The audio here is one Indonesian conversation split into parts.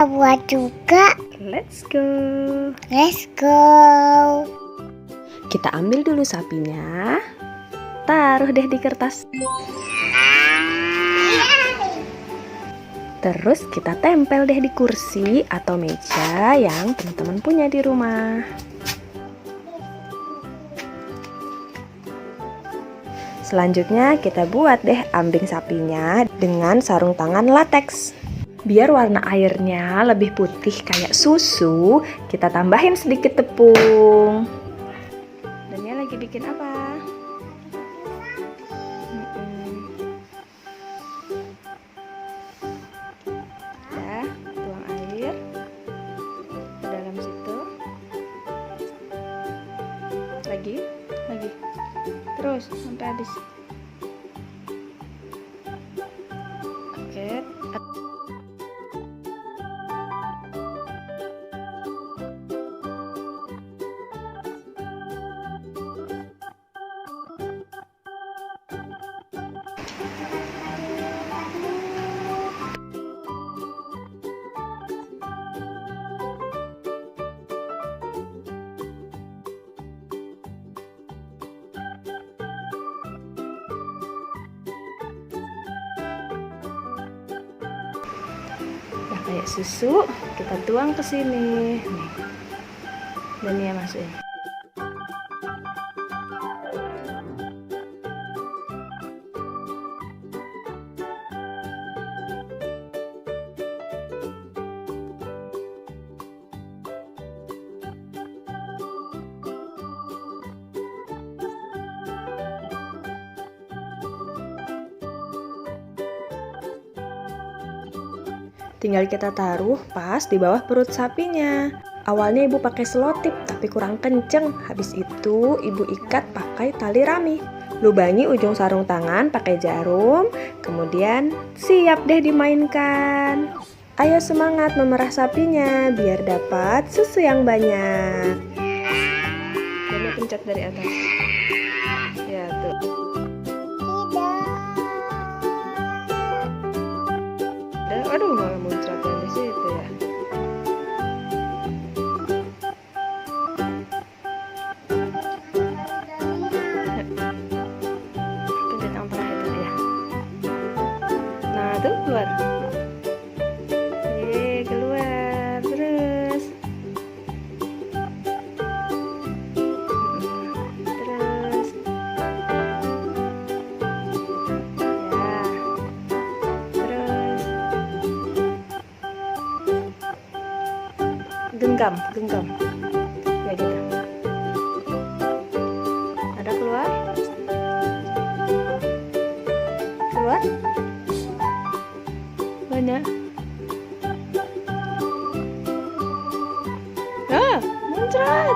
Buat juga. Let's go. Let's go. Kita ambil dulu sapinya. Taruh deh di kertas. Terus kita tempel deh di kursi atau meja yang teman-teman punya di rumah. Selanjutnya kita buat deh ambing sapinya dengan sarung tangan lateks. Biar warna airnya lebih putih kayak susu, kita tambahin sedikit tepung. Dan dia lagi bikin apa? Ya, tuang air ke dalam situ. Lagi. Terus sampai habis. Oke. Nah, kayak susu, kita tuang ke sini. Nih. Dan dia masukin. Tinggal kita taruh pas di bawah perut sapinya. Awalnya ibu pakai selotip tapi kurang kenceng. Habis itu ibu ikat pakai tali rami. Lubangi ujung sarung tangan pakai jarum. Kemudian siap deh dimainkan. Ayo semangat memerah sapinya biar dapat susu yang banyak. Dan pencet dari atas. Ya tuh. Aduh, malah muncratnya di situ ya. Pencet yang terakhir itu ya. Nah, tuh keluar. Keluar terus. Terus. Genggam ya gitu. Ada keluar banyak. Muncrat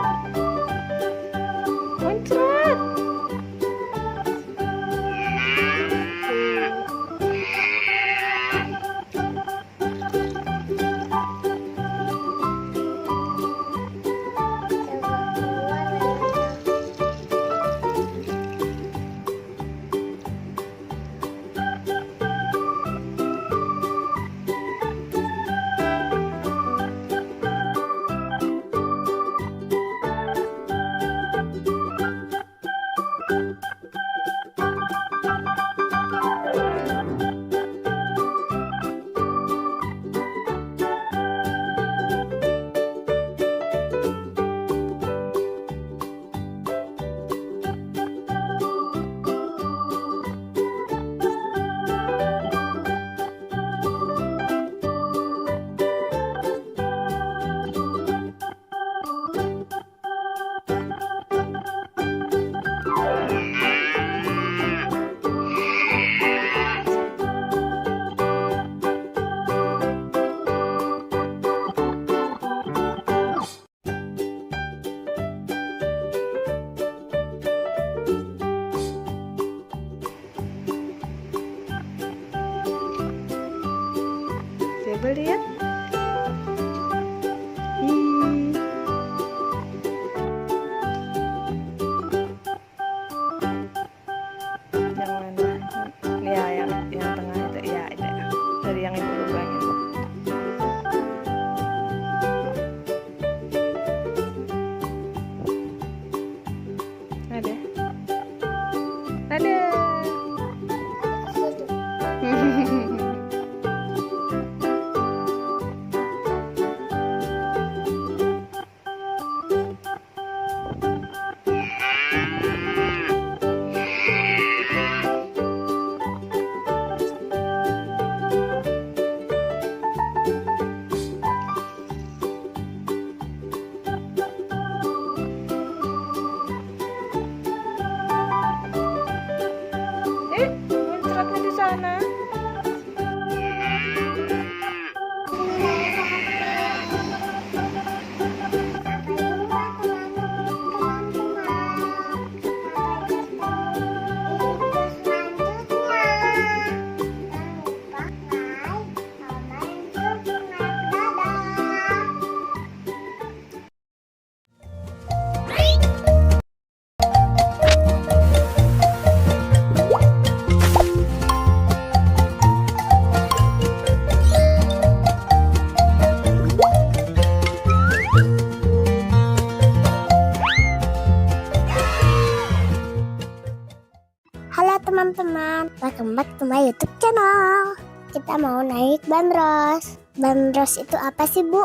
welcome back to my YouTube channel. Kita mau naik bandros. Bandros itu apa sih, Bu?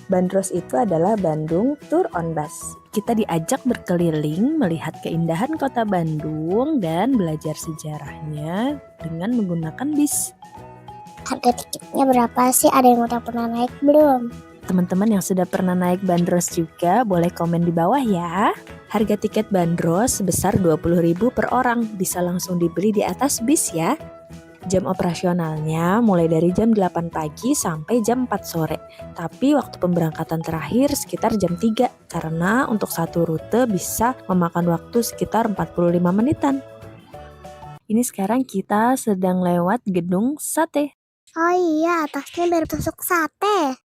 Bandros itu adalah Bandung Tour on Bus. Kita diajak berkeliling melihat keindahan kota Bandung dan belajar sejarahnya dengan menggunakan bis. Harga tiketnya berapa sih? Ada yang udah pernah naik belum? Teman-teman yang sudah pernah naik bandros juga boleh komen di bawah ya. Harga tiket bandros sebesar 20.000 per orang, bisa langsung dibeli di atas bis ya. Jam operasionalnya mulai dari jam 8 pagi sampai jam 4 sore. Tapi waktu pemberangkatan terakhir sekitar jam 3 karena untuk satu rute bisa memakan waktu sekitar 45 menitan. Ini sekarang kita sedang lewat gedung sate. Oh iya, atasnya mirip tusuk sate.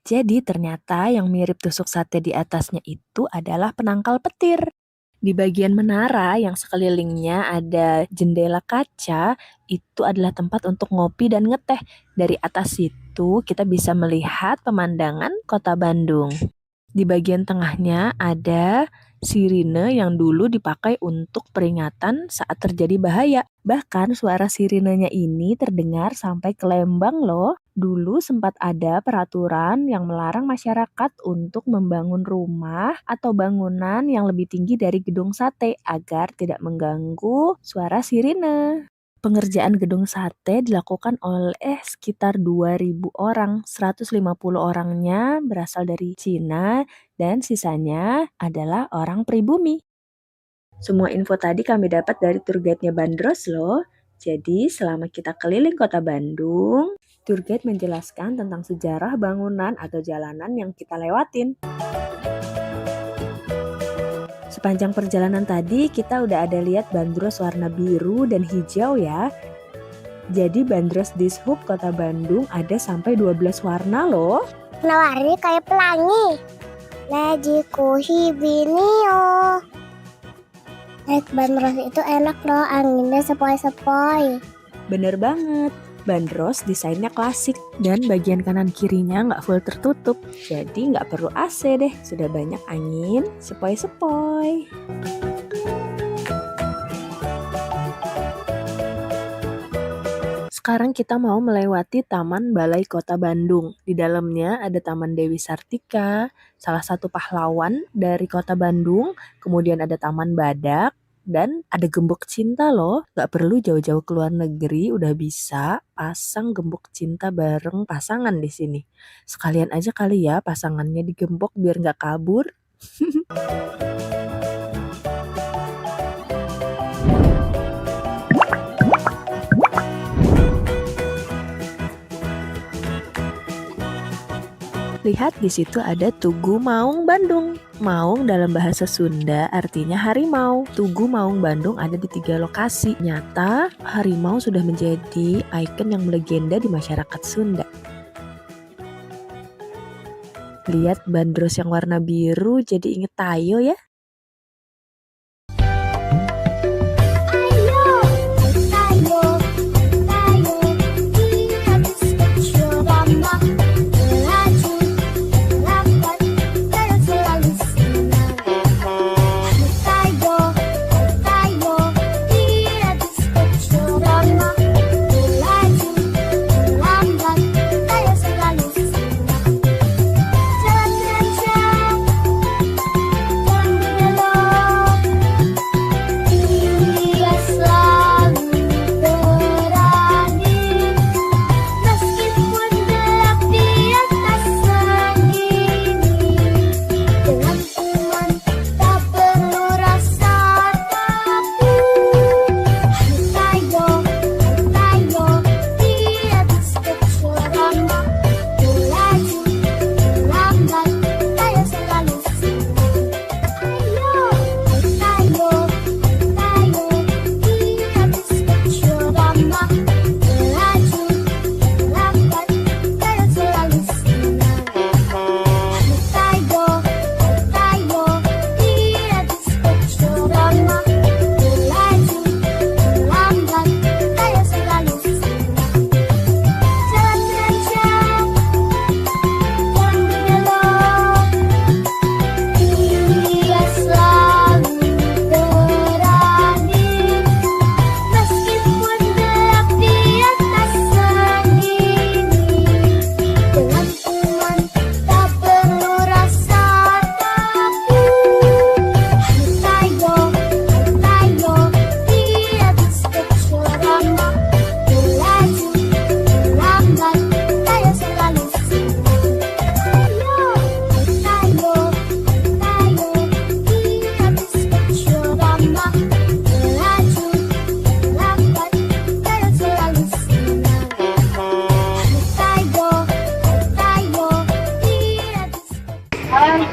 Jadi ternyata yang mirip tusuk sate di atasnya itu adalah penangkal petir. Di bagian menara yang sekelilingnya ada jendela kaca, itu adalah tempat untuk ngopi dan ngeteh. Dari atas situ kita bisa melihat pemandangan kota Bandung. Di bagian tengahnya ada sirine yang dulu dipakai untuk peringatan saat terjadi bahaya. Bahkan suara sirinenya ini terdengar sampai ke Lembang loh. Dulu sempat ada peraturan yang melarang masyarakat untuk membangun rumah atau bangunan yang lebih tinggi dari gedung sate agar tidak mengganggu suara sirine. Pengerjaan gedung sate dilakukan oleh sekitar 2.000 orang, 150 orangnya berasal dari Cina dan sisanya adalah orang pribumi. Semua info tadi kami dapat dari tour guide-nya Bandros loh. Jadi selama kita keliling kota Bandung, tour guide menjelaskan tentang sejarah bangunan atau jalanan yang kita lewatin. Sepanjang perjalanan tadi kita udah ada lihat bandros warna biru dan hijau ya. Jadi bandros Dishub Kota Bandung ada sampai 12 warna loh. Warnanya kayak pelangi. Lejiku hibinio. Naik bandros itu enak loh, anginnya sepoi-sepoi. Bener banget. Bandros desainnya klasik dan bagian kanan kirinya nggak full tertutup. Jadi nggak perlu AC deh, sudah banyak angin sepoi-sepoi. Sekarang kita mau melewati Taman Balai Kota Bandung. Di dalamnya ada Taman Dewi Sartika, salah satu pahlawan dari Kota Bandung. Kemudian ada Taman Badak. Dan ada gembok cinta loh, gak perlu jauh-jauh ke luar negeri, udah bisa pasang gembok cinta bareng pasangan di sini. Sekalian aja kali ya pasangannya digembok biar gak kabur. Lihat di situ ada Tugu Maung Bandung. Maung dalam bahasa Sunda artinya harimau. Tugu Maung Bandung ada di 3 lokasi. Nyata, harimau sudah menjadi ikon yang melegenda di masyarakat Sunda. Lihat bandros yang warna biru jadi inget Tayo ya.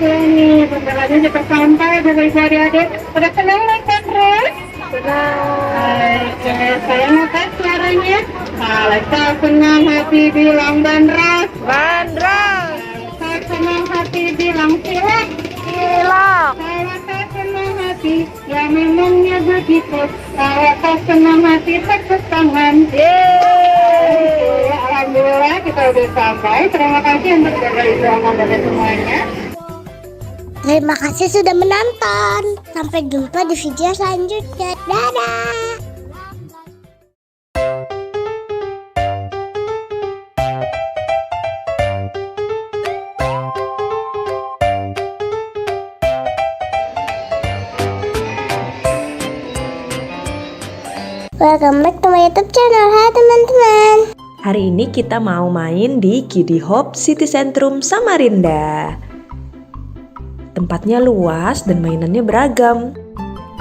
Ini bentar lagi kita sampai Bapak Ibu adik-adik. Udah senang naik bandros? Oke, saya ngangkat suaranya. Kalau saya senang hati bilang bandros. Bandros. Saya senang hati bilang silak. Silak. Kalau saya senang hati, ya memangnya begitu. Kalau saya senang hati, tepuk tangan. Yeay. Alhamdulillah kita udah sampai. Terima kasih untuk Bapak Ibu adik-adik semuanya. Terima kasih sudah menonton. Sampai jumpa di video selanjutnya. Dadah. Welcome back to my YouTube channel. Hai teman-teman. Hari ini kita mau main di Kiddy Hope City Centrum Samarinda. Tempatnya luas dan mainannya beragam.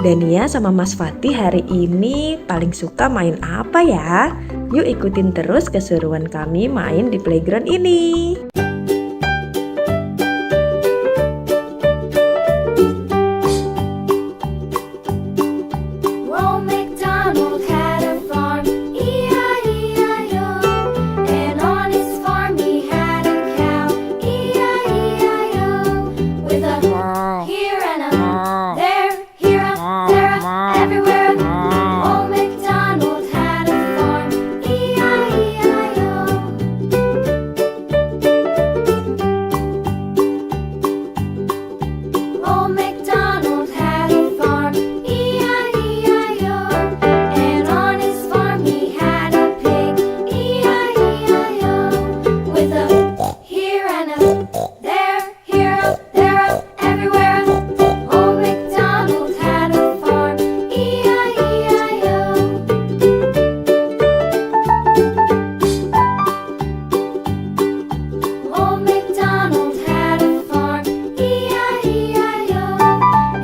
Dania sama Mas Fatih hari ini paling suka main apa ya? Yuk ikutin terus keseruan kami main di playground ini. Old MacDonald had a farm, E-I-E-I-O. And on his farm he had a cow, E-I-E-I-O. With a here and a there, here a there, a everywhere. Old MacDonald had a farm, E-I-E-I-O. Old MacDonald had a farm, E-I-E-I-O. And on his farm he had a pig, E-I-E-I-O. With a here and a there, here a there, a everywhere. Old MacDonald had a farm, E-I-E-I-O. Old MacDonald had a farm, E-I-E-I-O.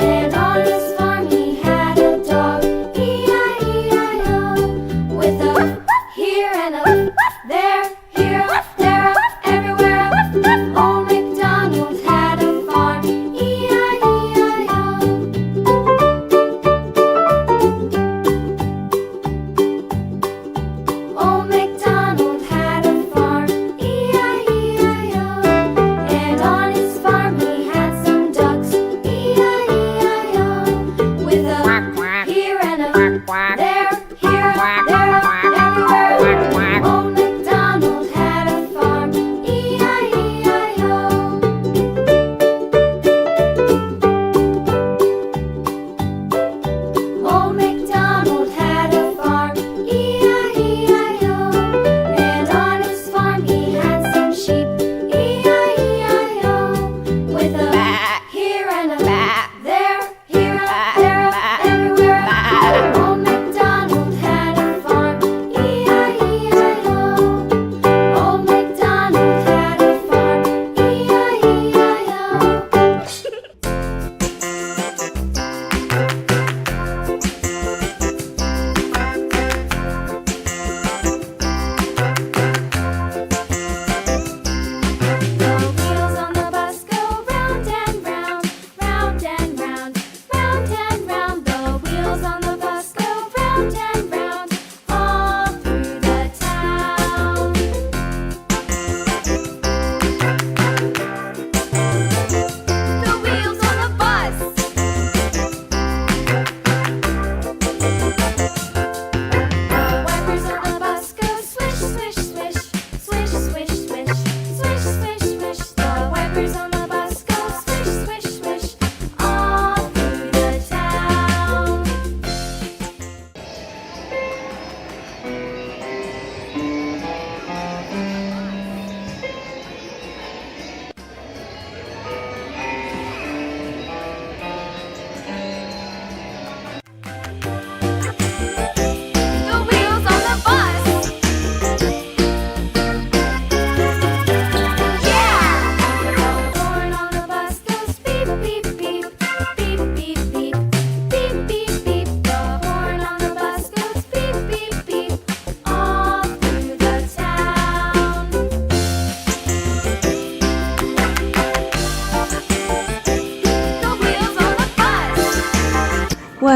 And on his farm he had a dog, E-I-E-I-O. With a here and a there, here, a there, a everywhere. Old MacDonald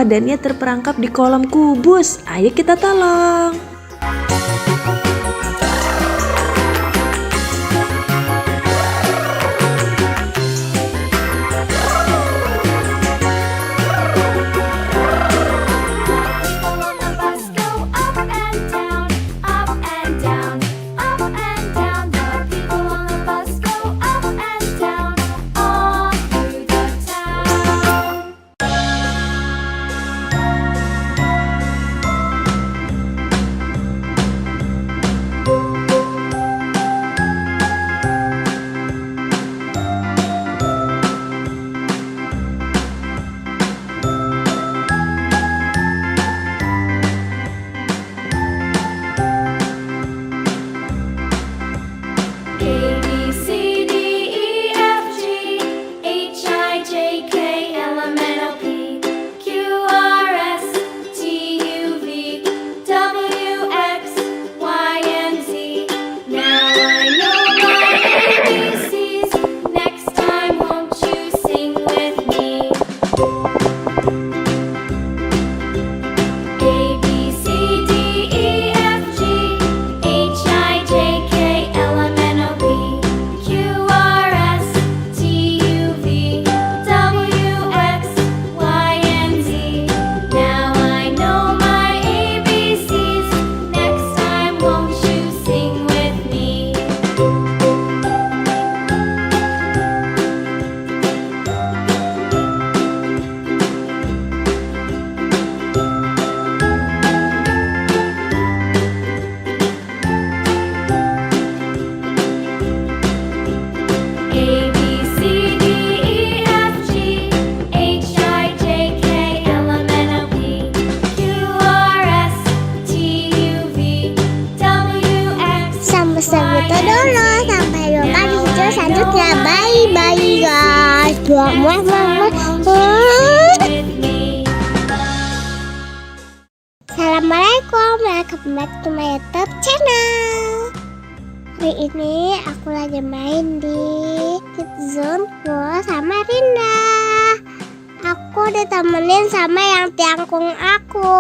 bawah dan ia terperangkap di kolam kubus. Ayo kita tolong. Sampai segitu dulu. Sampai jumpa di video selanjutnya. Bye bye guys. Assalamualaikum, welcome back to my YouTube channel. Hari ini aku lagi main di Kidzone Pro sama Rinda. Aku ditemenin sama yang tiangkung aku.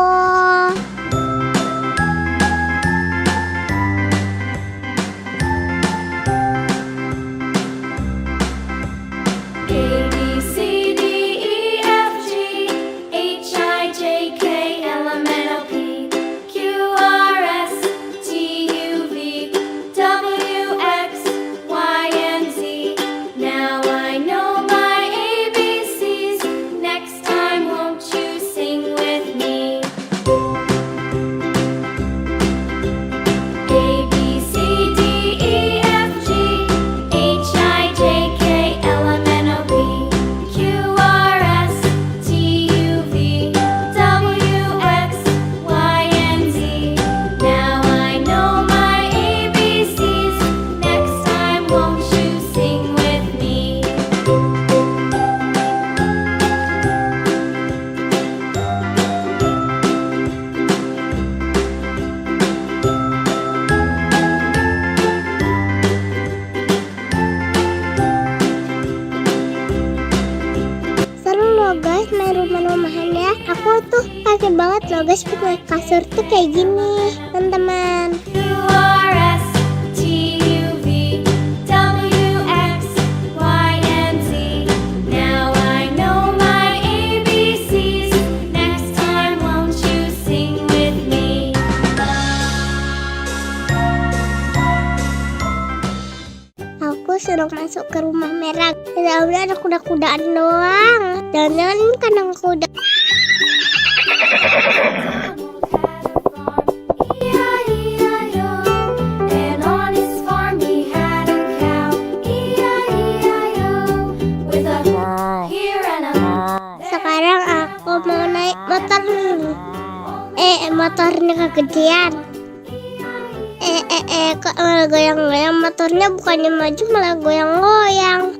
Guys, main rumah-rumahan ya. Aku tuh kaget banget loh guys, punya kasur tuh kayak gini teman-teman. Aku suruh masuk ke rumah merah. Di dalamnya ada kuda-kudaan doang. Jangan-jangan ini kandang kuda. Sekarang aku mau naik motor. Motornya kegedean. Kok malah goyang-goyang, motornya bukannya maju malah goyang-goyang.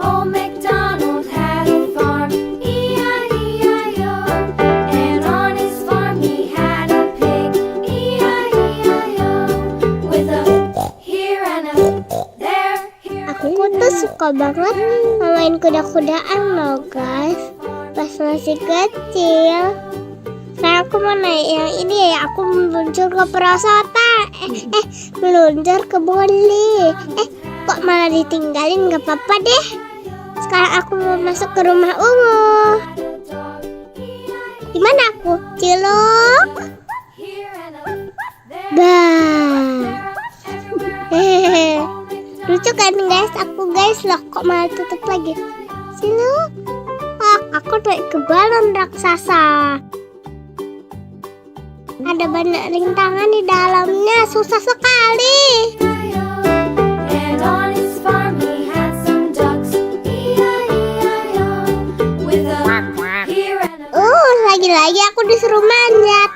Old MacDonald had a farm, E-I-E-I-O. And on his farm he had a pig, E-I-E-I-O. With a here and a there, Aku tuh suka banget main kuda-kudaan loh guys. pas masih kecil. Sekarang aku mau naik yang ini ya. Aku meluncur ke perosotan. Meluncur ke boli. Kok malah ditinggalin? Gak apa-apa deh. Sekarang aku mau masuk ke rumah ungu. Gimana aku? Cilok. Hehehe. Lucu kan guys? Aku guys loh, kok malah tutup lagi? Cilok. Aku naik ke balon raksasa. Ada banyak rintangan di dalamnya, susah sekali. And on his farm he had some ducks, E-I-E-I-O, with a here and a Lagi-lagi aku disuruh manjat.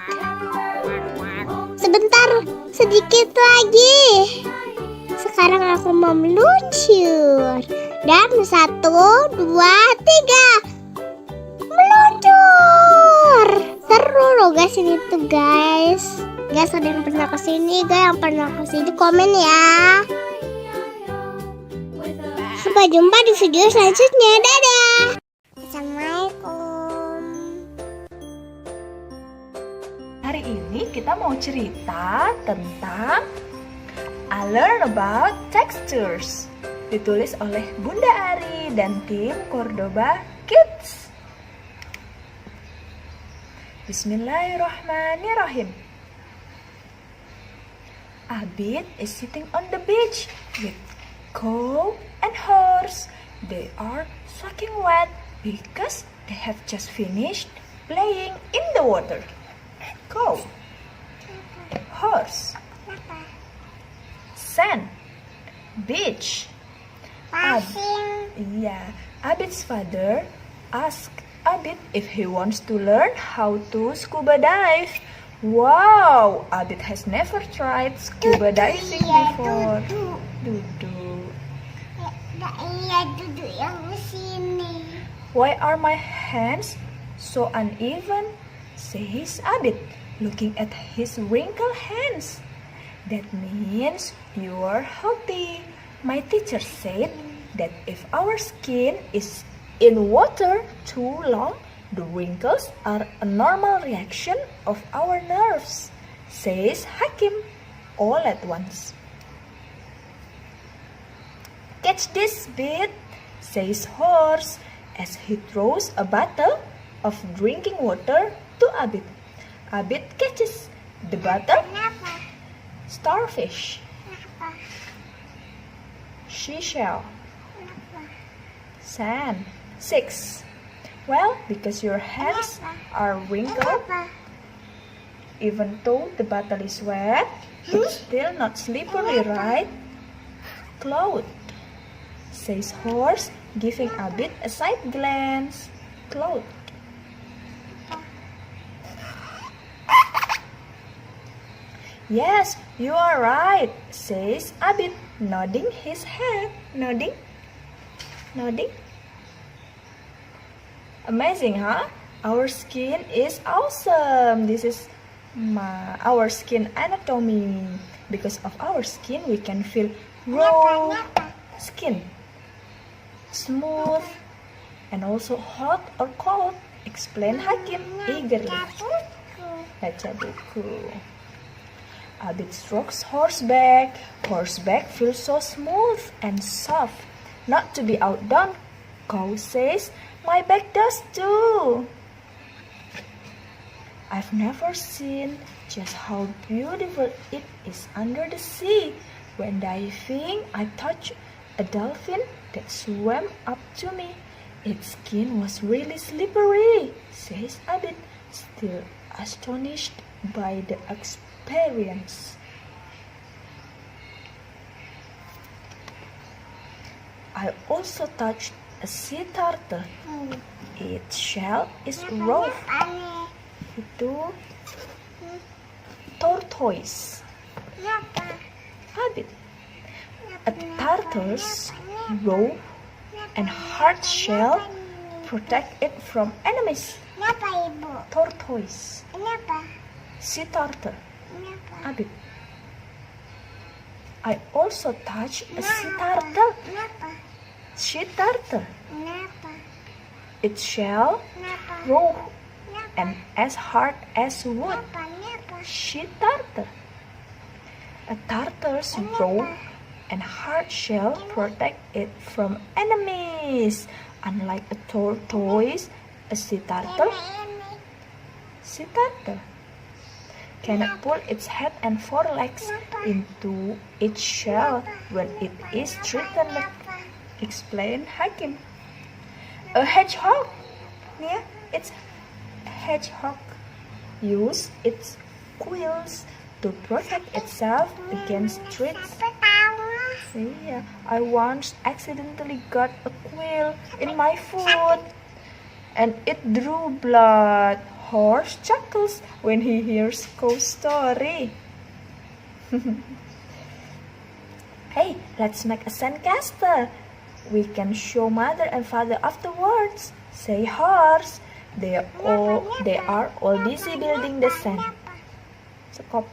Sebentar, sedikit lagi. Sekarang aku mau meluncur. Dan 1, 2, 3. Meluncur. Seru loh guys ini tuh guys. Guys, ada yang pernah kesini? Guys, yang pernah kesini komen ya. Sampai jumpa di video selanjutnya. Dadah. Assalamualaikum. Hari ini kita mau cerita tentang I Learn About Textures. Ditulis oleh Bunda Ari dan tim Cordoba Kids. Bismillahirrahmanirrahim. Abid is sitting on the beach with cow and horse. They are soaking wet because they have just finished playing in the water. Cow, horse, sand, beach. Abid's father asked Abid if he wants to learn how to scuba dive. Wow, Abid has never tried scuba diving before. Duduk. Iya, duduk yang sini. Why are my hands so uneven? Says Abid, looking at his wrinkled hands. That means you are healthy. My teacher said that if our skin is in water too long, the wrinkles are a normal reaction of our nerves, says Hakim, all at once. Catch this bit, says Horse, as he throws a bottle of drinking water to Abid. Abid catches the bottle. Starfish, seashell, sand. 6. Well, because your hands are wrinkled, even though the bottle is wet, it's still not slippery, right? Cloud, says Horse, giving Abid a side glance. Cloud. Yes, you are right, says Abid, nodding his head. Nodding. Amazing, huh? Our skin is awesome. This is our skin anatomy. Because of our skin, we can feel raw skin, smooth, and also hot or cold, explained Hakim eagerly. Baca buku. Abid strokes Horseback. Horseback feels so smooth and soft, not to be outdone. Cow says, my back does too. I've never seen just how beautiful it is under the sea. When diving, I touched a dolphin that swam up to me. Its skin was really slippery, says Abid, still astonished by the experience. I also touched a sea turtle. Its shell is rough. Itu tortoise. Abid. A turtle's rough and hard shell protect it from enemies. Kenapa, Ibu? Tortoise. Kenapa? Sea turtle. Kenapa? Abid. I also touched a sea turtle. Kenapa? Sea turtle. Kenapa? Its shell Kenapa? raw and as hard as wood. She turtle. A turtle's raw and hard shell protect it from enemies. Unlike a tortoise, a sea turtle cannot pull its head and forelegs into its shell when it is threatened, explained Hakim. A hedgehog, yeah, it's a hedgehog, use its quills to protect itself against threats. Yeah, I once accidentally got a quill in my foot and it drew blood. Horse chuckles when he hears ghost story. Hey, let's make a sandcastle. We can show mother and father afterwards. Say horse. They are all busy building the sand. Sekop.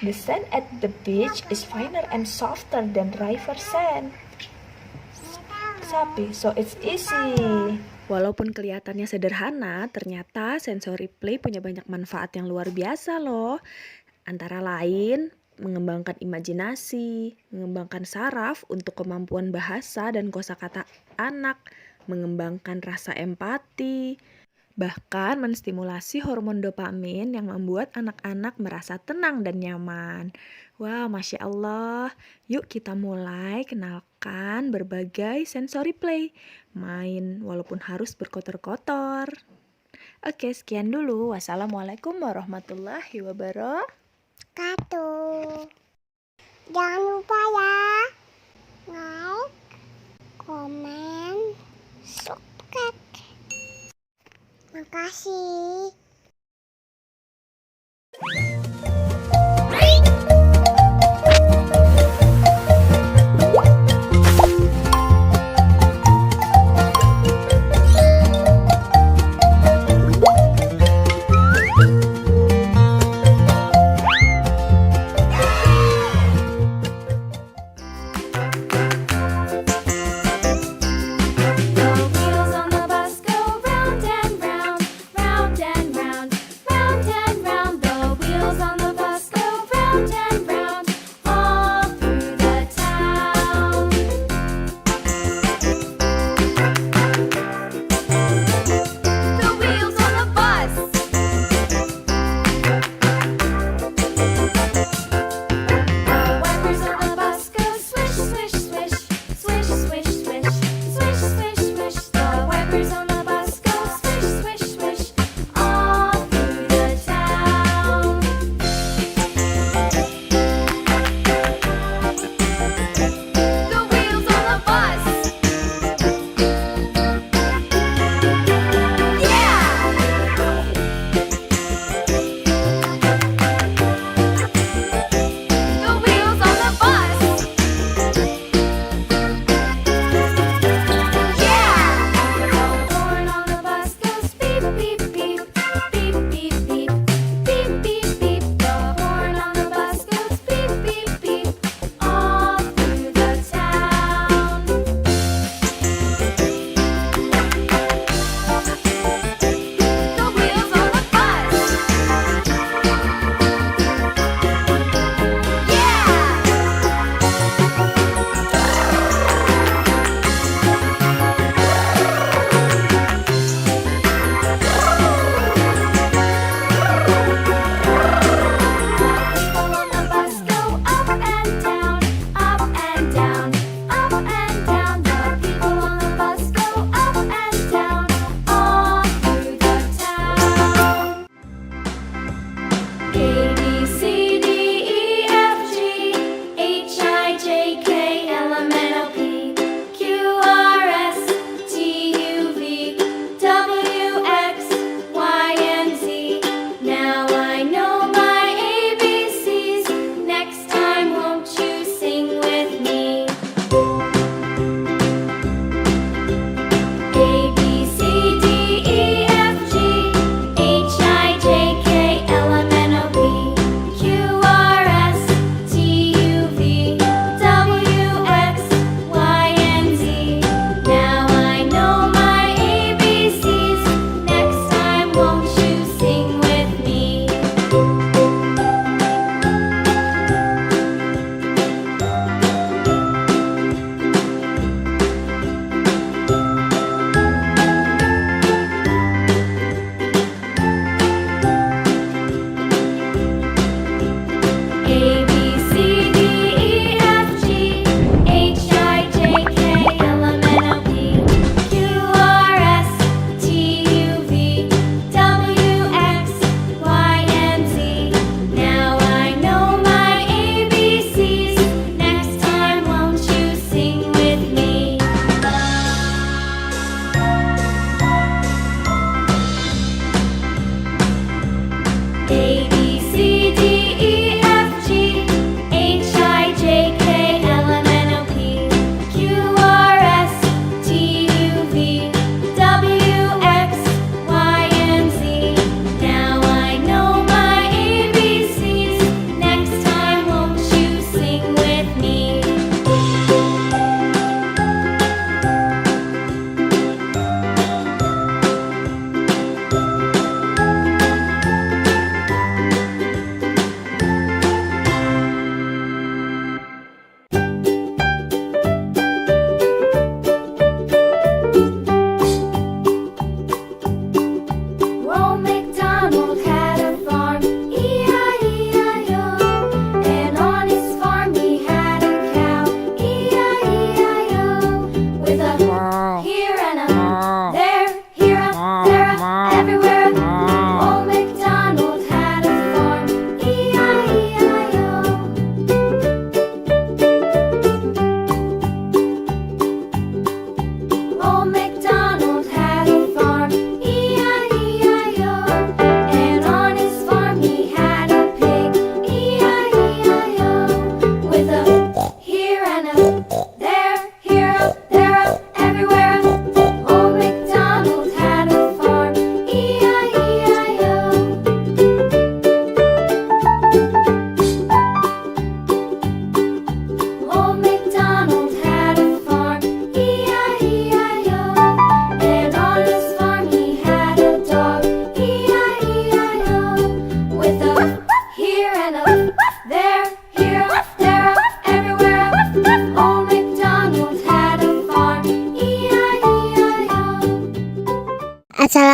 The sand at the beach is finer and softer than river sand. Sapi, so it's easy. Walaupun kelihatannya sederhana, ternyata sensory play punya banyak manfaat yang luar biasa loh. Antara lain, mengembangkan imajinasi, mengembangkan saraf untuk kemampuan bahasa dan kosakata anak, mengembangkan rasa empati, bahkan menstimulasi hormon dopamin yang membuat anak-anak merasa tenang dan nyaman. Wow, Masya Allah. Yuk kita mulai kenalkan berbagai sensory play. Main walaupun harus berkotor-kotor. Oke, sekian dulu. Wassalamualaikum warahmatullahi wabarakatuh. Jangan lupa ya, like, komen, subscribe. Makasih. The wheels on the bus go round and round, round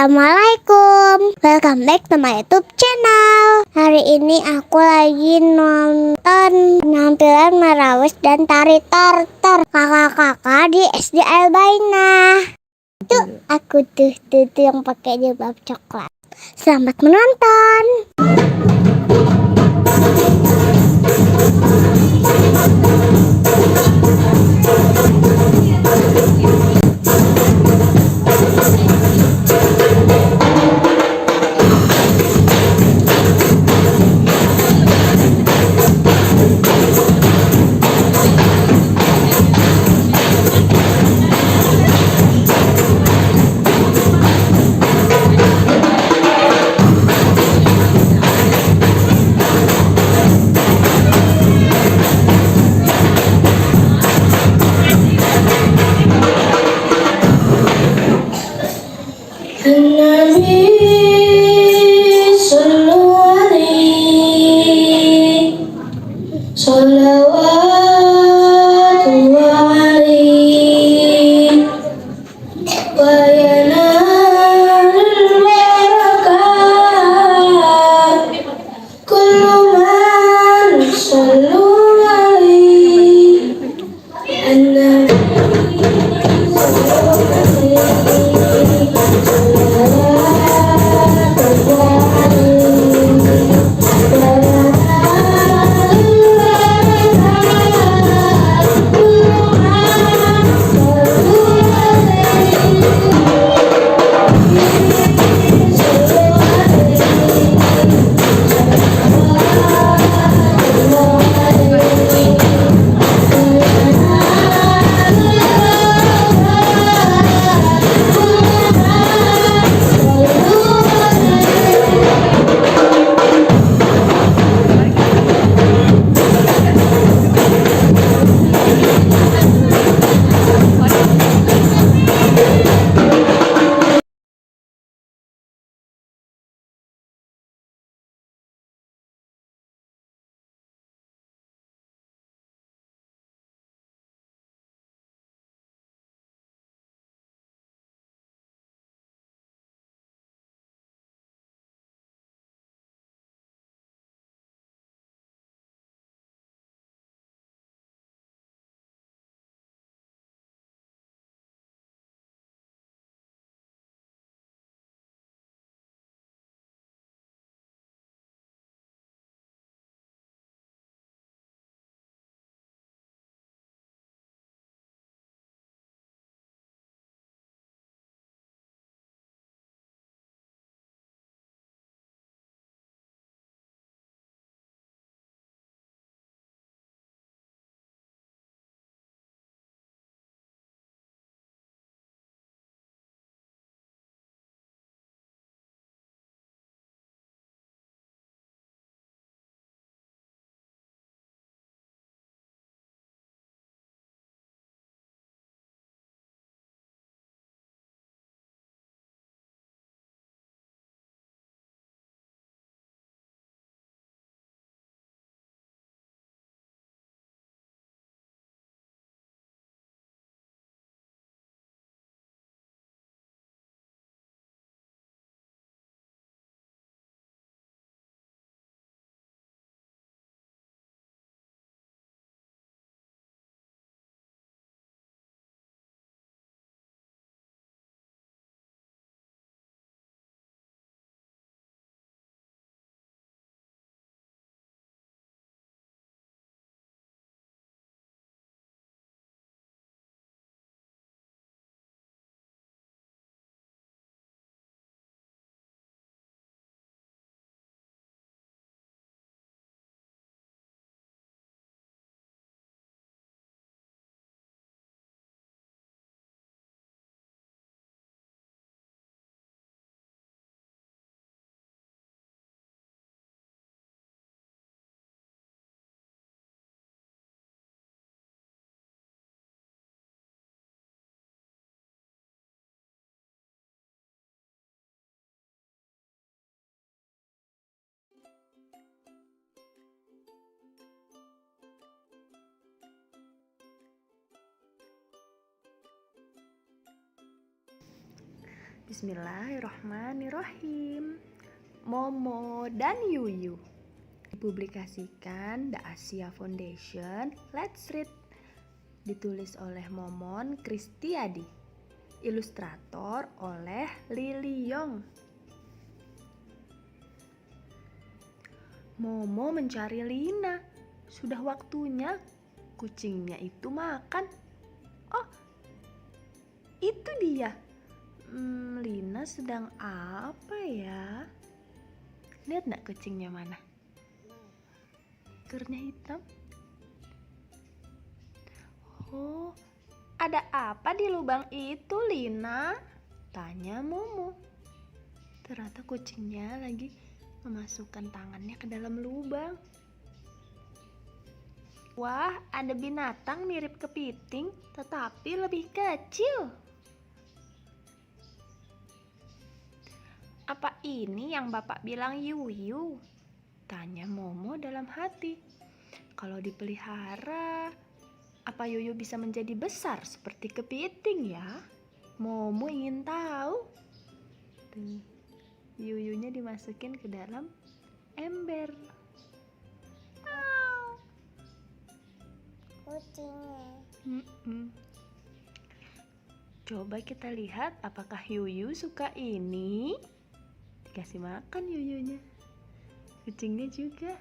Assalamualaikum, welcome back to my YouTube channel. Hari ini aku lagi nonton penampilan Marawis dan Tari Tartar kakak-kakak di SD Albaina. Tuh aku tuh yang pakai jilbab coklat. Selamat menonton. Bismillahirrahmanirrahim. Momo dan Yuyu. Dipublikasikan The Asia Foundation. Let's read. Ditulis oleh Momon Kristiadi. Ilustrator oleh Lily Yong. Momo mencari Lina. Sudah waktunya kucingnya itu makan. Oh, itu dia. Lina sedang apa ya? Lihat nggak kucingnya mana? Ekornya hitam. Oh, ada apa di lubang itu, Lina? Tanya Momo. Ternyata kucingnya lagi memasukkan tangannya ke dalam lubang. Wah, ada binatang mirip kepiting, tetapi lebih kecil. Apa ini yang Bapak bilang Yuyu? Tanya Momo dalam hati. Kalau dipelihara, apa Yuyu bisa menjadi besar seperti kepiting ya? Momo ingin tahu. Tuh, Yuyunya dimasukin ke dalam ember. Kucingnya. Coba kita lihat apakah Yuyu suka ini. Dikasih makan Yuyunya. Kucingnya juga.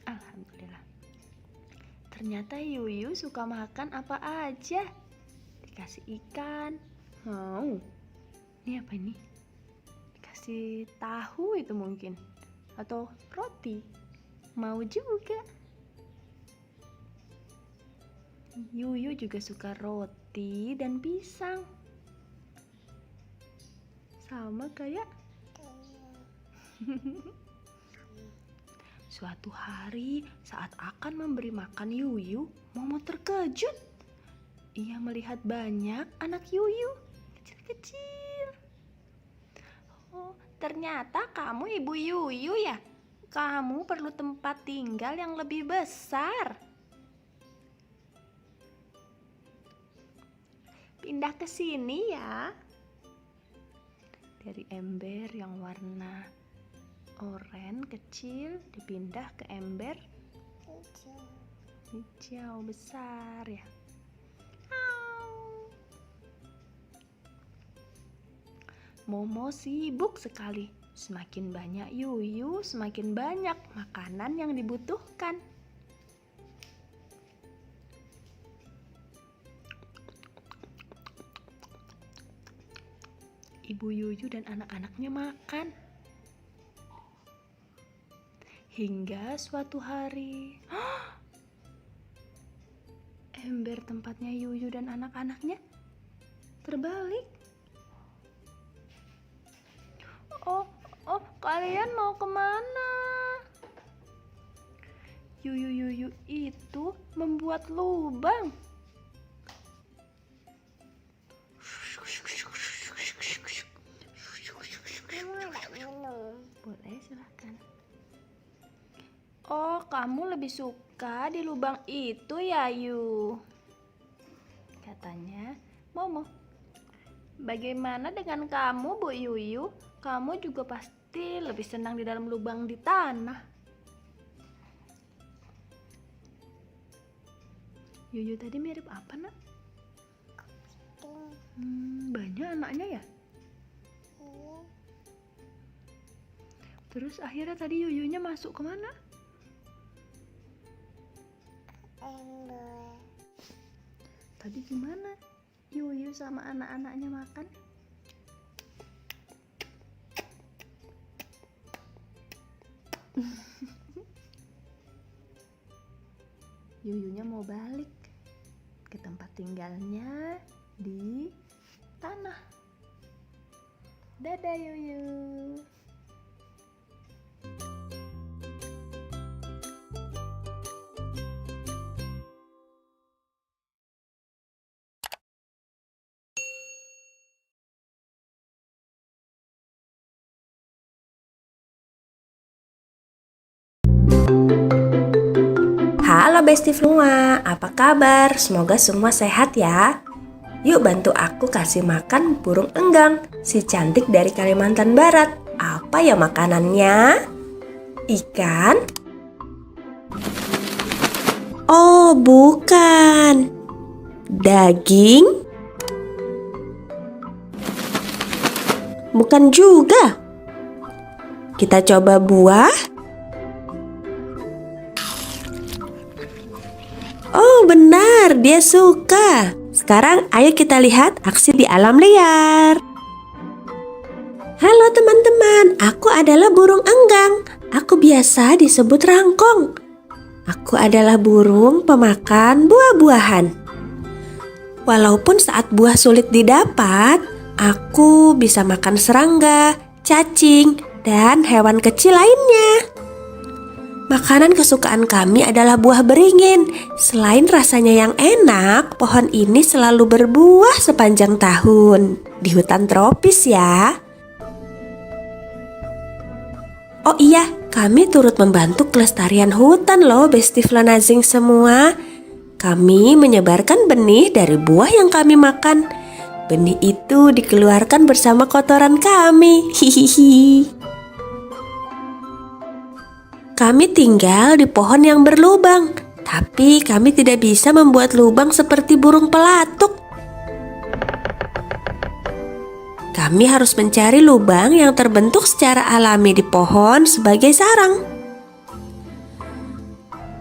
Alhamdulillah. Ternyata Yuyu suka makan apa aja. Dikasih ikan. Mau. Ini apa ini? Dikasih tahu itu mungkin. Atau roti. Mau juga. Yuyu juga suka roti dan pisang. Sama kayak suatu hari saat akan memberi makan Yuyu, Momo terkejut. Ia melihat banyak anak Yuyu kecil-kecil. Oh, ternyata kamu ibu Yuyu ya? Kamu perlu tempat tinggal yang lebih besar. Pindah ke sini ya. Dari ember yang warna oranye kecil dipindah ke ember hijau besar ya. Momo sibuk sekali. Semakin banyak Yuyu, semakin banyak makanan yang dibutuhkan. Ibu Yuyu dan anak-anaknya makan. Hingga suatu hari, ember tempatnya Yuyu dan anak-anaknya terbalik. Oh, kalian mau kemana? Yuyu itu membuat lubang. Boleh, silahkan. Oh, kamu lebih suka di lubang itu ya, Yu? Katanya Momo. Bagaimana dengan kamu, Bu Yuyu? Kamu juga pasti lebih senang di dalam lubang di tanah. Yuyu tadi mirip apa, Nak? Banyak anaknya ya? Terus akhirnya tadi Yuyunya masuk kemana? Ember. Tadi gimana Yuyu sama anak-anaknya makan? Yuyunya mau balik ke tempat tinggalnya di tanah. Dadah Yuyu. Halo Halo Besti semua, apa kabar? Semoga semua sehat ya. Yuk bantu aku kasih makan burung enggang, si cantik dari Kalimantan Barat. Apa ya makanannya? Ikan? Oh, bukan. Daging? Bukan juga. Kita coba buah. Oh, benar, dia suka. Sekarang ayo kita lihat aksi di alam liar. Halo teman-teman, aku adalah burung enggang. Aku biasa disebut rangkong. Aku adalah burung pemakan buah-buahan. Walaupun saat buah sulit didapat, aku bisa makan serangga, cacing, dan hewan kecil lainnya. Makanan kesukaan kami adalah buah beringin. Selain rasanya yang enak, pohon ini selalu berbuah sepanjang tahun. Di hutan tropis ya. Oh iya, kami turut membantu kelestarian hutan loh, Besti Flanazing semua. Kami menyebarkan benih dari buah yang kami makan. Benih itu dikeluarkan bersama kotoran kami. Hihihi. Kami tinggal di pohon yang berlubang, tapi kami tidak bisa membuat lubang seperti burung pelatuk. Kami harus mencari lubang yang terbentuk secara alami di pohon sebagai sarang.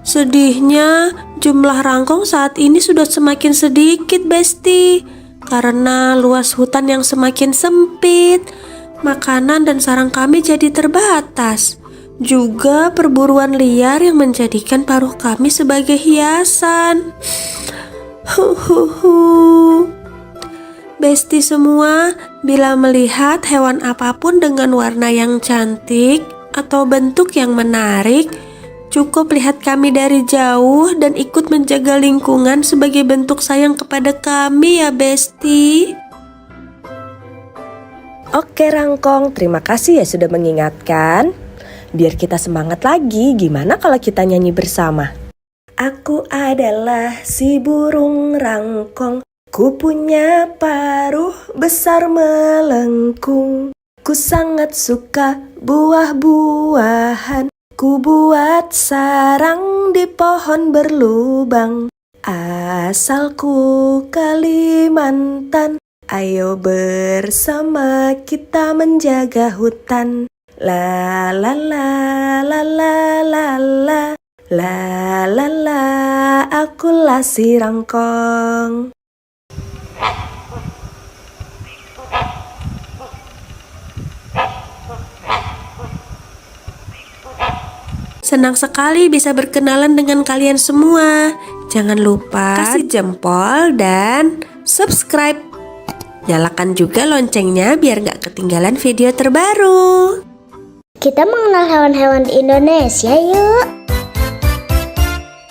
Sedihnya, jumlah rangkong saat ini sudah semakin sedikit, Besti. Karena luas hutan yang semakin sempit, makanan dan sarang kami jadi terbatas. Juga perburuan liar yang menjadikan paruh kami sebagai hiasan. Besti semua, bila melihat hewan apapun dengan warna yang cantik atau bentuk yang menarik, cukup lihat kami dari jauh dan ikut menjaga lingkungan sebagai bentuk sayang kepada kami ya Besti. Oke Rangkong, terima kasih ya sudah mengingatkan. Biar kita semangat lagi, gimana kalau kita nyanyi bersama? Aku adalah si burung rangkong, ku punya paruh besar melengkung. Ku sangat suka buah-buahan, ku buat sarang di pohon berlubang. Asalku Kalimantan, ayo bersama kita menjaga hutan. La la la la la la la la la la, akulah si rangkong. Senang sekali bisa berkenalan dengan kalian semua. Jangan lupa kasih jempol dan subscribe. Nyalakan juga loncengnya biar gak ketinggalan video terbaru. Kita mengenal hewan-hewan di Indonesia yuk.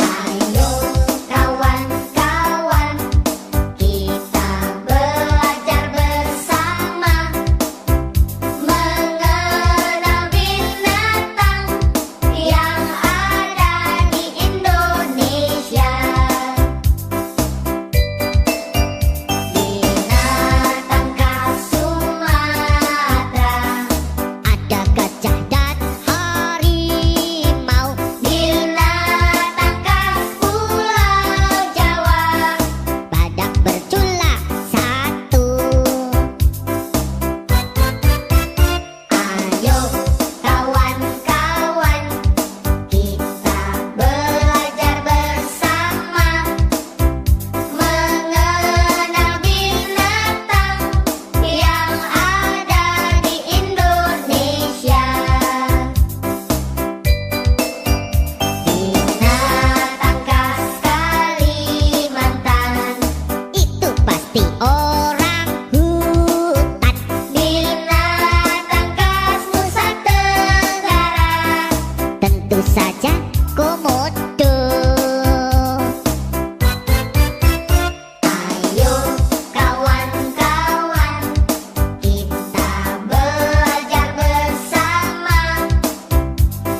Ayo kawan-kawan, kita belajar bersama mengenal binatang yang ada di Indonesia. Binatang khas Sumatera, ada gajah dan harimau. Binatang khas Pulau Jawa, badak bercula satu. Ayo kawan-kawan, kita belajar bersama mengenal binatang yang ada di Indonesia. Binatang khas Kalimantan, itu pasti orang hutan. Binatang khas Nusa Tenggara, tentu saja komodo. Ayo kawan-kawan, kita belajar bersama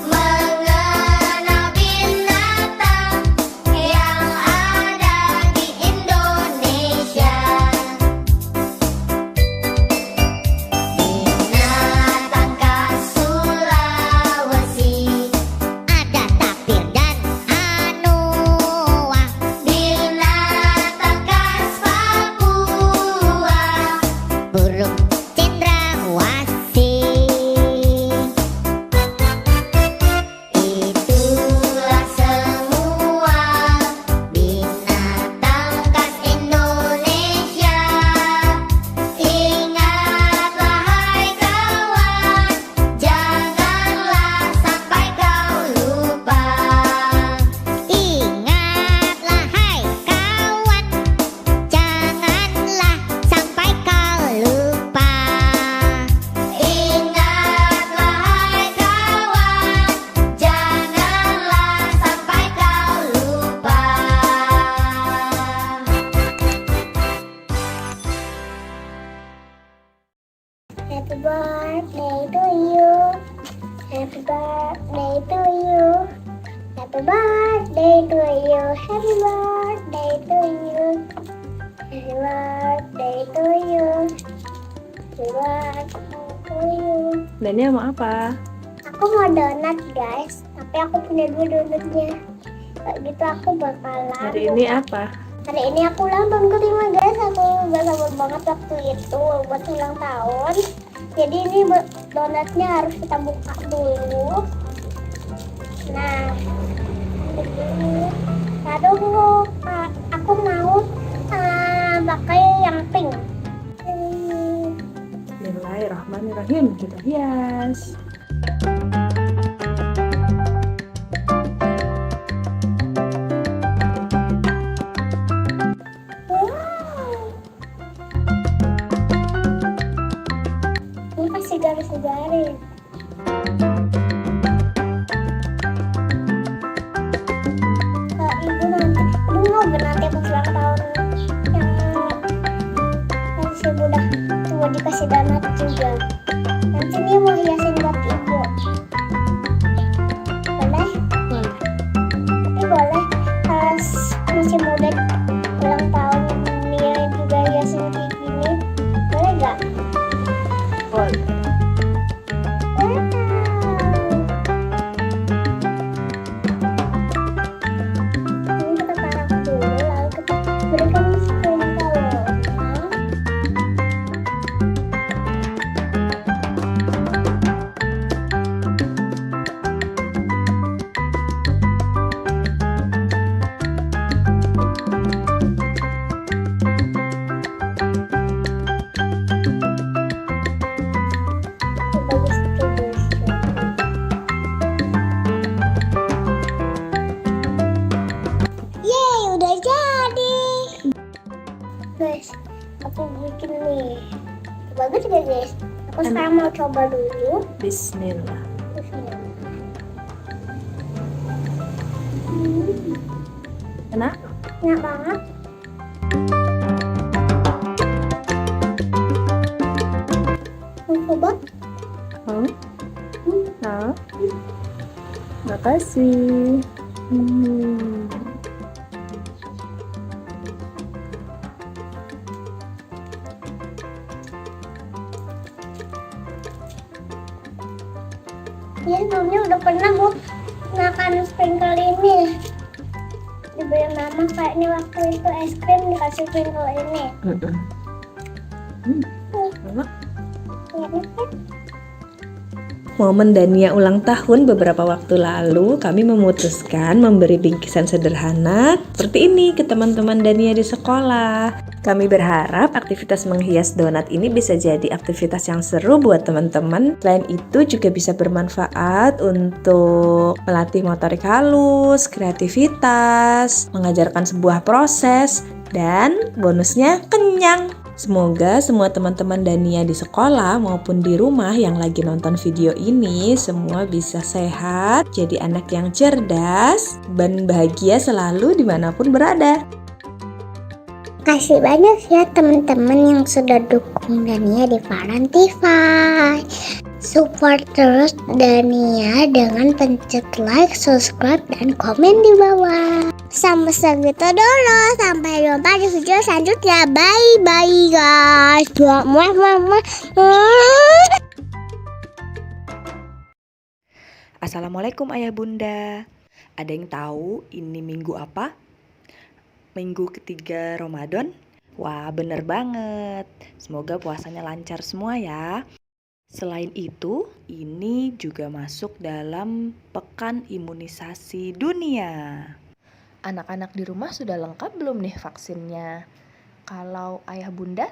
mengenal binatang Happy birthday to you, happy birthday to you, happy birthday to you, happy birthday to you. Dania mau apa? Aku mau donat guys, tapi aku punya 2 donatnya. Kayak gitu aku bakalan. Hari ini apa? Hari ini aku ulang tahun kelima guys. Aku gak sabar banget waktu itu buat ulang tahun. Jadi ini donatnya harus kita buka dulu. Nah, ini. Aduh, aku mau pakai yang pink. Bismillahirrahmanirrahim. Kita hias. Ini kasih garis-garis. Ibu nanti mau nanti aku ulang tahun yang si udah tua dikasih donat juga. Nanti dia mau hiasin buat ibu. Boleh? Boleh. Tapi boleh pas masih muda ulang tahun dia juga hiasin kayak gini. Boleh gak? Boleh. Ini kita taruh dulu, lalu kita berikan sprinkle. Bagus terus. Yeay, udah jadi. Guys, aku bikin nih. Bagus gak guys? Aku sekarang mau coba dulu. Bismillah. Enak? Enak banget. Mau coba? Mau? Mau? Makasih. Ya sebelumnya udah pernah bu makan sprinkle ini. Dibeli mama kayaknya waktu itu es krim dikasih sprinkle ini. Enak. Enak kan? Momen Dania ulang tahun beberapa waktu lalu, kami memutuskan memberi bingkisan sederhana seperti ini ke teman-teman Dania di sekolah. Kami berharap aktivitas menghias donat ini bisa jadi aktivitas yang seru buat teman-teman. Selain itu juga bisa bermanfaat untuk melatih motorik halus, kreativitas, mengajarkan sebuah proses, dan bonusnya kenyang. Semoga semua teman-teman Dania di sekolah maupun di rumah yang lagi nonton video ini semua bisa sehat, jadi anak yang cerdas, dan bahagia selalu dimanapun berada. Kasih banyak ya teman-teman yang sudah dukung Dania di Parantify. Support terus Dania dengan pencet like, subscribe, dan komen di bawah. Sampai segitu dulu. Sampai jumpa di video selanjutnya. Bye-bye guys. Assalamualaikum ayah bunda. Ada yang tahu ini minggu apa? Minggu ketiga Ramadan? Wah, bener banget. Semoga puasanya lancar semua ya. Selain itu, ini juga masuk dalam pekan imunisasi dunia. Anak-anak di rumah sudah lengkap belum nih vaksinnya? Kalau ayah bunda,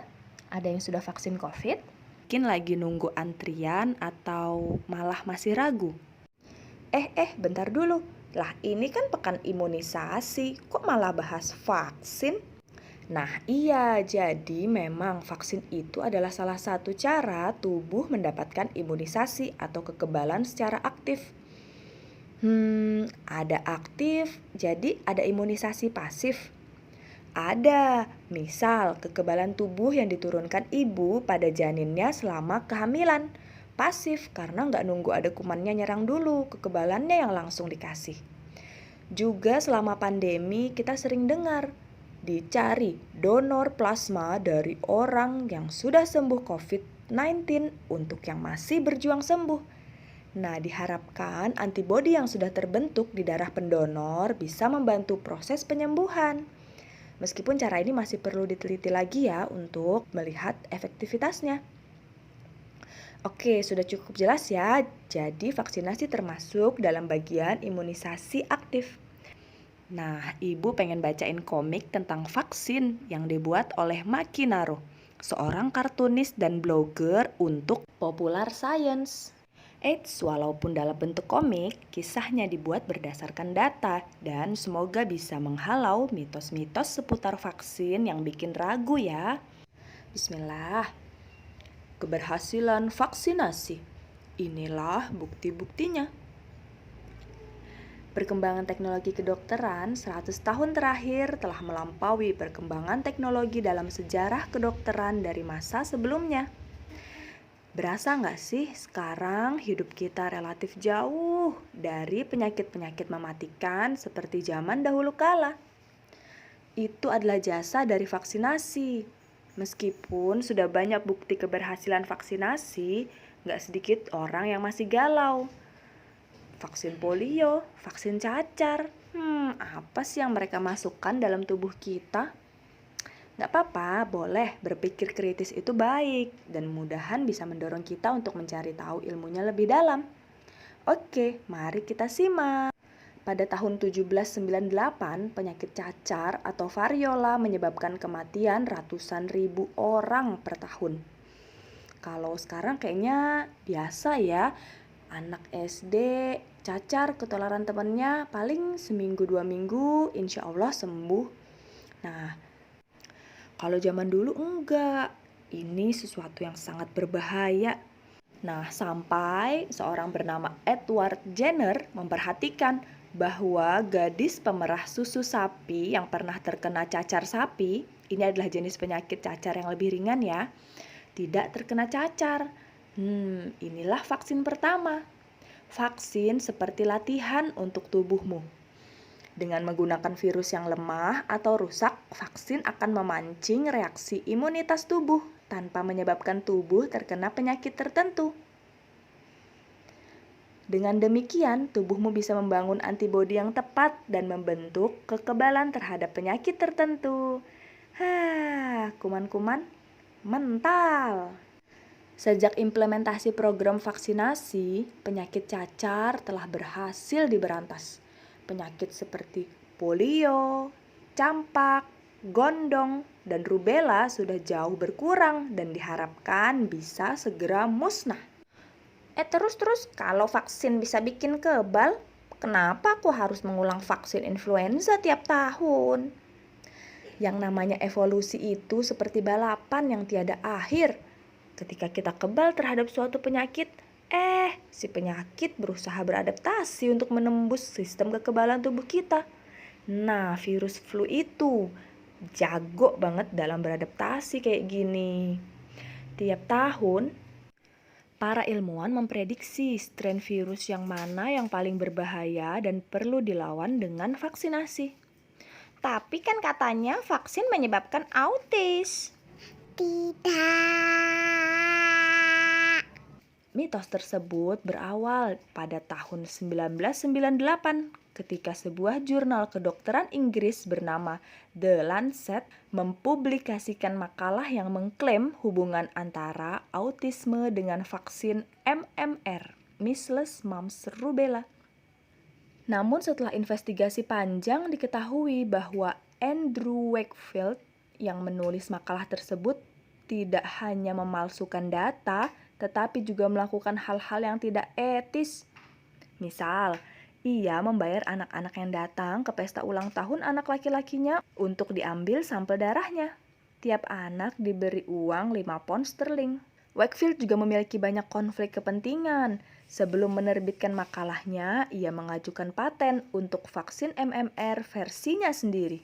ada yang sudah vaksin COVID? Mungkin lagi nunggu antrian atau malah masih ragu? Bentar dulu. Lah ini kan pekan imunisasi, kok malah bahas vaksin? Nah iya, jadi memang vaksin itu adalah salah satu cara tubuh mendapatkan imunisasi atau kekebalan secara aktif. Ada aktif, jadi ada imunisasi pasif. Ada, misal kekebalan tubuh yang diturunkan ibu pada janinnya selama kehamilan. Pasif, karena nggak nunggu ada kumannya nyerang dulu, kekebalannya yang langsung dikasih. Juga selama pandemi kita sering dengar dicari donor plasma dari orang yang sudah sembuh COVID-19 untuk yang masih berjuang sembuh. Nah, diharapkan antibodi yang sudah terbentuk di darah pendonor bisa membantu proses penyembuhan. Meskipun cara ini masih perlu diteliti lagi ya untuk melihat efektivitasnya. Oke, sudah cukup jelas ya. Jadi vaksinasi termasuk dalam bagian imunisasi aktif. Nah, Ibu pengen bacain komik tentang vaksin yang dibuat oleh Maki Naro, seorang kartunis dan blogger untuk Popular Science. Eits, walaupun dalam bentuk komik, kisahnya dibuat berdasarkan data dan semoga bisa menghalau mitos-mitos seputar vaksin yang bikin ragu ya. Bismillah. Keberhasilan vaksinasi. Inilah bukti-buktinya. Perkembangan teknologi kedokteran 100 tahun terakhir telah melampaui perkembangan teknologi dalam sejarah kedokteran dari masa sebelumnya. Berasa nggak sih sekarang hidup kita relatif jauh dari penyakit-penyakit mematikan seperti zaman dahulu kala? Itu adalah jasa dari vaksinasi. Meskipun sudah banyak bukti keberhasilan vaksinasi, nggak sedikit orang yang masih galau. Vaksin polio, vaksin cacar, apa sih yang mereka masukkan dalam tubuh kita? Nggak apa-apa, boleh berpikir kritis itu baik dan mudahan bisa mendorong kita untuk mencari tahu ilmunya lebih dalam. Oke, mari kita simak. Pada tahun 1798, penyakit cacar atau variola menyebabkan kematian ratusan ribu orang per tahun. Kalau sekarang kayaknya biasa ya, anak SD cacar ketularan temannya paling seminggu 2 minggu insya Allah sembuh. Nah, kalau zaman dulu enggak, ini sesuatu yang sangat berbahaya. Nah, sampai seorang bernama Edward Jenner memperhatikan bahwa gadis pemerah susu sapi yang pernah terkena cacar sapi, ini adalah jenis penyakit cacar yang lebih ringan ya, tidak terkena cacar. Inilah vaksin pertama. Vaksin seperti latihan untuk tubuhmu. Dengan menggunakan virus yang lemah atau rusak, vaksin akan memancing reaksi imunitas tubuh tanpa menyebabkan tubuh terkena penyakit tertentu. Dengan demikian, tubuhmu bisa membangun antibodi yang tepat dan membentuk kekebalan terhadap penyakit tertentu. Kuman-kuman mental. Sejak implementasi program vaksinasi, penyakit cacar telah berhasil diberantas. Penyakit seperti polio, campak, gondong, dan rubella sudah jauh berkurang dan diharapkan bisa segera musnah. Terus kalau vaksin bisa bikin kebal, kenapa aku harus mengulang vaksin influenza tiap tahun? Yang namanya evolusi itu seperti balapan yang tiada akhir. Ketika kita kebal terhadap suatu penyakit, si penyakit berusaha beradaptasi untuk menembus sistem kekebalan tubuh kita. Nah, virus flu itu jago banget dalam beradaptasi kayak gini. Tiap tahun, para ilmuwan memprediksi strain virus yang mana yang paling berbahaya dan perlu dilawan dengan vaksinasi. Tapi kan katanya vaksin menyebabkan autis. Tidak. Mitos tersebut berawal pada tahun 1998 ketika sebuah jurnal kedokteran Inggris bernama The Lancet mempublikasikan makalah yang mengklaim hubungan antara autisme dengan vaksin MMR, Measles, Mumps, Rubella. Namun setelah investigasi panjang diketahui bahwa Andrew Wakefield yang menulis makalah tersebut tidak hanya memalsukan data, tetapi juga melakukan hal-hal yang tidak etis. Misal, ia membayar anak-anak yang datang ke pesta ulang tahun anak laki-lakinya untuk diambil sampel darahnya. Tiap anak diberi uang 5 pound sterling. Wakefield juga memiliki banyak konflik kepentingan. Sebelum menerbitkan makalahnya, ia mengajukan paten untuk vaksin MMR versinya sendiri.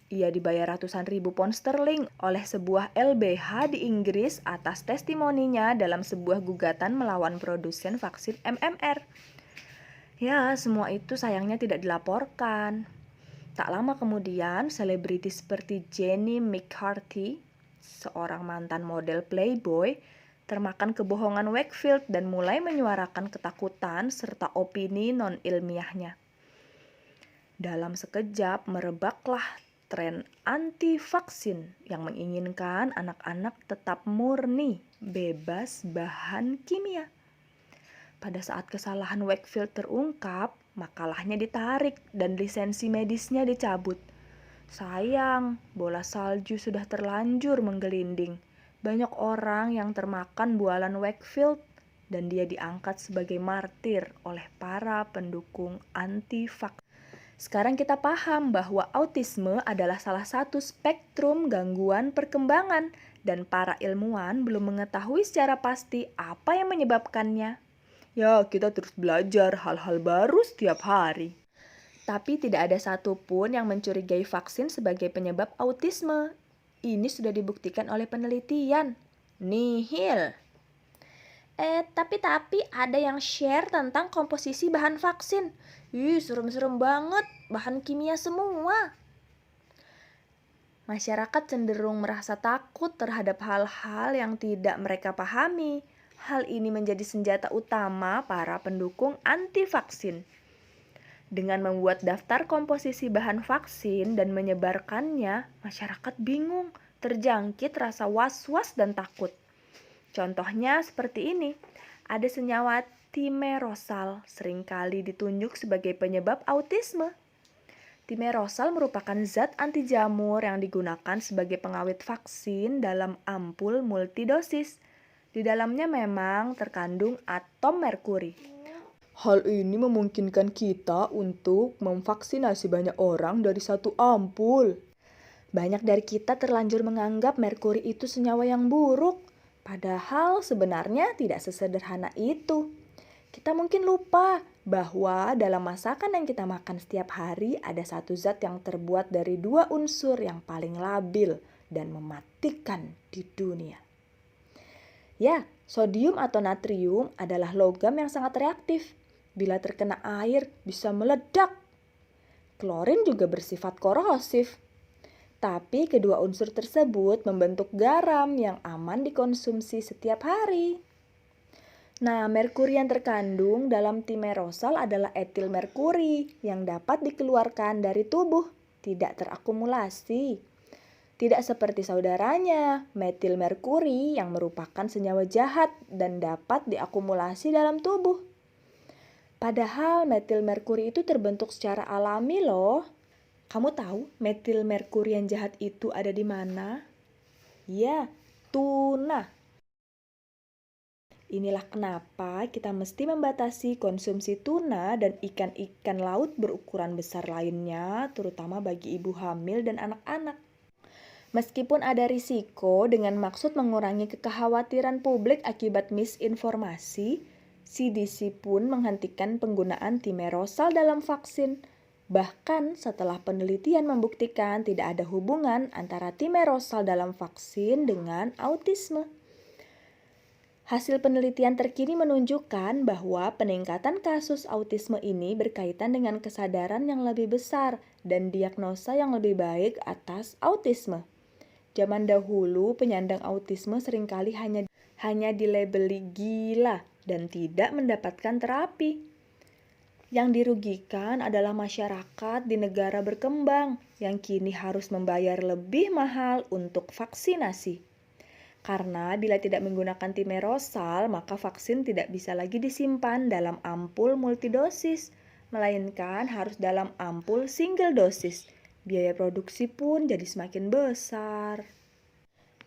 Ia dibayar ratusan ribu pound sterling oleh sebuah LBH di Inggris atas testimoninya dalam sebuah gugatan melawan produsen vaksin MMR. Ya, semua itu sayangnya tidak dilaporkan. Tak lama kemudian, selebritis seperti Jenny McCarthy, seorang mantan model Playboy, termakan kebohongan Wakefield dan mulai menyuarakan ketakutan serta opini non-ilmiahnya. Dalam sekejap merebaklah tren anti-vaksin yang menginginkan anak-anak tetap murni, bebas bahan kimia. Pada saat kesalahan Wakefield terungkap, makalahnya ditarik dan lisensi medisnya dicabut. Sayang, bola salju sudah terlanjur menggelinding. Banyak orang yang termakan bualan Wakefield dan dia diangkat sebagai martir oleh para pendukung anti-vaksin. Sekarang kita paham bahwa autisme adalah salah satu spektrum gangguan perkembangan dan para ilmuwan belum mengetahui secara pasti apa yang menyebabkannya. Ya, kita terus belajar hal-hal baru setiap hari. Tapi tidak ada satupun yang mencurigai vaksin sebagai penyebab autisme. Ini sudah dibuktikan oleh penelitian. Nihil. Tapi ada yang share tentang komposisi bahan vaksin. Serem-serem banget, bahan kimia semua. Masyarakat cenderung merasa takut terhadap hal-hal yang tidak mereka pahami. Hal ini menjadi senjata utama para pendukung anti-vaksin. Dengan membuat daftar komposisi bahan vaksin dan menyebarkannya, masyarakat bingung, terjangkit rasa was-was dan takut. Contohnya seperti ini, ada senyawa timerosal seringkali ditunjuk sebagai penyebab autisme. Timerosal merupakan zat anti jamur yang digunakan sebagai pengawet vaksin dalam ampul multidosis. Di dalamnya memang terkandung atom merkuri. Hal ini memungkinkan kita untuk memvaksinasi banyak orang dari satu ampul. Banyak dari kita terlanjur menganggap merkuri itu senyawa yang buruk, padahal sebenarnya tidak sesederhana itu. Kita mungkin lupa bahwa dalam masakan yang kita makan setiap hari ada satu zat yang terbuat dari 2 unsur yang paling labil dan mematikan di dunia. Ya, sodium atau natrium adalah logam yang sangat reaktif. Bila terkena air bisa meledak. Klorin juga bersifat korosif. Tapi kedua unsur tersebut membentuk garam yang aman dikonsumsi setiap hari. Nah, merkuri yang terkandung dalam timerosal adalah etil merkuri yang dapat dikeluarkan dari tubuh, tidak terakumulasi. Tidak seperti saudaranya, metil merkuri yang merupakan senyawa jahat dan dapat diakumulasi dalam tubuh. Padahal metil merkuri itu terbentuk secara alami loh. Kamu tahu metil merkuri yang jahat itu ada di mana? Ya, tuna. Inilah kenapa kita mesti membatasi konsumsi tuna dan ikan-ikan laut berukuran besar lainnya, terutama bagi ibu hamil dan anak-anak. Meskipun ada risiko dengan maksud mengurangi kekhawatiran publik akibat misinformasi, CDC pun menghentikan penggunaan timerosal dalam vaksin. Bahkan setelah penelitian membuktikan tidak ada hubungan antara timerosal dalam vaksin dengan autisme. Hasil penelitian terkini menunjukkan bahwa peningkatan kasus autisme ini berkaitan dengan kesadaran yang lebih besar dan diagnosa yang lebih baik atas autisme. Zaman dahulu penyandang autisme seringkali hanya dilabeli gila dan tidak mendapatkan terapi. Yang dirugikan adalah masyarakat di negara berkembang yang kini harus membayar lebih mahal untuk vaksinasi. Karena bila tidak menggunakan timerosal, maka vaksin tidak bisa lagi disimpan dalam ampul multidosis, melainkan harus dalam ampul single dosis. Biaya produksi pun jadi semakin besar.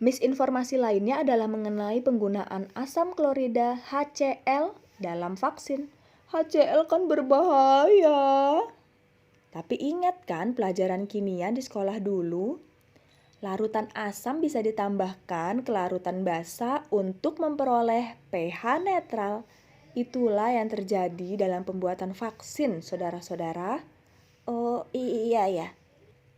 Misinformasi lainnya adalah mengenai penggunaan asam klorida HCl dalam vaksin. HCl kan berbahaya. Tapi ingat kan pelajaran kimia di sekolah dulu? Larutan asam bisa ditambahkan ke larutan basa untuk memperoleh pH netral. Itulah yang terjadi dalam pembuatan vaksin, saudara-saudara. Oh iya ya.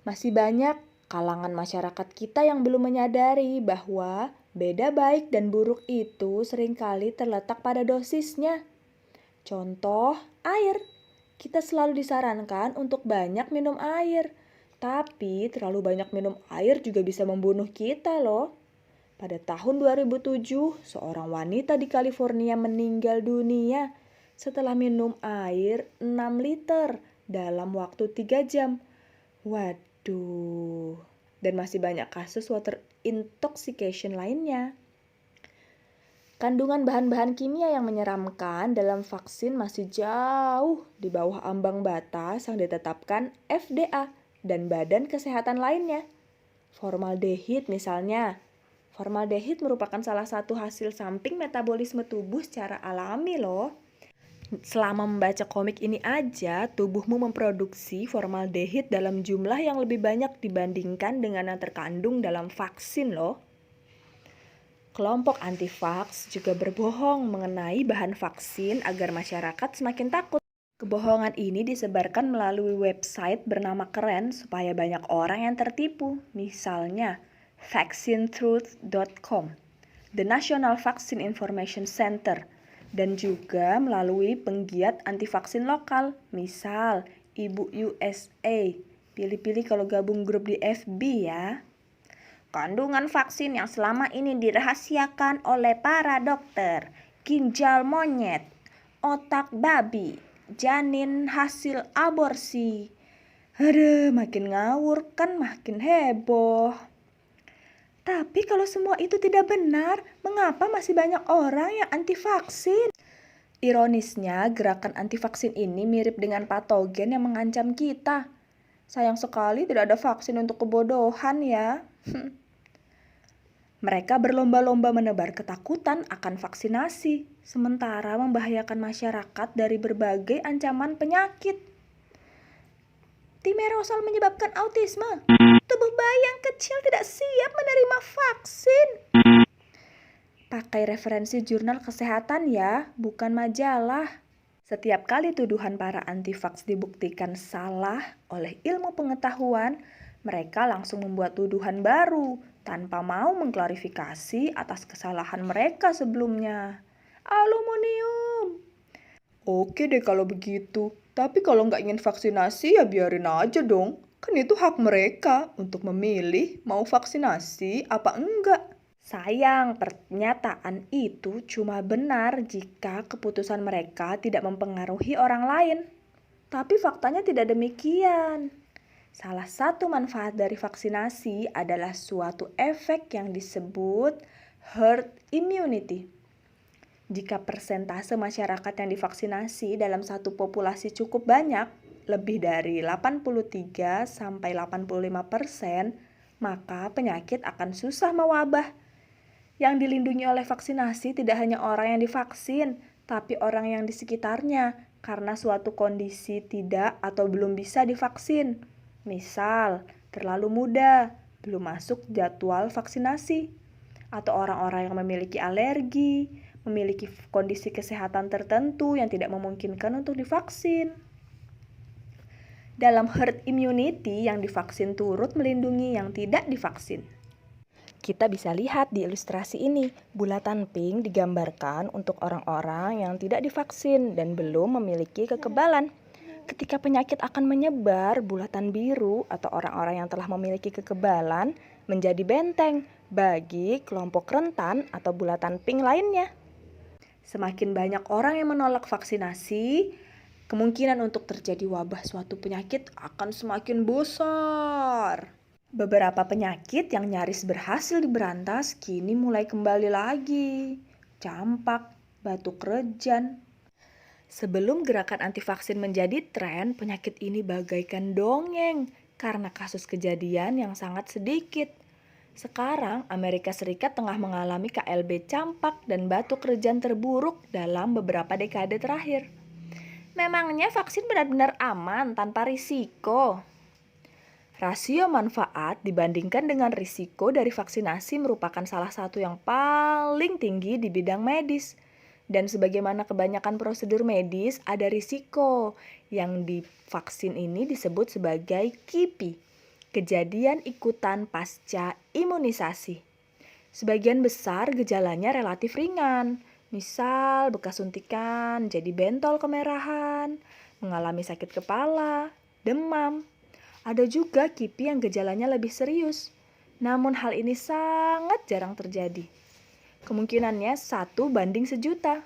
Masih banyak kalangan masyarakat kita yang belum menyadari bahwa beda baik dan buruk itu seringkali terletak pada dosisnya. Contoh, air. Kita selalu disarankan untuk banyak minum air. Tapi terlalu banyak minum air juga bisa membunuh kita loh. Pada tahun 2007, seorang wanita di California meninggal dunia setelah minum air 6 liter dalam waktu 3 jam. Waduh. Dan masih banyak kasus water intoxication lainnya. Kandungan bahan-bahan kimia yang menyeramkan dalam vaksin masih jauh di bawah ambang batas yang ditetapkan FDA dan badan kesehatan lainnya. Formaldehid misalnya. Formaldehid merupakan salah satu hasil samping metabolisme tubuh secara alami loh. Selama membaca komik ini aja, tubuhmu memproduksi formaldehid dalam jumlah yang lebih banyak dibandingkan dengan yang terkandung dalam vaksin loh. Kelompok anti-vaks juga berbohong mengenai bahan vaksin agar masyarakat semakin takut. Kebohongan ini disebarkan melalui website bernama keren supaya banyak orang yang tertipu. Misalnya, vaccinetruth.com, The National Vaccine Information Center, dan juga melalui penggiat anti-vaksin lokal, misal Ibu USA. Pilih-pilih kalau gabung grup di FB ya. Kandungan vaksin yang selama ini dirahasiakan oleh para dokter, ginjal monyet, otak babi, janin hasil aborsi. Aduh, makin ngawur kan makin heboh. Tapi kalau semua itu tidak benar, mengapa masih banyak orang yang anti vaksin? Ironisnya, gerakan anti vaksin ini mirip dengan patogen yang mengancam kita. Sayang sekali tidak ada vaksin untuk kebodohan ya. Mereka berlomba-lomba menebar ketakutan akan vaksinasi, sementara membahayakan masyarakat dari berbagai ancaman penyakit. Thimerosal menyebabkan autisme. Tubuh bayi yang kecil tidak siap menerima vaksin. Pakai referensi jurnal kesehatan ya, bukan majalah. Setiap kali tuduhan para anti-vaks dibuktikan salah oleh ilmu pengetahuan, mereka langsung membuat tuduhan baru tanpa mau mengklarifikasi atas kesalahan mereka sebelumnya. Aluminium. Oke deh kalau begitu, tapi kalau nggak ingin vaksinasi ya biarin aja dong. Kan itu hak mereka untuk memilih mau vaksinasi apa enggak. Sayang, pernyataan itu cuma benar jika keputusan mereka tidak mempengaruhi orang lain. Tapi faktanya tidak demikian. Salah satu manfaat dari vaksinasi adalah suatu efek yang disebut herd immunity. Jika persentase masyarakat yang divaksinasi dalam satu populasi cukup banyak, lebih dari 83-85%, maka penyakit akan susah mewabah. Yang dilindungi oleh vaksinasi tidak hanya orang yang divaksin, tapi orang yang di sekitarnya karena suatu kondisi tidak atau belum bisa divaksin. Misal, terlalu muda, belum masuk jadwal vaksinasi, atau orang-orang yang memiliki alergi, memiliki kondisi kesehatan tertentu yang tidak memungkinkan untuk divaksin. Dalam herd immunity, yang divaksin turut melindungi yang tidak divaksin. Kita bisa lihat di ilustrasi ini, bulatan pink digambarkan untuk orang-orang yang tidak divaksin dan belum memiliki kekebalan. Ketika penyakit akan menyebar, bulatan biru atau orang-orang yang telah memiliki kekebalan menjadi benteng bagi kelompok rentan atau bulatan pink lainnya. Semakin banyak orang yang menolak vaksinasi, kemungkinan untuk terjadi wabah suatu penyakit akan semakin besar. Beberapa penyakit yang nyaris berhasil diberantas kini mulai kembali lagi. Campak, batuk rejan. Sebelum gerakan anti vaksin menjadi tren, penyakit ini bagaikan dongeng karena kasus kejadian yang sangat sedikit. Sekarang, Amerika Serikat tengah mengalami KLB campak dan batuk rejan terburuk dalam beberapa dekade terakhir. Memangnya vaksin benar-benar aman tanpa risiko? Rasio manfaat dibandingkan dengan risiko dari vaksinasi merupakan salah satu yang paling tinggi di bidang medis. Dan sebagaimana kebanyakan prosedur medis, ada risiko yang di vaksin ini disebut sebagai KIPI, kejadian ikutan pasca imunisasi. Sebagian besar gejalanya relatif ringan, misal bekas suntikan jadi bentol kemerahan, mengalami sakit kepala, demam. Ada juga KIPI yang gejalanya lebih serius. Namun hal ini sangat jarang terjadi. Kemungkinannya 1:1.000.000.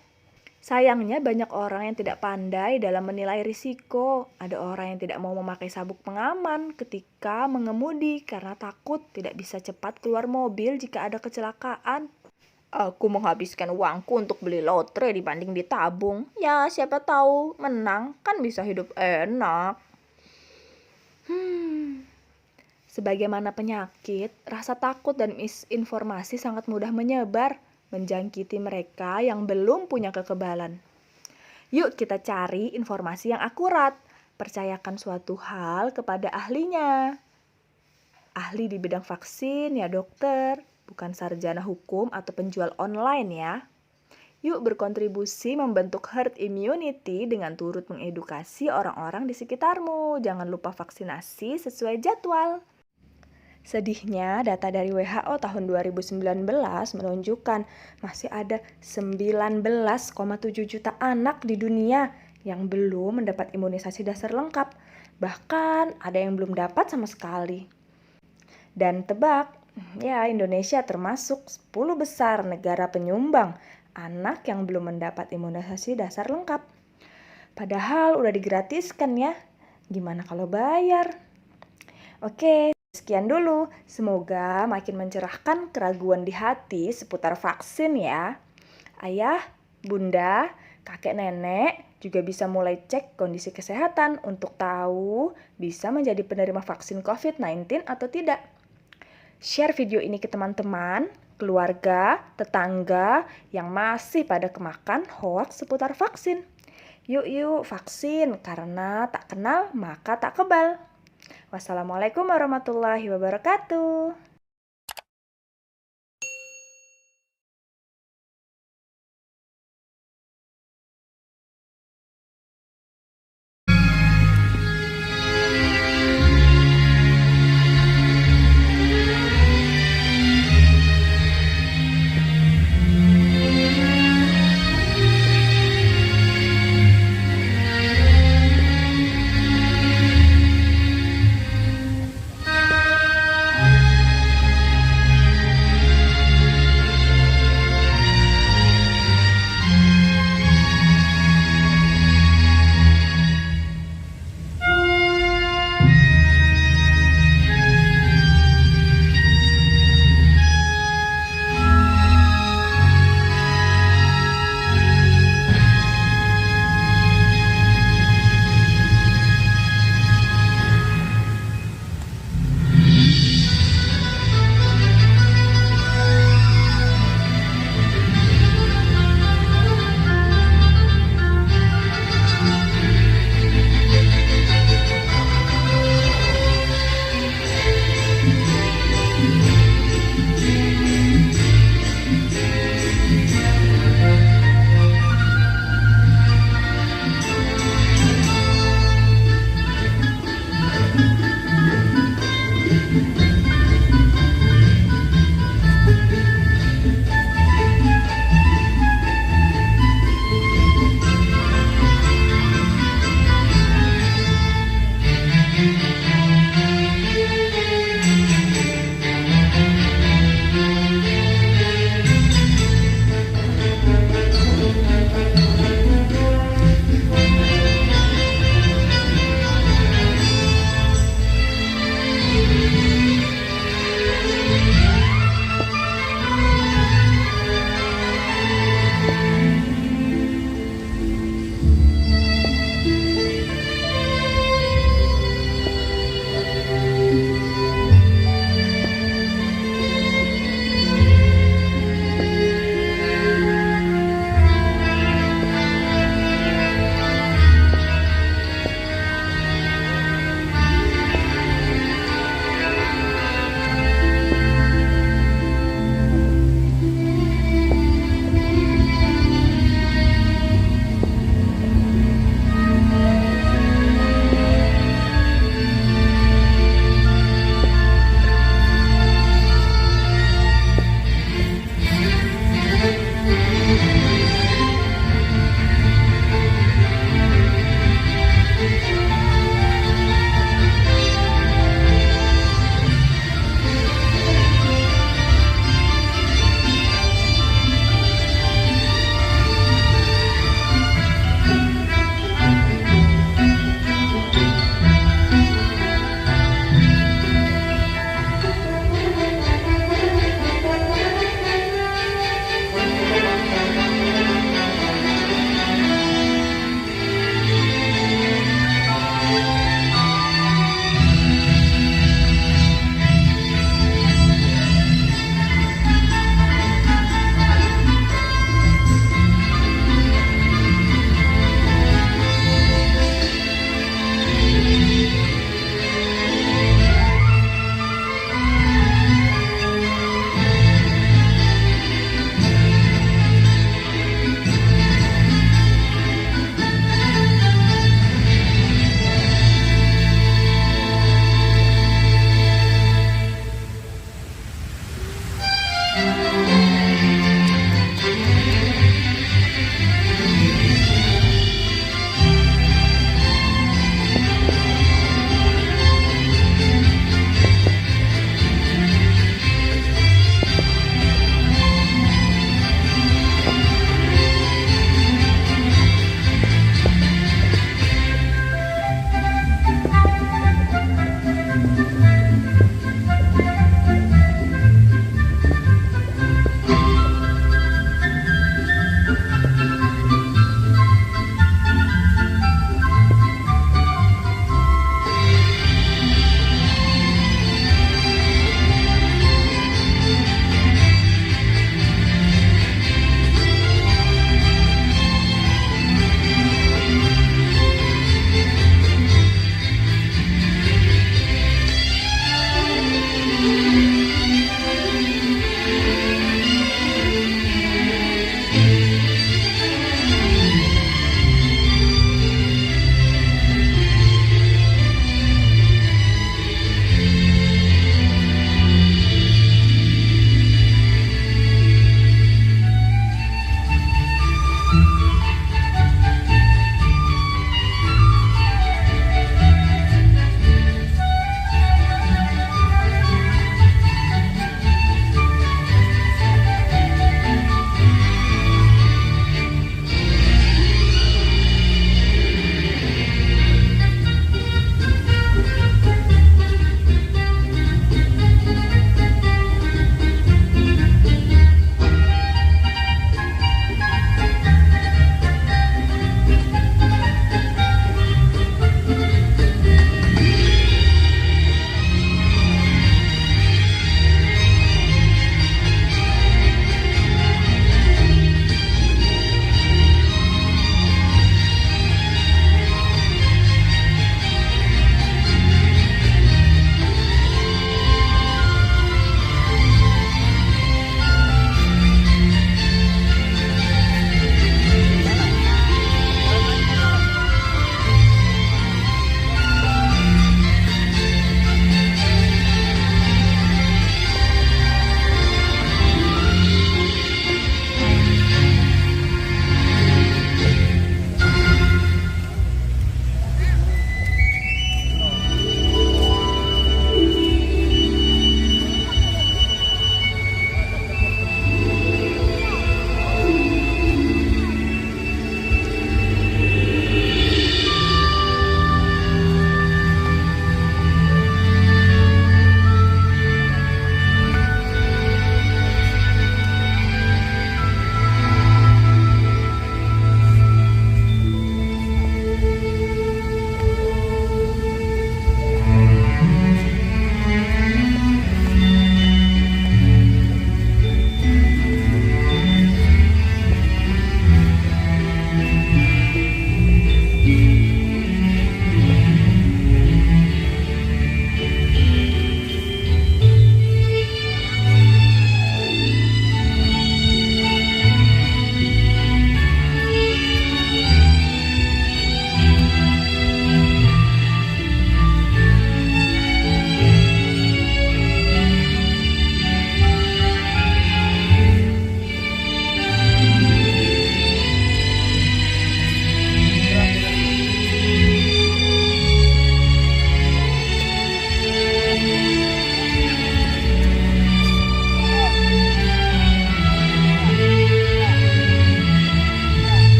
Sayangnya banyak orang yang tidak pandai dalam menilai risiko. Ada orang yang tidak mau memakai sabuk pengaman ketika mengemudi karena takut tidak bisa cepat keluar mobil jika ada kecelakaan. Aku menghabiskan uangku untuk beli lotre dibanding ditabung. Ya, siapa tahu menang kan bisa hidup enak. Sebagaimana penyakit, rasa takut dan misinformasi sangat mudah menyebar, menjangkiti mereka yang belum punya kekebalan. Yuk kita cari informasi yang akurat. Percayakan suatu hal kepada ahlinya. Ahli di bidang vaksin ya dokter, bukan sarjana hukum atau penjual online ya. Yuk berkontribusi membentuk herd immunity dengan turut mengedukasi orang-orang di sekitarmu. Jangan lupa vaksinasi sesuai jadwal. Sedihnya, data dari WHO tahun 2019 menunjukkan masih ada 19,7 juta anak di dunia yang belum mendapat imunisasi dasar lengkap. Bahkan ada yang belum dapat sama sekali. Dan tebak, ya Indonesia termasuk 10 besar negara penyumbang anak yang belum mendapat imunisasi dasar lengkap. Padahal udah digratiskan ya. Gimana kalau bayar? Oke. Sekian dulu, semoga makin mencerahkan keraguan di hati seputar vaksin ya. Ayah, bunda, kakek nenek juga bisa mulai cek kondisi kesehatan untuk tahu bisa menjadi penerima vaksin COVID-19 atau tidak. Share video ini ke teman-teman, keluarga, tetangga yang masih pada kemakan hoaks seputar vaksin. Yuk vaksin, karena tak kenal maka tak kebal. Wassalamualaikum warahmatullahi wabarakatuh.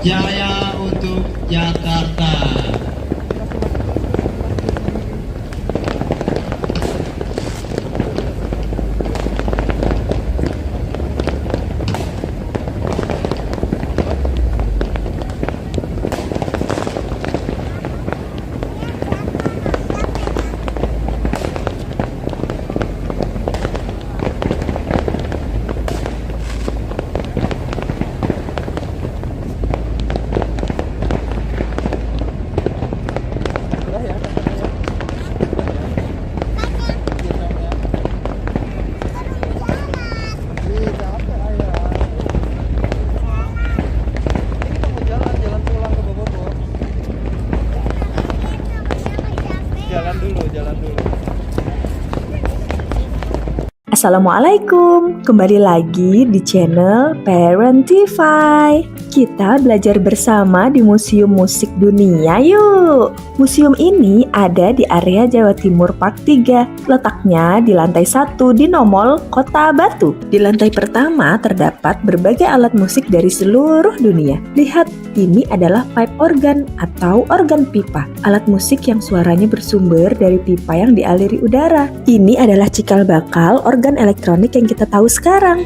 Jaya untuk Jakarta. Assalamualaikum, kembali lagi di channel Parentify. Kita belajar bersama di Museum Musik Dunia yuk. Museum ini ada di area Jawa Timur Park 3. Letaknya di lantai 1 di Nomol, Kota Batu. Di lantai pertama terdapat berbagai alat musik dari seluruh dunia. Lihat, ini adalah pipe organ atau organ pipa. Alat musik yang suaranya bersumber dari pipa yang dialiri udara. Ini adalah cikal bakal organ elektronik yang kita tahu sekarang.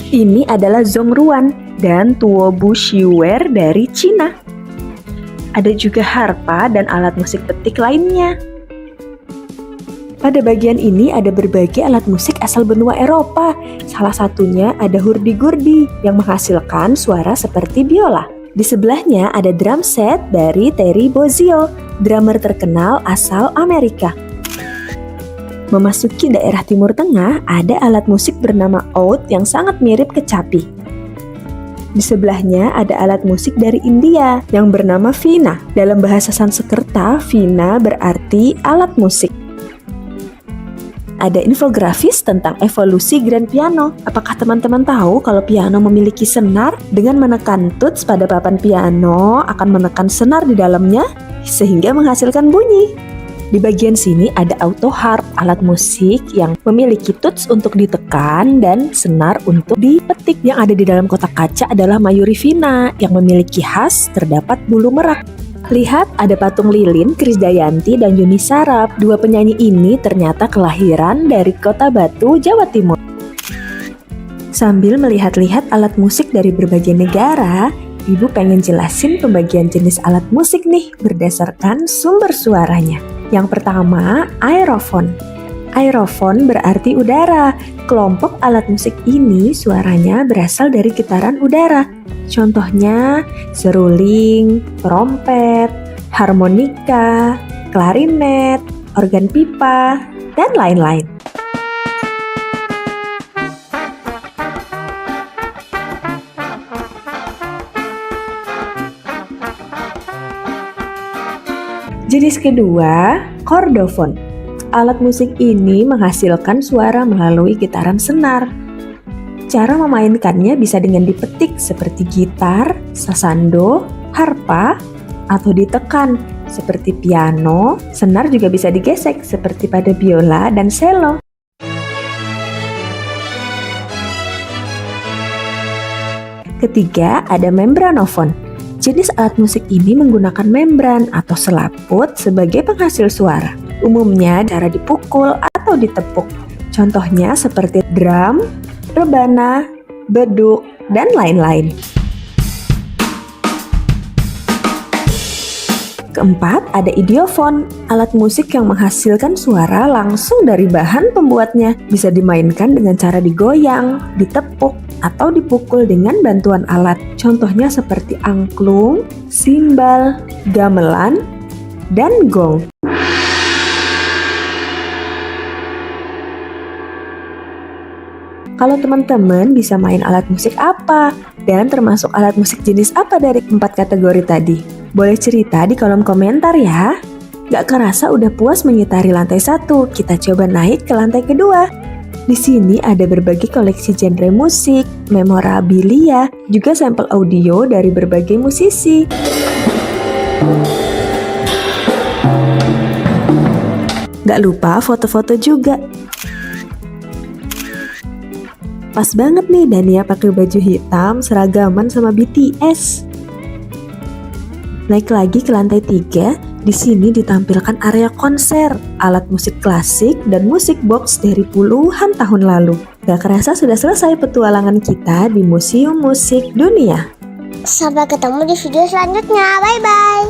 Ini adalah zongruan dan tuobu shiwer dari Cina. Ada juga harpa dan alat musik petik lainnya. Pada bagian ini ada berbagai alat musik asal benua Eropa. Salah satunya ada hurdy-gurdy yang menghasilkan suara seperti biola. Di sebelahnya ada drum set dari Terry Bozzio, drummer terkenal asal Amerika. Memasuki daerah Timur Tengah, ada alat musik bernama oud yang sangat mirip kecapi. Di sebelahnya ada alat musik dari India yang bernama veena. Dalam bahasa Sanskerta, veena berarti alat musik. Ada infografis tentang evolusi grand piano. Apakah teman-teman tahu kalau piano memiliki senar? Dengan menekan tuts pada papan piano akan menekan senar di dalamnya sehingga menghasilkan bunyi. Di bagian sini ada auto harp, alat musik yang memiliki tuts untuk ditekan dan senar untuk dipetik. Yang ada di dalam kotak kaca adalah mayuri veena yang memiliki khas terdapat bulu merak. Lihat, ada patung lilin, Krisdayanti dan Yuni Sarap. Dua penyanyi ini ternyata kelahiran dari Kota Batu, Jawa Timur. Sambil melihat-lihat alat musik dari berbagai negara, Ibu pengen jelasin pembagian jenis alat musik nih berdasarkan sumber suaranya. Yang pertama, aerofon. Aerofon berarti udara. Kelompok alat musik ini suaranya berasal dari getaran udara. Contohnya seruling, trompet, harmonika, klarinet, organ pipa, dan lain-lain. Jenis kedua, kordofon. Alat musik ini menghasilkan suara melalui getaran senar. Cara memainkannya bisa dengan dipetik seperti gitar, sasando, harpa, atau ditekan seperti piano. Senar juga bisa digesek seperti pada biola dan cello. Ketiga, ada membranofon. Jenis alat musik ini menggunakan membran atau selaput sebagai penghasil suara. Umumnya cara dipukul atau ditepuk. Contohnya seperti drum, rebana, beduk, dan lain-lain. Keempat, ada idiofon, alat musik yang menghasilkan suara langsung dari bahan pembuatnya. Bisa dimainkan dengan cara digoyang, ditepuk, atau dipukul dengan bantuan alat. Contohnya seperti angklung, simbal, gamelan, dan gong. Kalau teman-teman bisa main alat musik apa? Dan termasuk alat musik jenis apa dari 4 kategori tadi? Boleh cerita di kolom komentar ya. Gak kerasa udah puas mengitari lantai 1, kita coba naik ke lantai kedua. Di sini ada berbagai koleksi genre musik, memorabilia, juga sampel audio dari berbagai musisi. Gak lupa foto-foto juga. Pas banget nih Dania pakai baju hitam seragaman sama BTS. Naik lagi ke lantai 3, di sini ditampilkan area konser, alat musik klasik dan musik box dari puluhan tahun lalu. Gak kerasa sudah selesai petualangan kita di Museum Musik Dunia. Sampai ketemu di video selanjutnya. Bye-bye.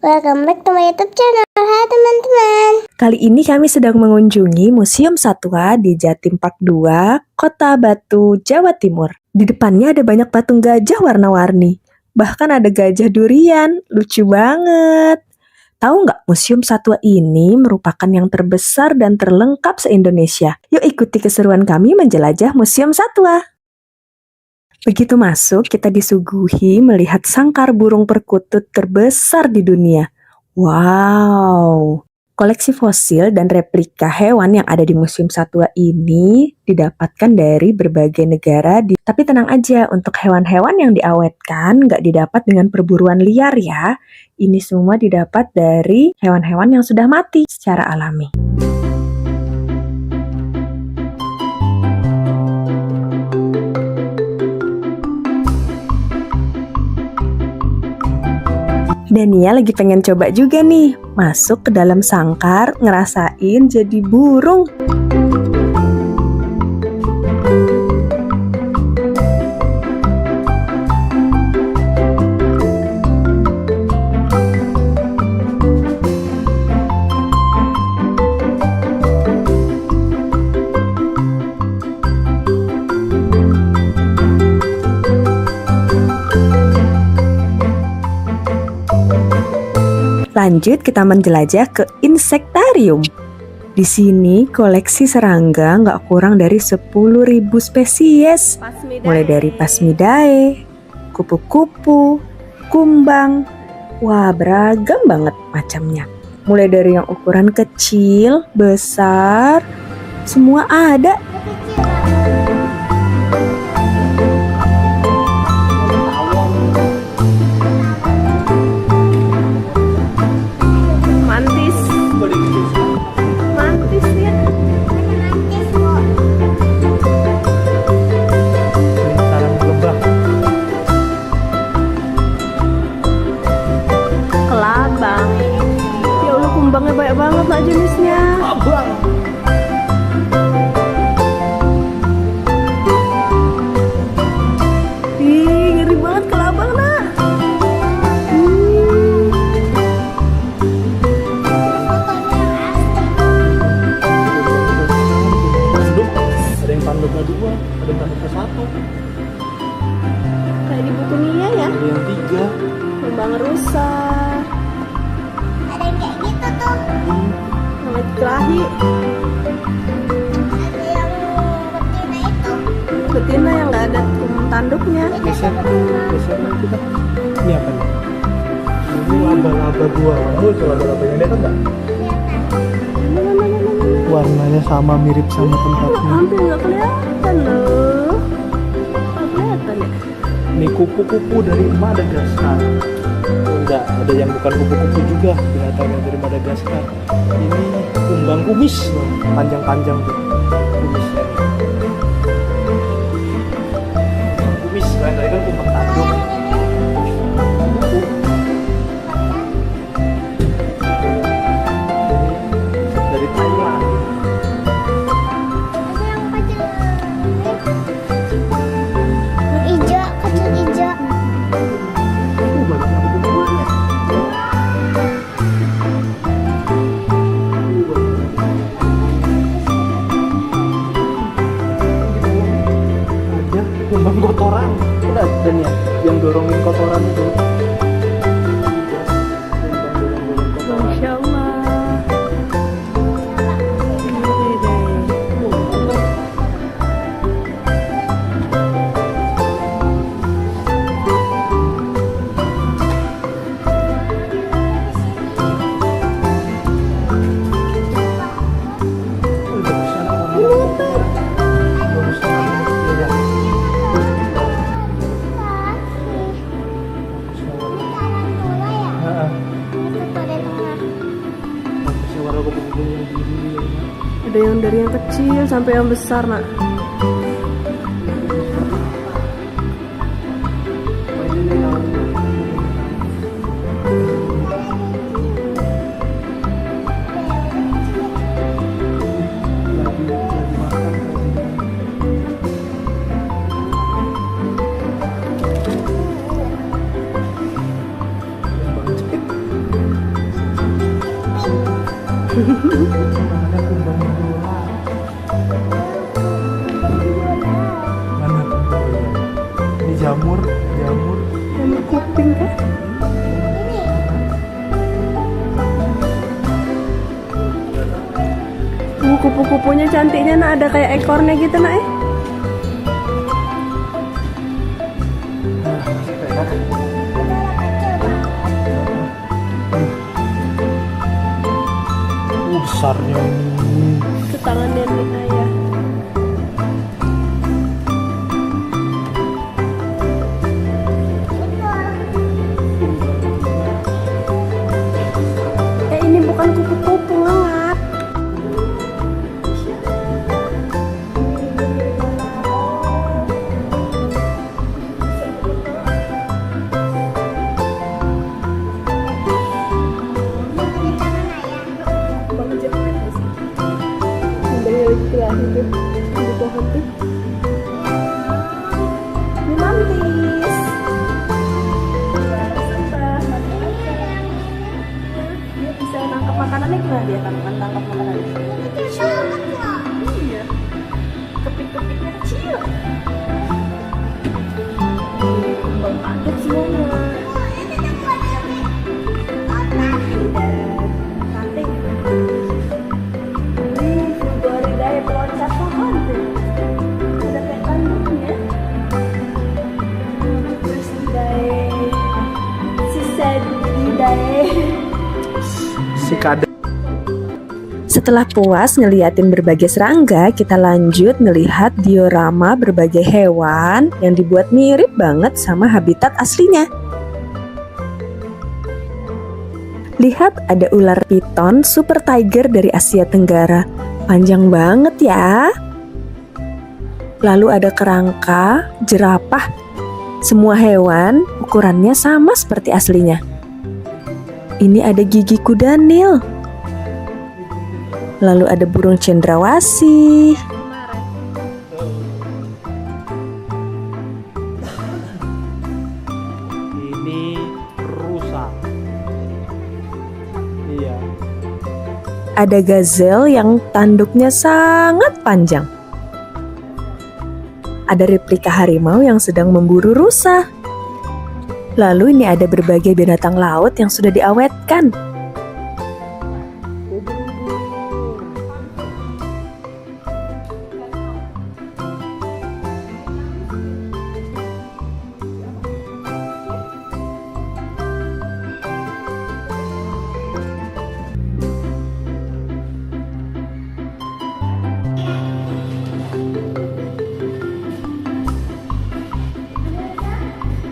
Welcome back to my YouTube channel. Hai teman-teman. Kali ini kami sedang mengunjungi Museum Satwa di Jatim Park 2, Kota Batu, Jawa Timur. Di depannya ada banyak patung gajah warna-warni. Bahkan ada gajah durian, lucu banget. Tahu nggak, Museum Satwa ini merupakan yang terbesar dan terlengkap se-Indonesia. Yuk ikuti keseruan kami menjelajah Museum Satwa. Begitu masuk, kita disuguhi melihat sangkar burung perkutut terbesar di dunia. Wow! Koleksi fosil dan replika hewan yang ada di Museum Satwa ini didapatkan dari berbagai negara. Tapi tenang aja, untuk hewan-hewan yang diawetkan nggak didapat dengan perburuan liar ya. Ini semua didapat dari hewan-hewan yang sudah mati secara alami. Dania lagi pengen coba juga nih, masuk ke dalam sangkar, ngerasain jadi burung. Lanjut kita menjelajah ke insektarium. Di sini koleksi serangga nggak kurang dari 10.000 spesies. Mulai dari Phasmidae, kupu-kupu, kumbang. Wah, beragam banget macamnya. Mulai dari yang ukuran kecil, besar, semua ada. Kumbangnya banyak banget lah jenisnya. Abang. Ih, ngeri banget kelabang nah. Ada yang tanduknya 2, ada yang tanduknya 1. Kayak di buku Nia ya. Ada yang 3. Kumbang rusa. Ada yang kayak gitu tuh. Yang lagi kelahi. Ada yang betina itu. Betina yang nggak ada tanduknya. Geser kita. Ini apa nih? Ini laba-laba gua. Oh, itu laba-labanya dia kan enggak? Warnanya sama, mirip sama tempatnya. Hampir nggak kelihatan loh. Nggak kelihatan ya. Ini kupu-kupu dari Madagaskar. Enggak, ada yang bukan kupu-kupu juga, binatang yang dari Madagaskar. Ini kumbang kumis, panjang-panjang tuh. Kumisnya. Kumis, tadi kan kumbang tanduk. Dari Thailand. Ada yang kecil. Yang hijau, kecil hijau. Banyak kupu-kupu. Ada kumbang kotoran. Udah dan ya, yang dorongin kotoran itu. Masya Allah. Ada yang dari yang kecil sampai yang besar, nak. Namanya kumbang idola. Mana? Ini jamur. Jamur kuping kan? Kupu-kupunya cantiknya nak, ada kayak ekornya gitu nak. Besarnya ini. Itu tangan nenek ayah. Ini bukan kupu-kupu ngelak. Di pohon tuh. Ini mantis. Dia bisa nangkap makanannya, gimana dia tangkap makanannya? Iya. Kepik-kepiknya kecil. Kembang kaget semuanya. Si kadang. Setelah puas ngeliatin berbagai serangga, kita lanjut ngelihat diorama berbagai hewan yang dibuat mirip banget sama habitat aslinya. Lihat, ada ular piton super tiger dari Asia Tenggara. Panjang banget ya. Lalu ada kerangka, jerapah. Semua hewan ukurannya sama seperti aslinya. Ini ada gigi kuda Nil. Lalu ada burung cendrawasih. Ini rusa. Iya. Ada gazelle yang tanduknya sangat panjang. Ada replika harimau yang sedang memburu rusa. Lalu ini ada berbagai binatang laut yang sudah diawetkan.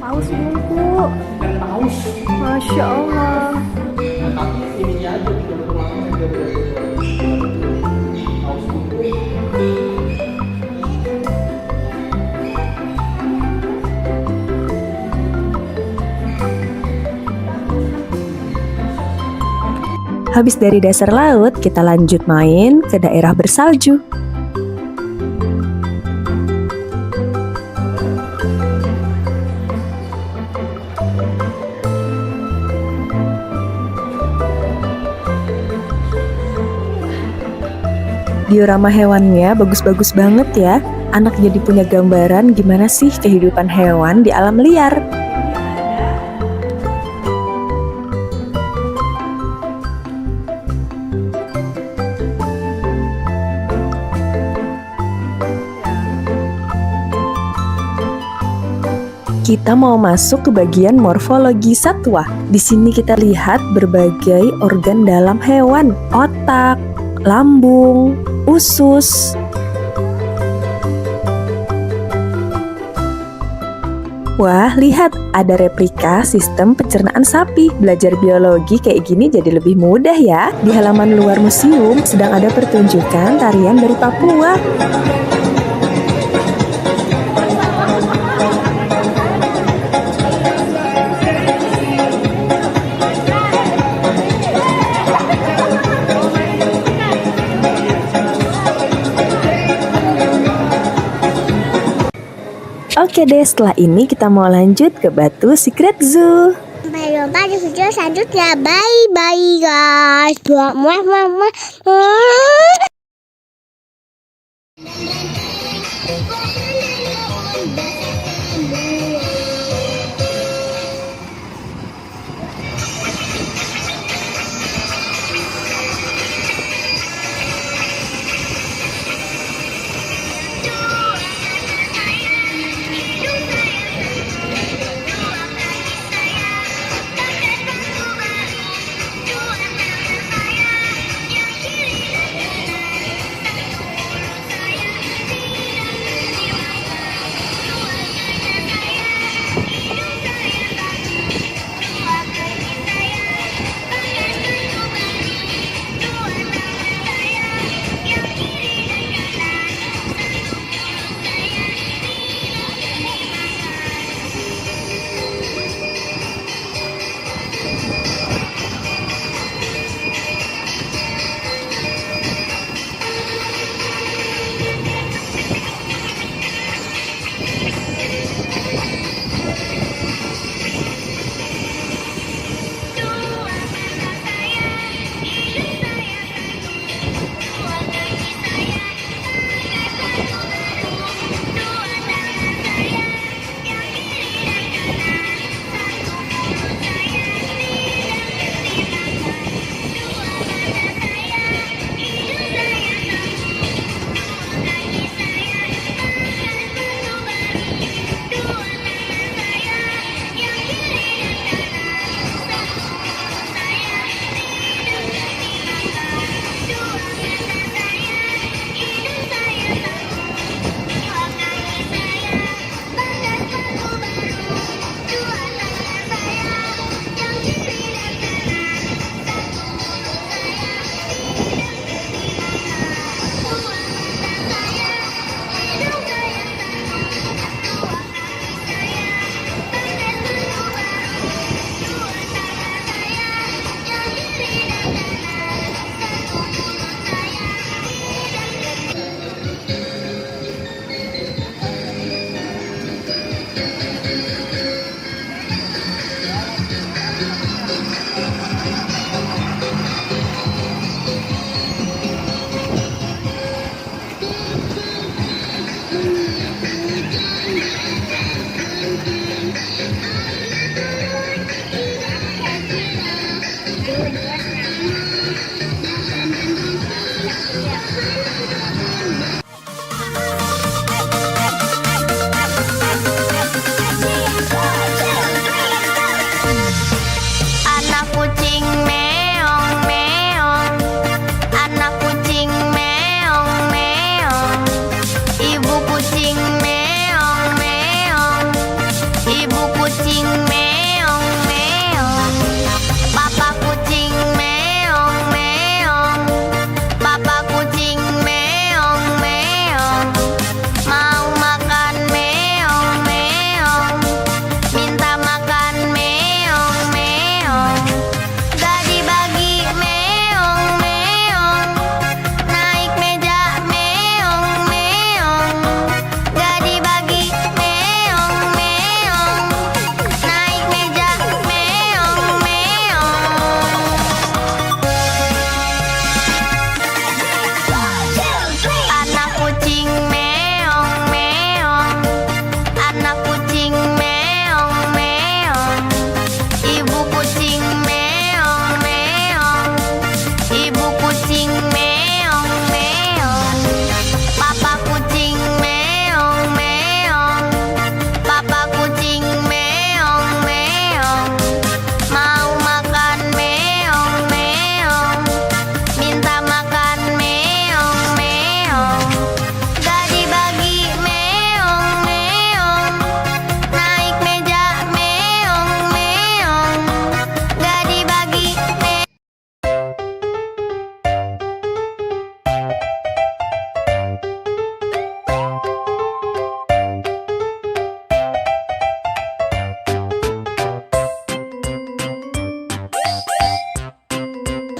Paus bungku. Masya Allah. Tapi ininya aja di rumahnya beda-beda. Habis dari dasar laut, kita lanjut main ke daerah bersalju. Diorama hewannya bagus-bagus banget ya. Anak jadi punya gambaran gimana sih kehidupan hewan di alam liar. Kita mau masuk ke bagian morfologi satwa. Di sini kita lihat berbagai organ dalam hewan, otak, lambung, usus. Wah, lihat, ada replika sistem pencernaan sapi. Belajar biologi kayak gini jadi lebih mudah ya. Di halaman luar museum sedang ada pertunjukan tarian dari Papua. Oke deh, setelah ini kita mau lanjut ke Batu Secret Zoo. Sampai Sampai jumpa di video selanjutnya. Bye bye guys. Muah muah muah muah. Anak kucing meong meong, anak kucing meong meong, ibu kucing meong meong, ibu kucing meong meong, papa kucing meong meong, papa kucing meong meong, mau makan meong meong, minta makan meong meong, gak dibagi meong meong, naik meja meong meong, gak dibagi meong meong, naik meja meong meong. Anak kucing meong meong, anak kucing meong meong, ibu kucing meong meong, ibu kucing meong meong, papa kucing meong meong, papa kucing meong meong, mau makan meong meong, minta makan meong meong, gak dibagi meong meong, naik meja meong meong, gak dibagi meong.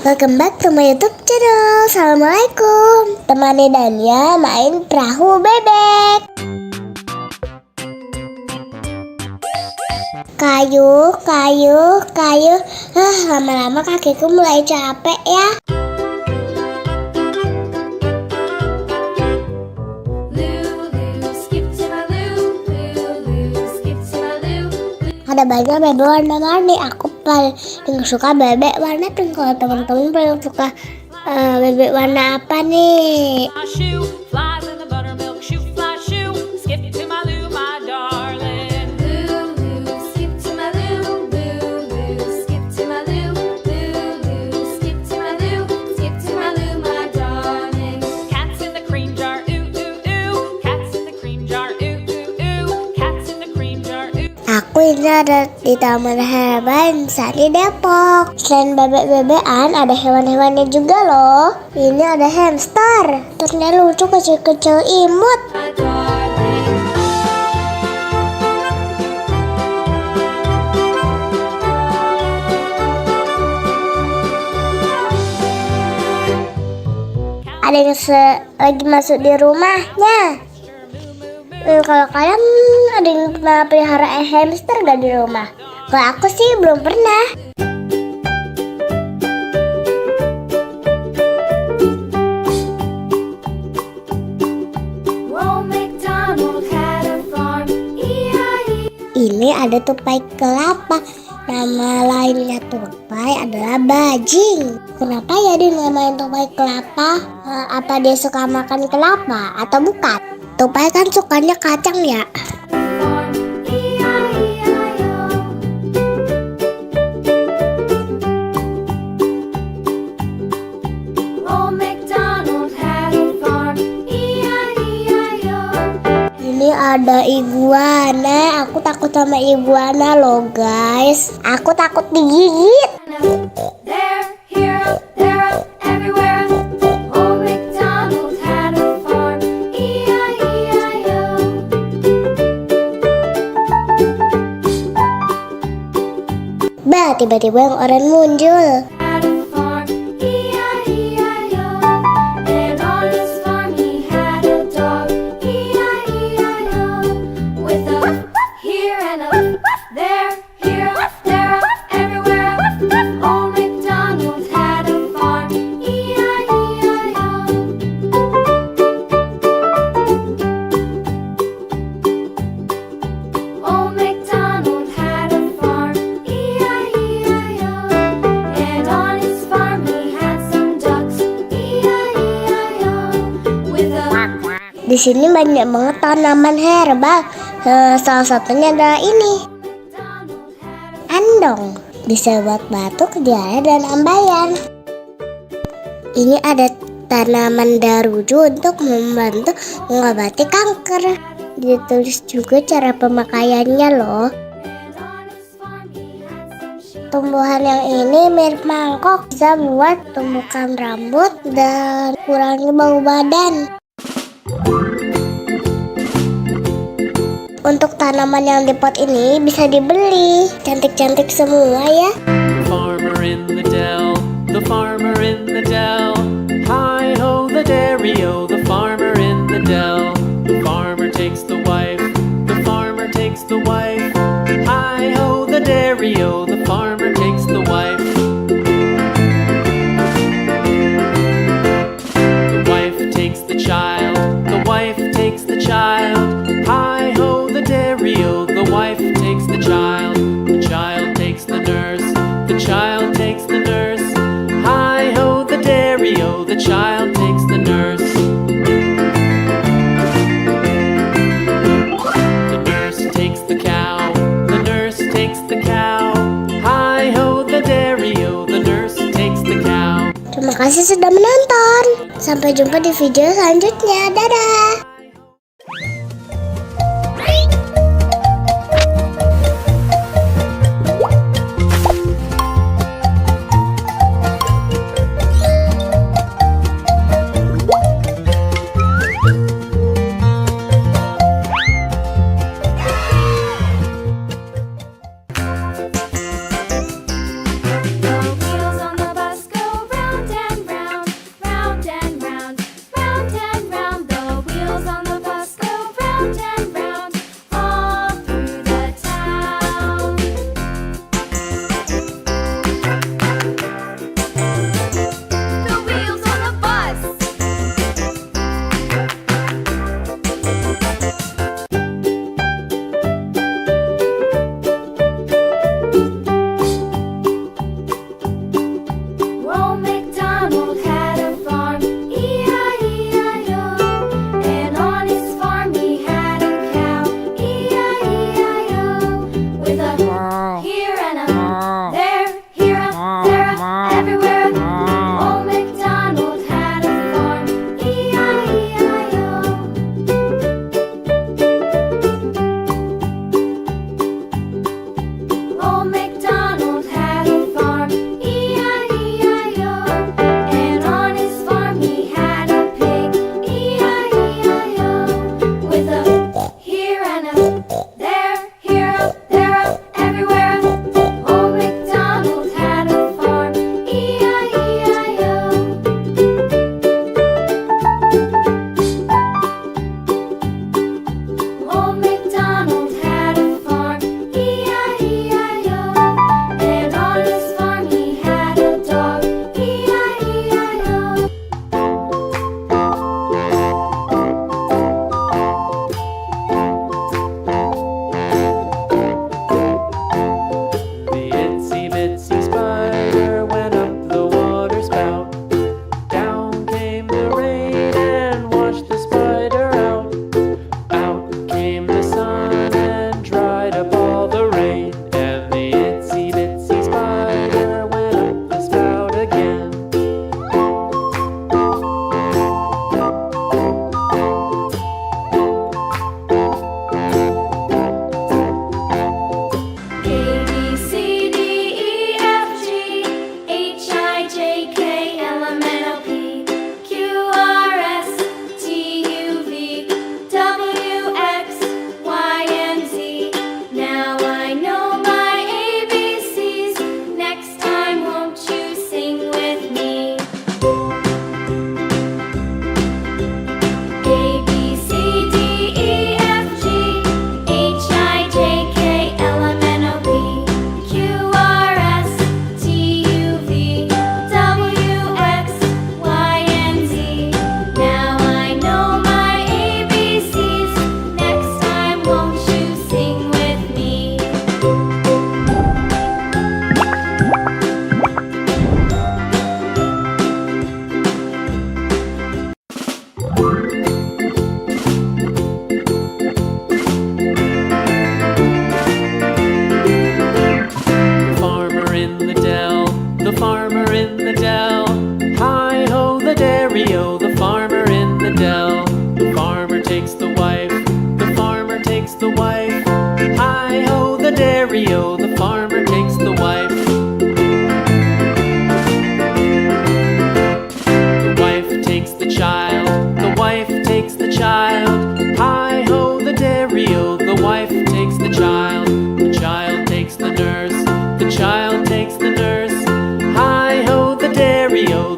Welcome back to my YouTube channel. Assalamualaikum. Temani Dania main perahu bebek. Kayu, kayu, kayu. Lama-lama kakiku mulai capek ya. Lulu, skip to my Lou. Lulu, skip to my Lou. Ada banyak bebek warna-warni. Aku paling suka bebek warna pink. Kalau teman-teman paling suka bebek warna apa nih? My shoe flies in the buttermilk shoe fly shoe. Skip to my Lou, my darling. Lulu, skip to my Lou. Lulu, skip to my Lou. Lulu, skip to my Lou. Skip to my Lou, my darling. Cats in the cream jar, ooh ooh ooh. Cats in the cream jar, ooh ooh ooh. Cats in the cream jar, ooh. Aku ini ada di Taman Hewan di Depok. Selain bebek-bebekan, ada hewan-hewannya juga loh. Ini ada hamster. Ternyata lucu, kecil-kecil imut. My darling. Ada yang lagi masuk di rumahnya. Kalau kalian ada yang pernah pelihara hamster gak di rumah? Kalau aku sih belum pernah. Old MacDonald had a farm. E-I-E. Ini ada tupai kelapa. Nama lainnya tupai adalah bajing. Kenapa ya dinamain tupai kelapa? Apa dia suka makan kelapa atau bukan? Tupai kan sukanya kacang ya. Farm. E-I-E-I-O. Old MacDonald had a farm. E-I-E-I-O. Ini ada iguana. Aku takut sama iguana loh guys. Aku takut digigit. There, here, there, everywhere. Old MacDonald had a farm. E-I-E-I-O. Bah, tiba-tiba yang oranye muncul. Had a farm. E-I-E-I-O. And on his farm he had a dog. E-I-E-I-O. With a here and a there, here, there, everywhere. Old MacDonald had a farm. E-I-E-I-O. Old MacDonald had a farm. E-I-E-I-O. And on his farm he had some ducks. E-I-E-I-O. With a Di sini banyak banget tanaman herbal. Salah satunya adalah ini, andong. Bisa buat batuk, diare, dan ambayan. Ini ada tanaman daruju untuk membantu mengobati kanker. Ditulis juga cara pemakaiannya loh. And on his farm he had some sheep. Tumbuhan yang ini mirip mangkok, bisa buat tumbukan rambut dan kurangi bau badan. Untuk tanaman yang di pot ini bisa dibeli. Cantik-cantik semua ya. Farmer in the dell, the farmer in the dell. Hi ho the dairy-o, the farmer in the dell. The farmer takes the wife, the farmer takes the wife. Hi ho the dairy-o, the farmer takes the wife. The wife takes the child, the wife takes the child. Hi ho the dairy-o, the wife takes the child. The child takes the nurse, the child takes the nurse. Hi ho the dairy-o, the child takes the nurse. The nurse takes the cow, the nurse takes the cow. Hi ho the dairy-o, the nurse takes the cow. Terima kasih sudah menonton. Sampai jumpa di video selanjutnya. Dadah. The wheels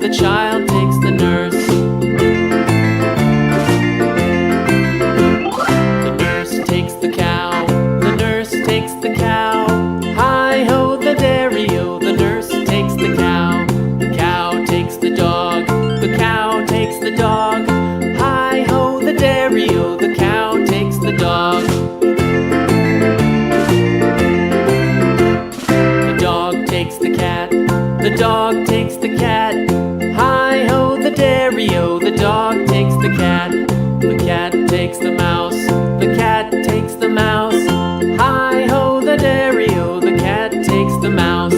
the child takes the nurse. The nurse takes the cow, the nurse takes the cow. Hi-ho, the dairy-o, the nurse takes the cow. The cow takes the dog, the cow takes the dog. Hi-ho, the dairy-o, the cow takes the dog. The dog takes the cat, the dog takes the cat. Hi-ho, the dairy-o, the dog takes the cat. The cat takes the mouse, the cat takes the mouse. Hi-ho, the dairy-o, the cat takes the mouse.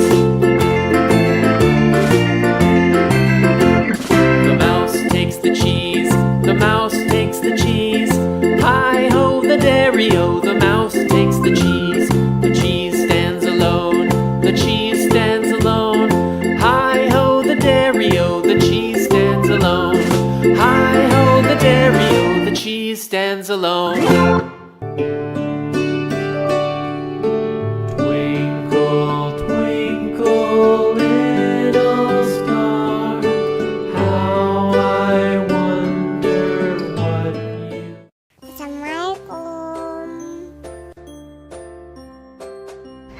The mouse takes the cheese, the mouse takes the cheese. Hi-ho, the dairy-o, the mouse takes the cheese. The cheese stands alone, the cheese stands alone. Hi-ho, the dairy-o, the cheese stands alone. Hi-ho, the dairy-o, the cheese stands alone. Twinkle, twinkle, little star, how I wonder what you... Assalamualaikum.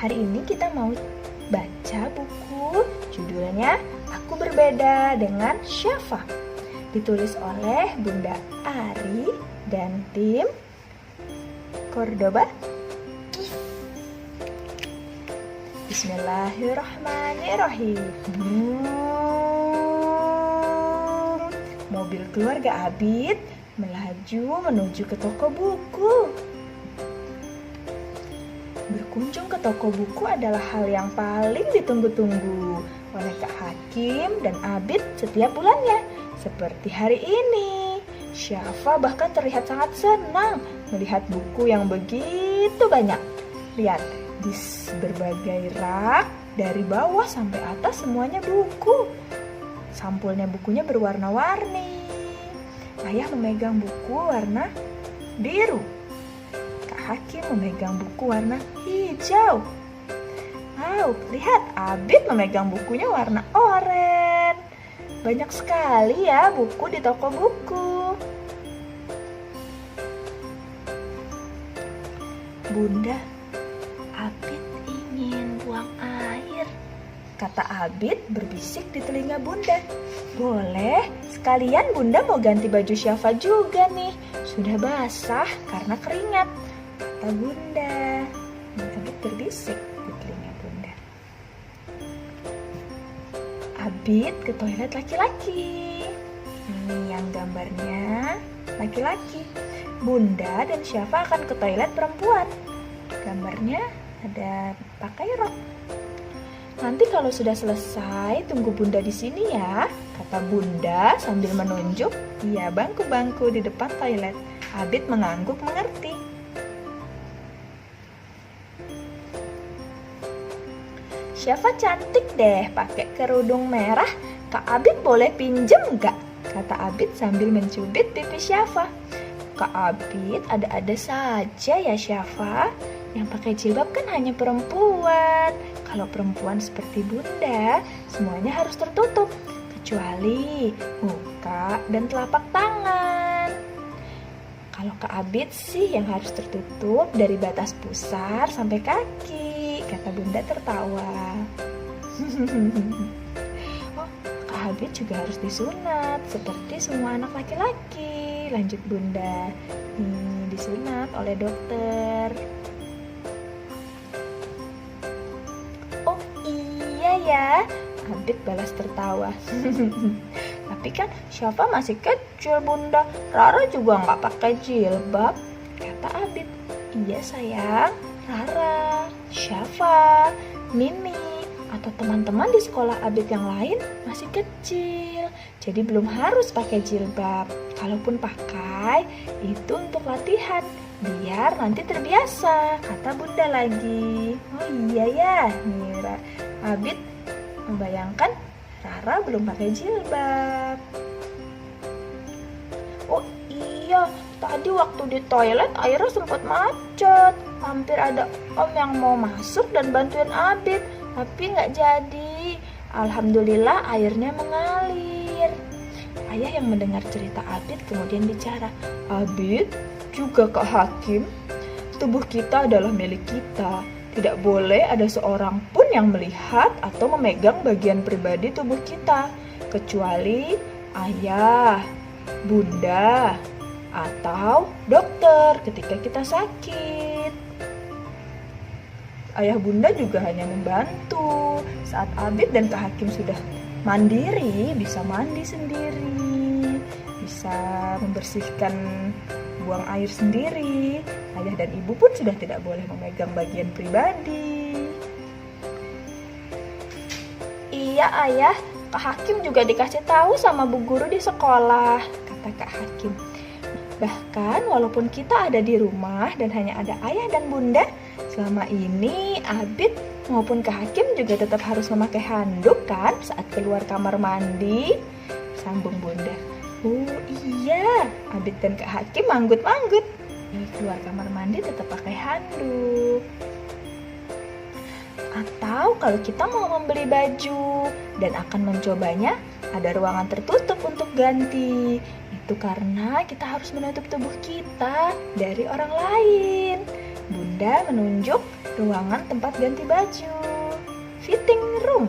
Hari ini kita mau baca buku judulnya Aku Berbeda dengan Syafa. Ditulis oleh Bunda Ari dan tim Cordoba. Bismillahirrahmanirrahim. Mobil keluarga Abid melaju menuju ke toko buku. Berkunjung ke toko buku adalah hal yang paling ditunggu-tunggu oleh Kak Hakim dan Abid setiap bulannya. Seperti hari ini, Syafa bahkan terlihat sangat senang melihat buku yang begitu banyak. Lihat, di berbagai rak, dari bawah sampai atas semuanya buku. Sampulnya bukunya berwarna-warni. Ayah memegang buku warna biru. Kak Hakim memegang buku warna hijau. Wow, lihat, Abid memegang bukunya warna oranye. Banyak sekali ya buku di toko buku. Bunda, Abid ingin buang air, kata Abid berbisik di telinga Bunda. Boleh, sekalian Bunda mau ganti baju Syafa juga nih. Sudah basah karena keringat, kata Bunda. Abid berbisik di telinga Bunda. Abid ke toilet laki-laki. Ini yang gambarnya laki-laki. Bunda dan Syafa akan ke toilet perempuan. Gambarnya ada pakai rok. Nanti kalau sudah selesai, tunggu Bunda di sini ya, kata Bunda sambil menunjuk bangku-bangku di depan toilet. Abid mengangguk mengerti. Syafa cantik deh pakai kerudung merah. Kak Abid boleh pinjem nggak? Kata Abid sambil mencubit pipi Syafa. Kak Abid ada-ada saja ya Syafa. Yang pakai jilbab kan hanya perempuan. Kalau perempuan seperti Bunda, semuanya harus tertutup. Kecuali muka dan telapak tangan. Kalau Kak Abid sih yang harus tertutup dari batas pusar sampai kaki, kata Bunda tertawa. Oh, Kak Abid juga harus disunat seperti semua anak laki-laki, lanjut Bunda. Disunat oleh dokter. Oh iya ya, Abid balas tertawa. Tapi kan Syafa masih kecil Bunda, Rara juga nggak pakai jilbab, kata Abid. Iya sayang, Rara, Syafa, Mimi, atau teman-teman di sekolah Abid yang lain masih kecil, jadi belum harus pakai jilbab. Kalaupun pakai, itu untuk latihan, biar nanti terbiasa, kata Bunda lagi. Oh iya ya, Mira. Abid membayangkan Rara belum pakai jilbab. Oh iya, tadi waktu di toilet airnya sempat macet. Hampir ada om yang mau masuk dan bantuin Abid, tapi nggak jadi. Alhamdulillah airnya mengalir. ayah yang mendengar cerita Abid kemudian bicara, "Abid, juga Kak Hakim, tubuh kita adalah milik kita. Tidak boleh ada seorang pun yang melihat atau memegang bagian pribadi tubuh kita, kecuali ayah, bunda, atau dokter ketika kita sakit. Ayah bunda juga hanya membantu. Saat Abid dan Kak Hakim sudah mandiri, bisa mandi sendiri, bisa membersihkan buang air sendiri, ayah dan ibu pun sudah tidak boleh memegang bagian pribadi." "Iya ayah, Kak Hakim juga dikasih tahu sama bu guru di sekolah," kata Kak Hakim. "Bahkan walaupun kita ada di rumah dan hanya ada ayah dan bunda, selama ini Abid maupun Kak Hakim juga tetap harus memakai handuk kan saat keluar kamar mandi," sambung bunda. "Oh iya," Abid dan Kak Hakim manggut-manggut. Keluar kamar mandi tetap pakai handuk. Atau kalau kita mau membeli baju dan akan mencobanya, ada ruangan tertutup untuk ganti. Itu karena kita harus menutup tubuh kita dari orang lain. Bunda menunjuk ruangan tempat ganti baju, fitting room.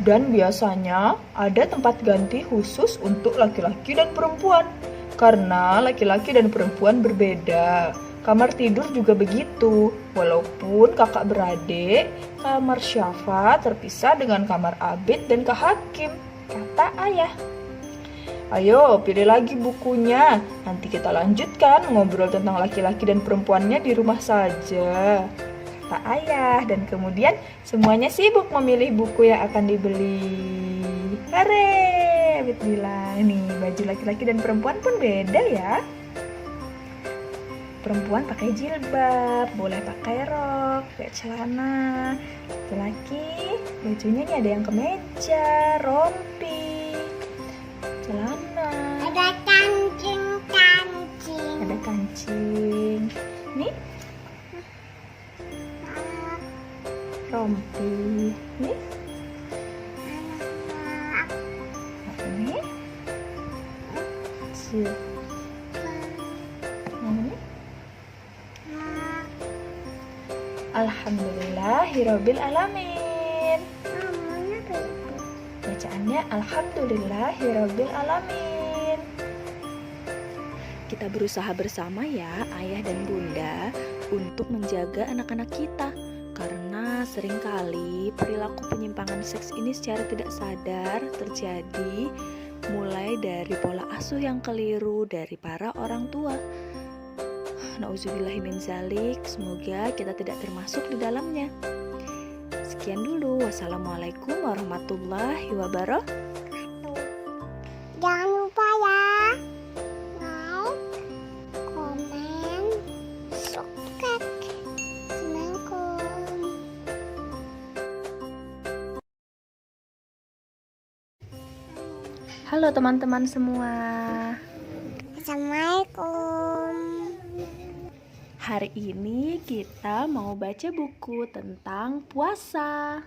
Dan biasanya ada tempat ganti khusus untuk laki-laki dan perempuan. Karena laki-laki dan perempuan berbeda. Kamar tidur juga begitu. Walaupun kakak beradik, kamar Syafa terpisah dengan kamar Abid dan Kak Hakim, kata ayah. "Ayo pilih lagi bukunya. Nanti kita lanjutkan ngobrol tentang laki-laki dan perempuannya di rumah saja," kata ayah. Dan kemudian semuanya sibuk memilih buku yang akan dibeli. "Hore!" Abid bilang, "Nih baju laki-laki dan perempuan pun beda ya. Perempuan pakai jilbab, boleh pakai rok, pakai celana. Laki-laki bajunya nih ada yang kemeja, rompi, celana. Ada kancing-kancing. Ada kancing. Nih rompi. Nih ini Alhamdulillahirabbil alamin. Bacaannya Alhamdulillahirabbil alamin. Kita berusaha bersama ya, ayah dan bunda, untuk menjaga anak-anak kita. Karena seringkali perilaku penyimpangan seks ini secara tidak sadar terjadi mulai dari pola asuh yang keliru dari para orang tua. Nauzubillahi min zalik, semoga kita tidak termasuk di dalamnya. Sekian dulu, wassalamualaikum warahmatullahi wabarakatuh. Jangan lupa ya, like, komen, subscribe. Assalamualaikum. Halo teman-teman semua. Assalamualaikum. Hari ini kita mau baca buku tentang puasa.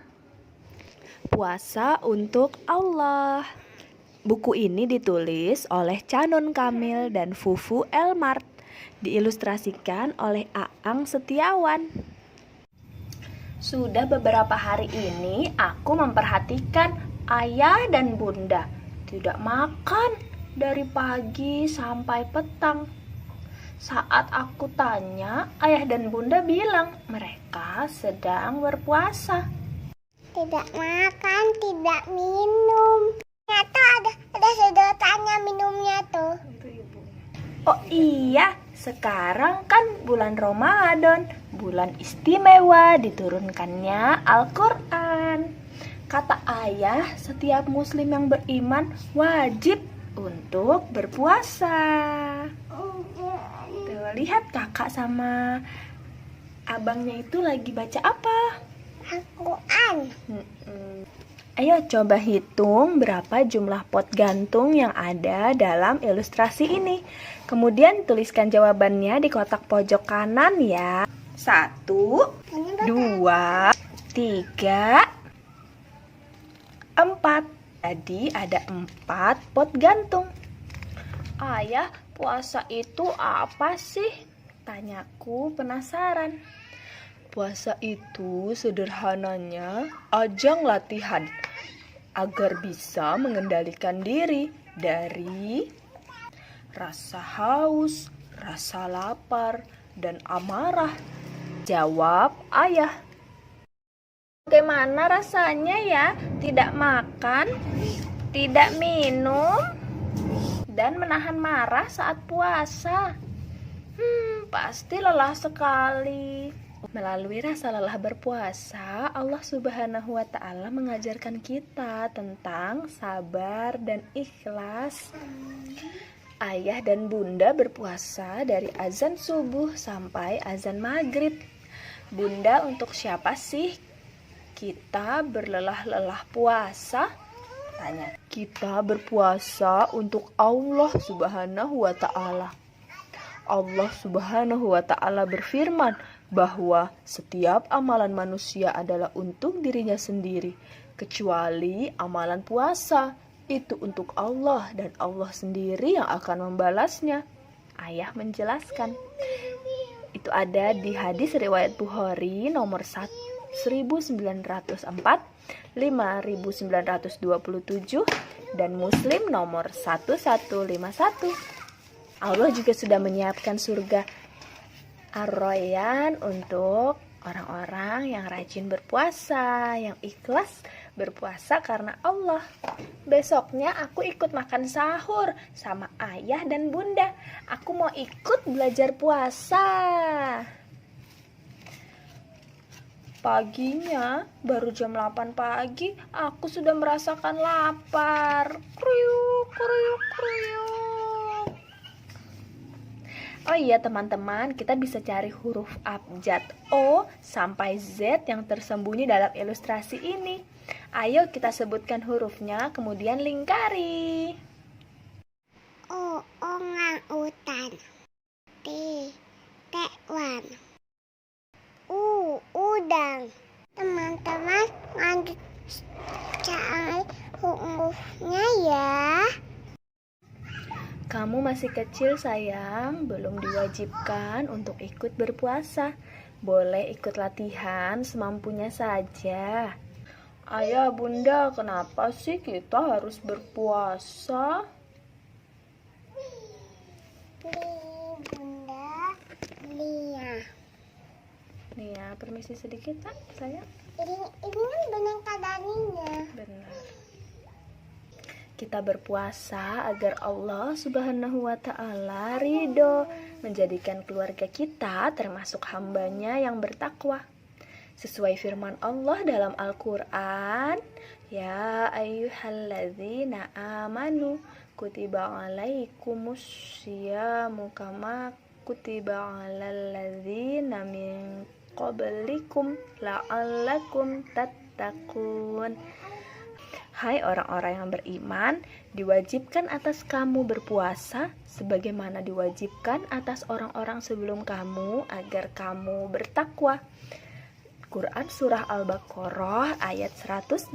Puasa untuk Allah. Buku ini ditulis oleh Canun Kamil dan Fufu Elmart. Diilustrasikan oleh Aang Setiawan. Sudah beberapa hari ini aku memperhatikan ayah dan bunda tidak makan dari pagi sampai petang. Saat aku tanya, ayah dan bunda bilang mereka sedang berpuasa. Tidak makan, tidak minum. Ternyata ada sedotannya minumnya tuh. Oh iya, sekarang kan bulan Ramadan, bulan istimewa diturunkannya Al-Quran. Kata ayah, setiap muslim yang beriman wajib untuk berpuasa. Tuh, lihat kakak sama abangnya itu lagi baca apa? Al-Quran. Ayo coba hitung berapa jumlah pot gantung yang ada dalam ilustrasi ini. Kemudian tuliskan jawabannya di kotak pojok kanan ya. 1, 2, 3, 4. Jadi ada 4 pot gantung. Ayah, puasa itu apa sih? Tanyaku penasaran. Puasa itu sederhananya ajang latihan agar bisa mengendalikan diri dari rasa haus, rasa lapar, dan amarah. Jawab ayah. Bagaimana rasanya ya tidak makan, tidak minum, dan menahan marah saat puasa? Pasti lelah sekali. Melalui rasa lelah berpuasa, Allah Subhanahu wa Ta'ala mengajarkan kita tentang sabar dan ikhlas. Ayah dan bunda berpuasa dari azan subuh sampai azan maghrib. Bunda, untuk siapa sih kita berlelah-lelah puasa? Tanya. Kita berpuasa untuk Allah Subhanahu wa Ta'ala. Allah Subhanahu wa Ta'ala berfirman bahwa setiap amalan manusia adalah untuk dirinya sendiri, kecuali amalan puasa. Itu untuk Allah dan Allah sendiri yang akan membalasnya. Ayah menjelaskan. Itu ada di hadis riwayat Bukhari nomor 1904, 5927, dan Muslim nomor 1151. Allah juga sudah menyiapkan surga Ar-Rayyan untuk orang-orang yang rajin berpuasa, yang ikhlas berpuasa karena Allah. Besoknya aku ikut makan sahur sama ayah dan bunda. Aku mau ikut belajar puasa. Paginya, baru jam 8 pagi, aku sudah merasakan lapar. Kriuk, kriuk, kriuk. Oh iya teman-teman, kita bisa cari huruf abjad O sampai Z yang tersembunyi dalam ilustrasi ini. Ayo kita sebutkan hurufnya, kemudian lingkari. O, orang-utan. T, tekwan. U, udang. Teman-teman, lanjut cari hurufnya ya. Kamu masih kecil sayang, belum diwajibkan untuk ikut berpuasa. Boleh ikut latihan semampunya saja. Ayah, bunda, kenapa sih kita harus berpuasa? Bunda, Lia. Nia, permisi sedikit tak, sayang? Ini kan boneka Daninya. Benar. Kita berpuasa agar Allah Subhanahu wa Ta'ala ridho, menjadikan keluarga kita termasuk hambanya yang bertakwa. Sesuai firman Allah dalam Al-Quran, Ya ayyuhalladzina amanu kutiba alaikumus syiyamu kama kutiba alal ladzina min qablikum la'allakum tattaqun. Hai orang-orang yang beriman, diwajibkan atas kamu berpuasa sebagaimana diwajibkan atas orang-orang sebelum kamu agar kamu bertakwa. Quran Surah Al-Baqarah ayat 183.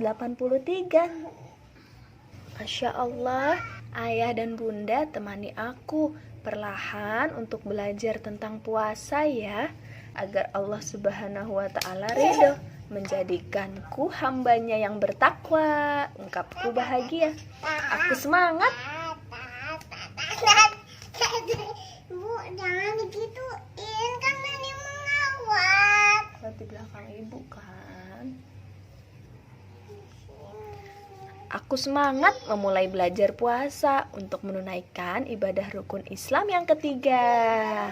Masya Allah, ayah dan bunda temani aku perlahan untuk belajar tentang puasa ya, agar Allah Subhanahu wa Ta'ala ridho, menjadikanku hambanya yang bertakwa. Ungkapku bahagia. Aku semangat. Bu, jangan digituin, kan Nani mengawat. Di belakang ibu kan. Aku semangat memulai belajar puasa untuk menunaikan ibadah rukun Islam yang ketiga.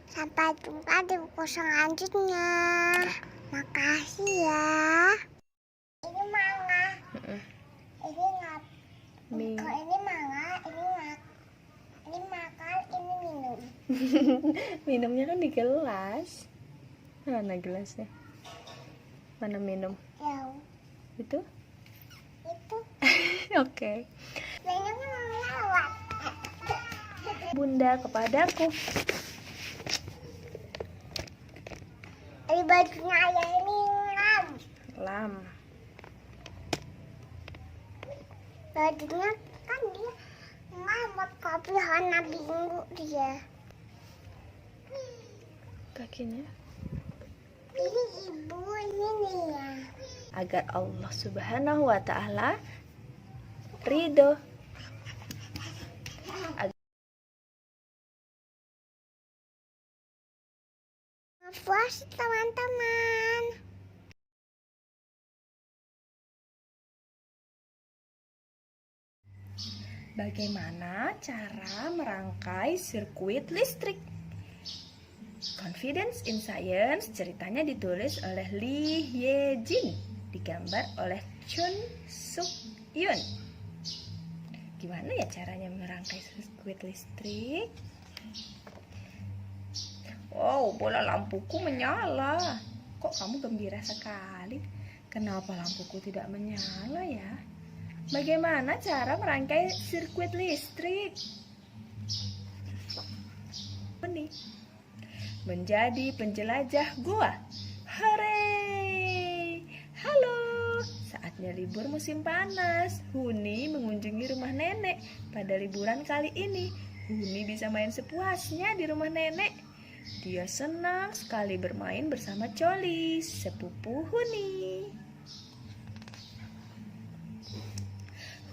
Sampai jumpa di buku selanjutnya. Makasih ya. Ini manga. Ini ngap. Kalau ini manga, ini ngap. Ini makan, ini minum. Minumnya kan di gelas. Mana gelasnya? Mana minum? Jauh. Itu? Itu. Oke. Minumnya melawat. Bunda kepadaku. Di bajunya ayah ini ngam. Lam. Tadinya kan dia ngamut kopi warna biru dia. Kakinya Ini ibu ini nih ya. agar Allah Subhanahu wa Ta'ala ridho. Puas teman-teman. Bagaimana cara merangkai sirkuit listrik? Confidence in Science ceritanya ditulis oleh Lee Ye Jin, digambar oleh Chun Suk Yun. Gimana ya caranya merangkai sirkuit listrik? Wow, bola lampuku menyala. Kok kamu gembira sekali? Kenapa lampuku tidak menyala ya? Bagaimana cara merangkai sirkuit listrik? Ini menjadi penjelajah gua. Hore! Halo! Saatnya libur musim panas. Huni mengunjungi rumah nenek. Pada liburan kali ini, Huni bisa main sepuasnya di rumah nenek. Dia senang sekali bermain bersama Coli, sepupu Huni.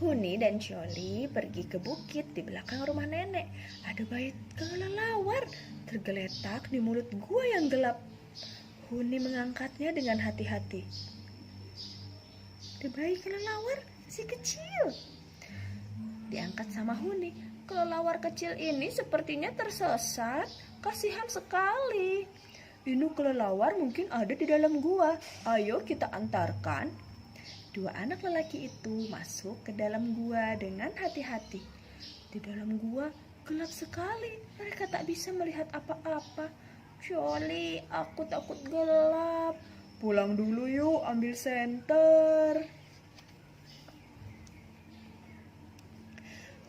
Huni dan Coli pergi ke bukit di belakang rumah nenek. Ada bayi kelelawar tergeletak di mulut gua yang gelap. Huni mengangkatnya dengan hati-hati. Ada bayi kelelawar si kecil. Diangkat sama Huni. Kelelawar kecil ini sepertinya tersesat. Kasihan sekali. Ini kelelawar mungkin ada di dalam gua. Ayo kita antarkan. Dua anak lelaki itu masuk ke dalam gua dengan hati-hati. Di dalam gua gelap sekali. Mereka tak bisa melihat apa-apa. Coli, aku takut gelap. Pulang dulu yuk, ambil senter.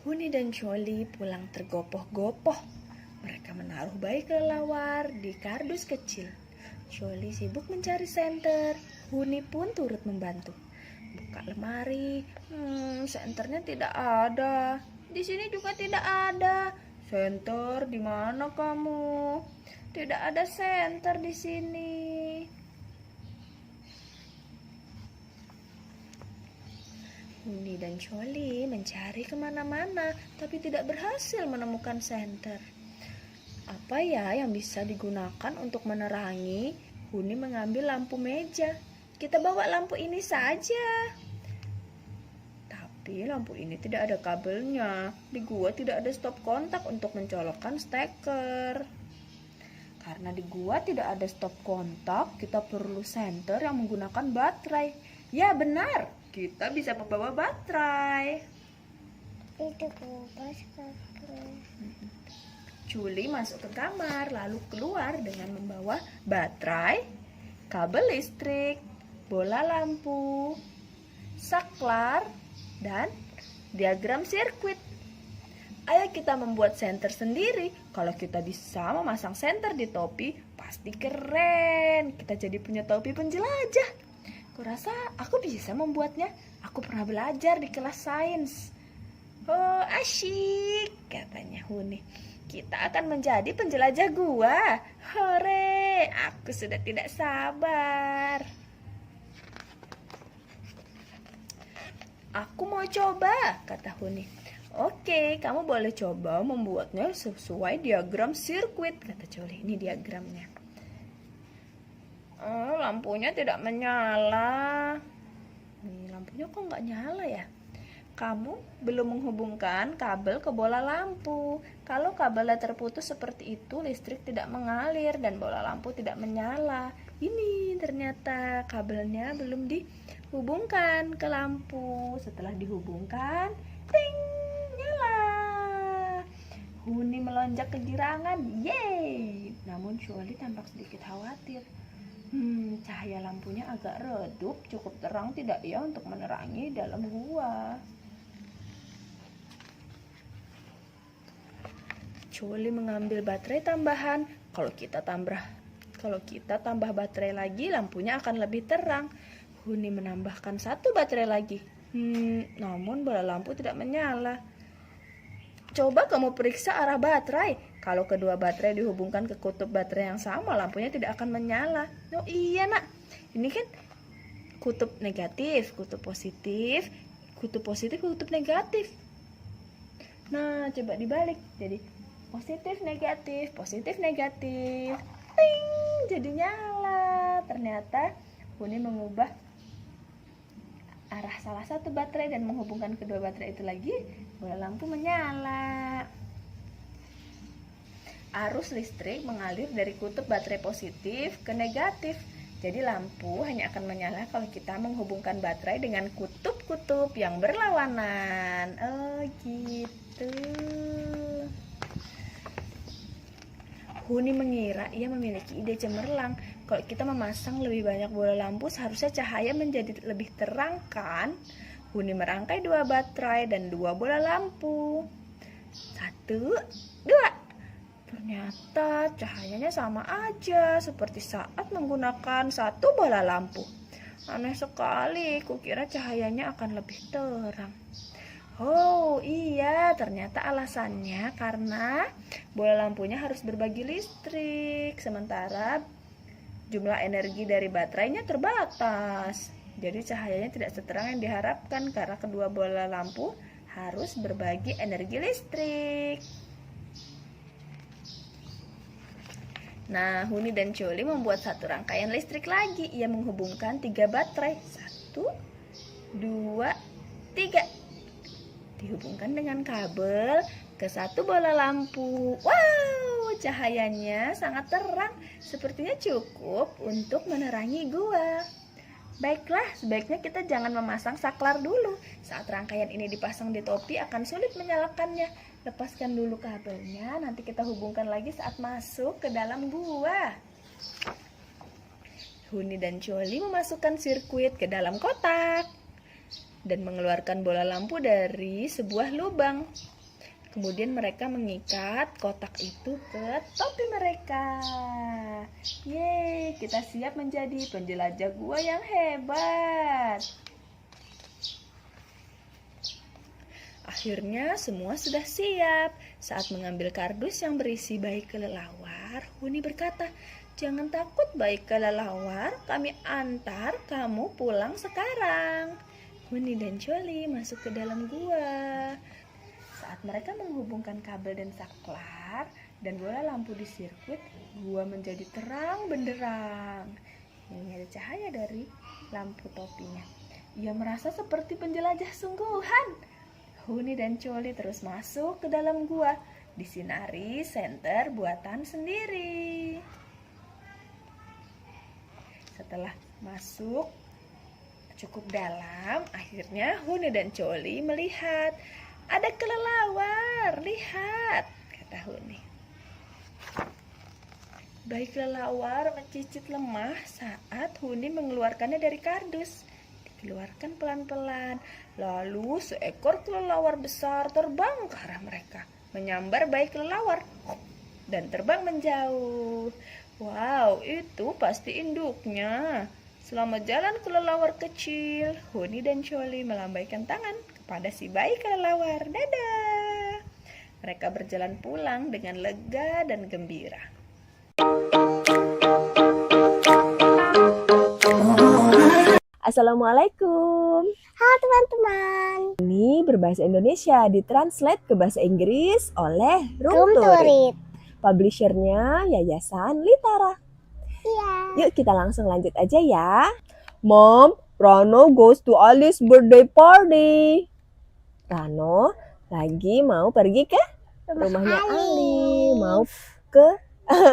Huni dan Coli pulang tergopoh-gopoh. Mereka menaruh bayi kelelawar di kardus kecil. Coli sibuk mencari senter. Huni pun turut membantu. Buka lemari. Senternya tidak ada. Di sini juga tidak ada. Senter, di mana kamu? Tidak ada senter di sini. Huni dan Coli mencari kemana-mana, tapi tidak berhasil menemukan senter. Apa ya yang bisa digunakan untuk menerangi? Huni mengambil lampu meja. Kita bawa lampu ini saja. Tapi lampu ini tidak ada kabelnya. Di gua tidak ada stop kontak untuk mencolokkan steker. Karena di gua tidak ada stop kontak, kita perlu senter yang menggunakan baterai. Ya benar, kita bisa membawa baterai. Itu kulkas kakak. Culi masuk ke kamar, lalu keluar dengan membawa baterai, kabel listrik, bola lampu, saklar, dan diagram sirkuit. Ayo kita membuat senter sendiri. Kalau kita bisa memasang senter di topi, pasti keren. Kita jadi punya topi penjelajah. Kurasa aku bisa membuatnya. Aku pernah belajar di kelas sains. Oh, asyik, katanya Huni. Kita akan menjadi penjelajah gua. Hore, aku sudah tidak sabar. Aku mau coba, kata Huni. Oke, kamu boleh coba membuatnya sesuai diagram sirkuit, kata Coli. Ini diagramnya. Oh, lampunya tidak menyala. Nih, lampunya kok nggak nyala ya? Kamu belum menghubungkan kabel ke bola lampu. Kalau kabelnya terputus seperti itu, listrik tidak mengalir dan bola lampu tidak menyala. Ini ternyata kabelnya belum dihubungkan ke lampu. Setelah dihubungkan, ting, nyala. Huni melonjak kegirangan, yeay. Namun Coli tampak sedikit khawatir. Cahaya lampunya agak redup, cukup terang tidak ya untuk menerangi dalam gua. Coli mengambil baterai tambahan. Kalau kita tambah baterai lagi, lampunya akan lebih terang. Huni menambahkan 1 baterai lagi. Namun bola lampu tidak menyala. Coba kamu periksa arah baterai. Kalau kedua baterai dihubungkan ke kutub baterai yang sama, lampunya tidak akan menyala. Oh iya nak, ini kan kutub negatif, kutub positif, kutub negatif. Nah, coba dibalik. Jadi positif, negatif. Ting, jadi nyala. Ternyata Huni mengubah arah salah satu baterai dan menghubungkan kedua baterai itu lagi, bola lampu menyala. Arus listrik mengalir dari kutub baterai positif ke negatif. Jadi lampu hanya akan menyala kalau kita menghubungkan baterai dengan kutub-kutub yang berlawanan. Oh gitu. Huni mengira ia memiliki ide cemerlang. Kalau kita memasang lebih banyak bola lampu, seharusnya cahaya menjadi lebih terang kan? Huni merangkai 2 baterai dan 2 bola lampu. 1, 2. Ternyata cahayanya sama aja seperti saat menggunakan 1 bola lampu. Aneh sekali, kukira cahayanya akan lebih terang. Oh iya, ternyata alasannya karena bola lampunya harus berbagi listrik, sementara jumlah energi dari baterainya terbatas. Jadi cahayanya tidak seterang yang diharapkan karena kedua bola lampu harus berbagi energi listrik. Nah, Huni dan Choli membuat 1 rangkaian listrik lagi. Ia menghubungkan 3 baterai. 1, 2, 3. Dihubungkan dengan kabel ke 1 bola lampu. Wow, cahayanya sangat terang. Sepertinya cukup untuk menerangi gua. Baiklah, sebaiknya kita jangan memasang saklar dulu. Saat rangkaian ini dipasang di topi akan sulit menyalakannya. Lepaskan dulu kabelnya, nanti kita hubungkan lagi saat masuk ke dalam gua. Huni dan Choli memasukkan sirkuit ke dalam kotak dan mengeluarkan bola lampu dari sebuah lubang. Kemudian mereka mengikat kotak itu ke topi mereka. Yeay, kita siap menjadi penjelajah gua yang hebat. Akhirnya semua sudah siap. Saat mengambil kardus yang berisi bayi kelelawar, Huni berkata, "Jangan takut bayi kelelawar, kami antar kamu pulang sekarang." Huni dan Choli masuk ke dalam gua. Saat mereka menghubungkan kabel dan saklar dan bola lampu di sirkuit, gua menjadi terang benderang. Ini ada cahaya dari lampu topinya. Ia merasa seperti penjelajah sungguhan. Huni dan Choli terus masuk ke dalam gua, disinari senter buatan sendiri. Setelah masuk cukup dalam, akhirnya Huni dan Choli melihat ada kelelawar. Lihat, kata Huni. Bayi kelelawar mencicit lemah saat Huni mengeluarkannya dari kardus. Dikeluarkan pelan-pelan. Lalu seekor kelelawar besar terbang ke arah mereka, menyambar bayi kelelawar dan terbang menjauh. Wow, itu pasti induknya. Selamat jalan kelelawar kecil. Huni dan Choli melambaikan tangan kepada si bayi kelelawar. Dadah. Mereka berjalan pulang dengan lega dan gembira. Assalamualaikum. Halo teman-teman. Ini berbahasa Indonesia ditranslate ke bahasa Inggris oleh Room to Read. Publishernya Yayasan Litara. Iya. Yuk kita langsung lanjut aja ya. Mom, Rano goes to Alice's birthday party. Rano lagi mau pergi ke rumahnya Ali. Mau ke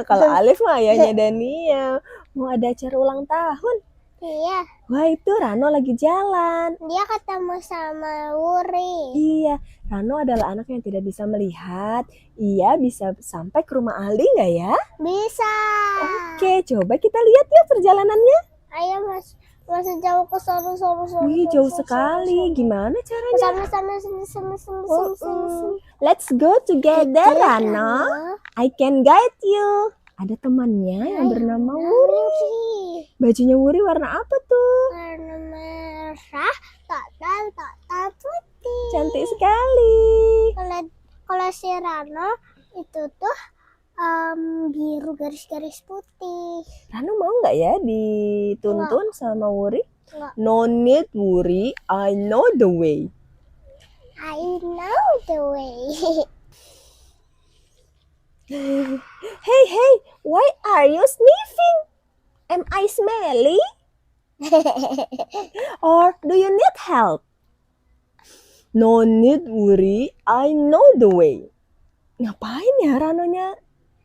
kalau Alif mah ayahnya Dania. Mau ada acara ulang tahun. Iya. Wah, itu Rano lagi jalan. Dia ketemu sama Wuri. Iya, Rano adalah anak yang tidak bisa melihat. Ia bisa sampai ke rumah Ali nggak ya? Bisa. Oke, coba kita lihat ya perjalanannya. Ayo masih jauh ke sana. Wih, jauh sekali. Gimana caranya? Sana. Let's go together, Rano. I can guide you. Ada temannya yang bernama Wuri. Bajunya Wuri warna apa tuh? Warna merah, total putih. Cantik sekali. Kalau si Rano itu tuh biru garis-garis putih. Rano mau nggak ya dituntun sama Wuri? Nggak. No need Wuri, I know the way. I know the way. Hey, why are you sniffing? Am I smelly? Or do you need help? No need Wuri, I know the way. Ngapain ya Ranonya?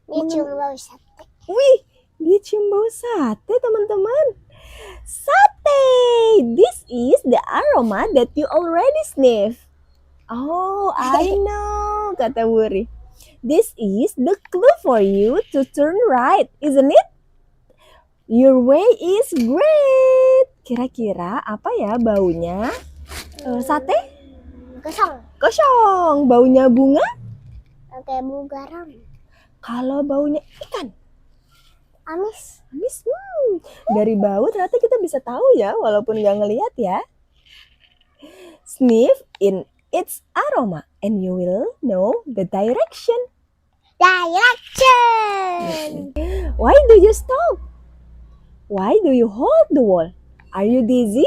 Dia cuma bau sate. Wih, dia cium bau sate teman-teman. Sate! This is the aroma that you already sniff. Oh, I know, kata Wuri. This is the clue for you to turn right, isn't it? Your way is great. Kira-kira apa ya baunya? Sate? Kosong. Baunya bunga? Kayak bau garam. Kalau baunya ikan? Amis. Dari bau ternyata kita bisa tahu ya, walaupun nggak ngelihat ya. Sniff in its aroma and you will know the direction. Direction. Why do you stop? Why do you hold the wall? Are you dizzy?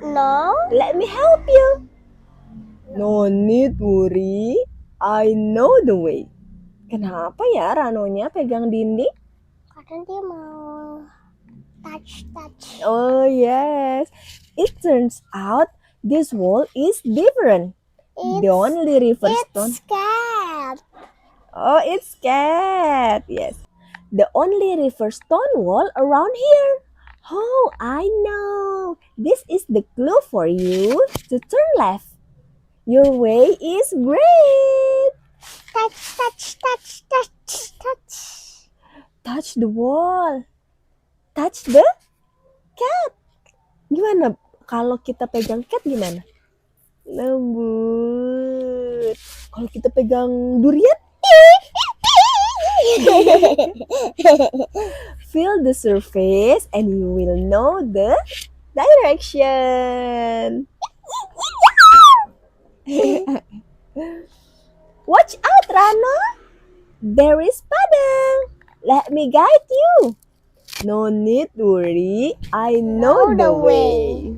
No. Let me help you. No need Wuri, I know the way. Kenapa ya Ranonya pegang dinding? Kadang dia mau touch. Oh yes, it turns out this wall is different. The only river stone. It's cat. Oh, it's cat. Yes. The only river stone wall around here. Oh, I know. This is the clue for you to turn left. Your way is great. Touch. Touch the wall. Touch the cat. Gimana kalau kita pegang cat gimana? Lembut. Kalau kita pegang durian? Feel the surface and you will know the direction. Watch out, Rano. There is Padang. Let me guide you. No need worry. I know the way.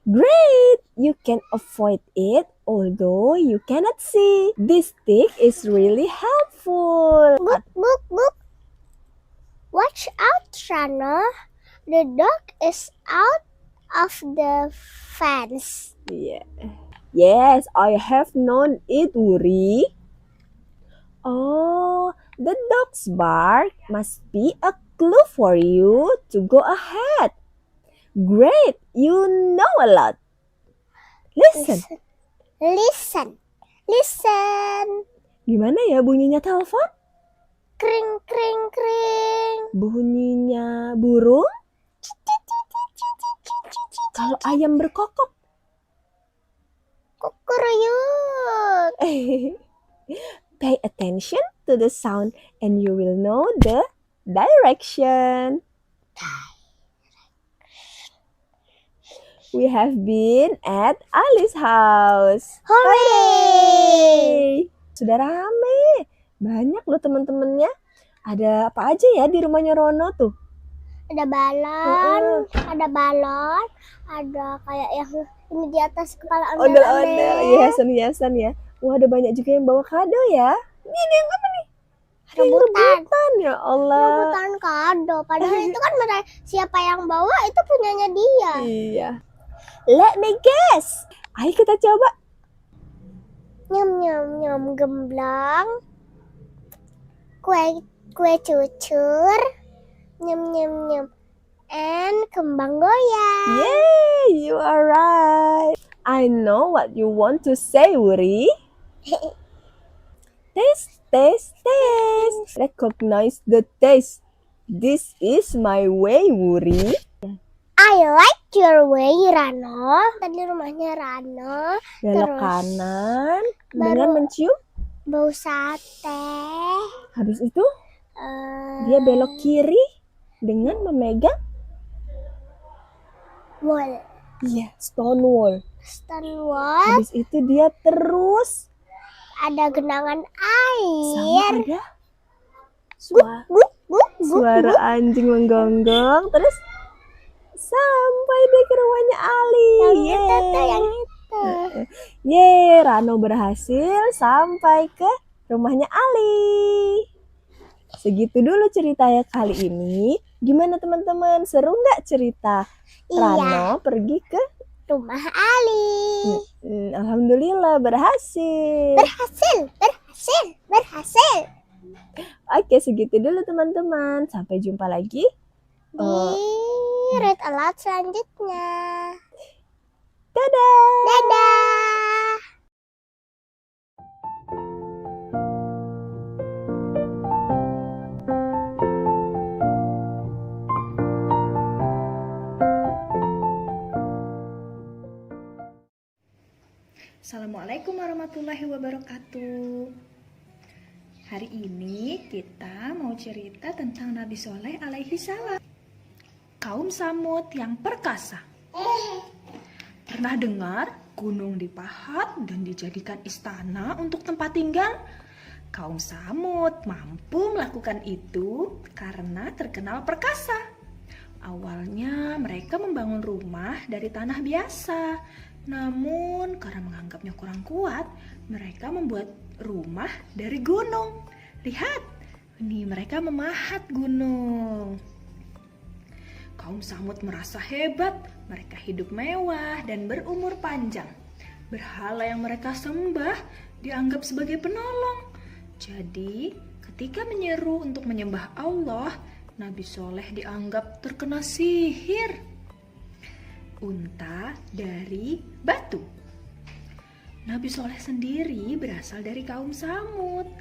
Great! You can avoid it although you cannot see. This stick is really helpful. Book. Watch out, Rano. The dog is out of the fence. Yeah. Yes, I have known it, Wuri. Oh, the dog's bark must be a clue for you to go ahead. Great, you know a lot. Listen. Gimana ya bunyinya telepon? Kring. Bunyinya burung? Kalau ayam berkokok? Kukuruyuk. Pay attention to the sound and you will know the direction. We have been at Ali's house. Hooray! Sudah rame. Banyak loh teman-temannya. Ada apa aja ya di rumahnya Rono tuh? Ada balon, ada kayak yang ini di atas kepala Ondel-ondel, hiasan-hiasan ya. Wah, ada banyak juga yang bawa kado ya. Ini yang apa nih? Rebutan ya Allah. Rebutan kado. Padahal itu kan siapa yang bawa itu punyanya dia. Iya. Let me guess. Ayo kita coba. Nyam gemblang. Kue cucur. Nyam. And kembang goyang. Yay, you are right. I know what you want to say, Wuri. Taste. Recognize the taste. This is my way, Wuri. I like your way, Rano. Tadi rumahnya Rano. Belok Terus kanan baru- dengan mencium. Bau sate. Habis itu Dia belok kiri dengan memegang wall. iya, stone wall. Stone wall. Habis itu dia terus Ada genangan sama air. ada suara anjing menggonggong, terus sampai deh ke rumahnya Ali. Yang itu tuh, yang itu. Yeay, Rano berhasil sampai ke rumahnya Ali. Segitu dulu ceritanya kali ini. Gimana teman-teman? Seru nggak cerita Iya. Rano pergi ke Rumah Ali. Alhamdulillah berhasil. Berhasil. Oke, segitu dulu teman-teman. Sampai jumpa lagi. Di read aloud selanjutnya. Dadah. Dadah. Assalamualaikum warahmatullahi wabarakatuh. Hari ini kita mau cerita tentang Nabi Soleh alaihi salam. Kaum Samud yang perkasa. Pernah dengar gunung dipahat dan dijadikan istana untuk tempat tinggal? Kaum Samud mampu melakukan itu karena terkenal perkasa. Awalnya mereka membangun rumah dari tanah biasa. Namun karena menganggapnya kurang kuat, mereka membuat rumah dari gunung. Lihat, ini mereka memahat gunung. Kaum Samud merasa hebat, mereka hidup mewah dan berumur panjang. Berhala yang mereka sembah dianggap sebagai penolong. Jadi, ketika menyeru untuk menyembah Allah, Nabi Soleh dianggap terkena sihir. Unta dari batu. Nabi Soleh sendiri berasal dari kaum Samud.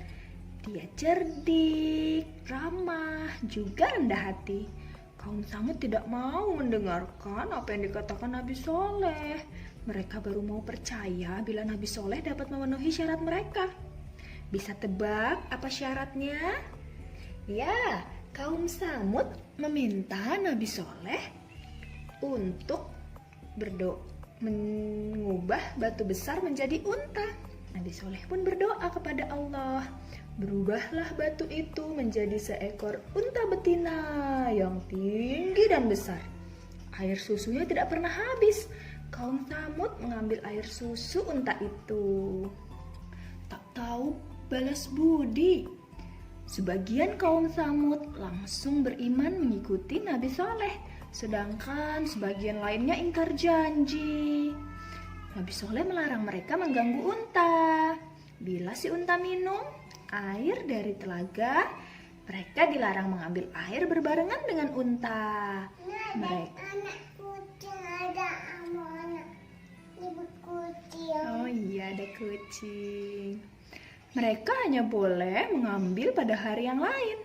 Dia cerdik, ramah, juga rendah hati. Kaum Samud tidak mau mendengarkan apa yang dikatakan Nabi Soleh. Mereka baru mau percaya bila Nabi Soleh dapat memenuhi syarat mereka. Bisa tebak apa syaratnya? Ya, kaum Samud meminta Nabi Soleh untuk mengubah batu besar menjadi unta. Nabi Soleh pun berdoa kepada Allah. Berubahlah batu itu menjadi seekor unta betina yang tinggi dan besar. Air susunya tidak pernah habis. Kaum Samud mengambil air susu unta itu. Tak tahu balas budi. Sebagian kaum Samud langsung beriman mengikuti Nabi Soleh. Sedangkan sebagian lainnya ingkar janji. Nabi Soleh melarang mereka mengganggu unta. Bila si unta minum air dari telaga, mereka dilarang mengambil air berbarengan dengan unta. Mereka Anak kucing ada sama anak ibu kucing. Oh iya, ada kucing. Mereka hanya boleh mengambil pada hari yang lain.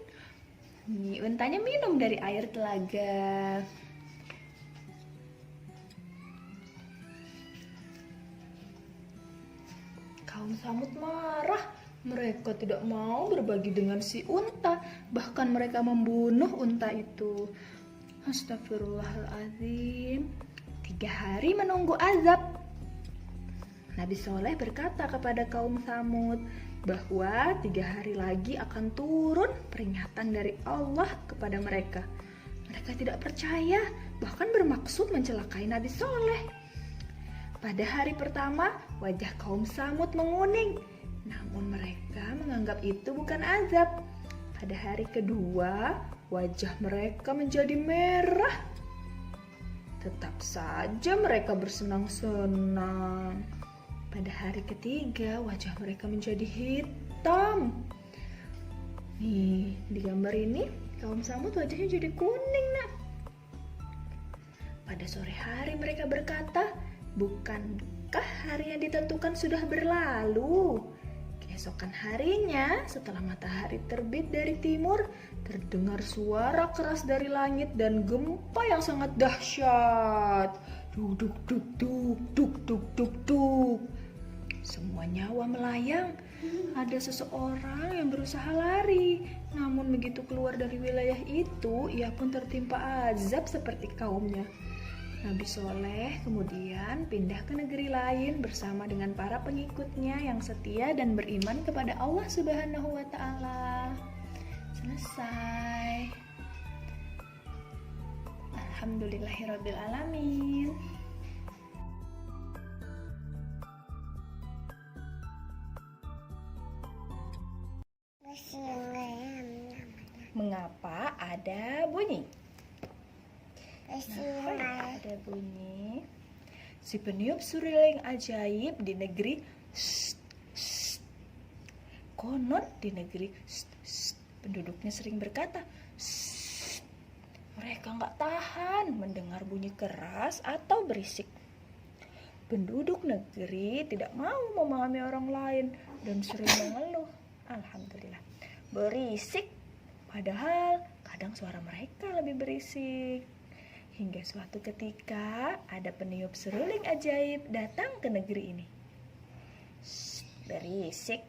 Nih, untanya minum dari air telaga. Kaum Samud marah. Mereka tidak mau berbagi dengan si unta. Bahkan mereka membunuh unta itu. Astagfirullahaladzim. 3 hari menunggu azab. Nabi Soleh berkata kepada kaum Samud bahwa 3 hari lagi akan turun peringatan dari Allah kepada mereka. Mereka tidak percaya, bahkan bermaksud mencelakai Nabi Soleh. Pada hari pertama, wajah kaum Samud menguning. Namun mereka menganggap itu bukan azab. Pada hari kedua, wajah mereka menjadi merah. Tetap saja mereka bersenang-senang. Pada hari ketiga, wajah mereka menjadi hitam. Nih, di gambar ini, kaum Samud wajahnya jadi kuning, nak. Pada sore hari mereka berkata, bukankah hari yang ditentukan sudah berlalu? Keesokan harinya, setelah matahari terbit dari timur, terdengar suara keras dari langit dan gempa yang sangat dahsyat. Duk duk duk duk duk duk duk duk. Semua semua nyawa melayang. Ada seseorang yang berusaha lari, namun begitu keluar dari wilayah itu, ia pun tertimpa azab seperti kaumnya. Nabi Soleh kemudian pindah ke negeri lain bersama dengan para pengikutnya yang setia dan beriman kepada Allah Subhanahu wa Ta'ala. Selesai. Alhamdulillahirabbil alamin. Mengapa ada bunyi? Ada bunyi. Si peniup suruling ajaib di negeri konon di negeri penduduknya sering berkata mereka nggak tahan mendengar bunyi keras atau berisik. Penduduk negeri tidak mau memahami orang lain dan sering mengeluh. Alhamdulillah, berisik. Padahal kadang suara mereka lebih berisik. Hingga suatu ketika ada peniup seruling ajaib datang ke negeri ini. Berisik.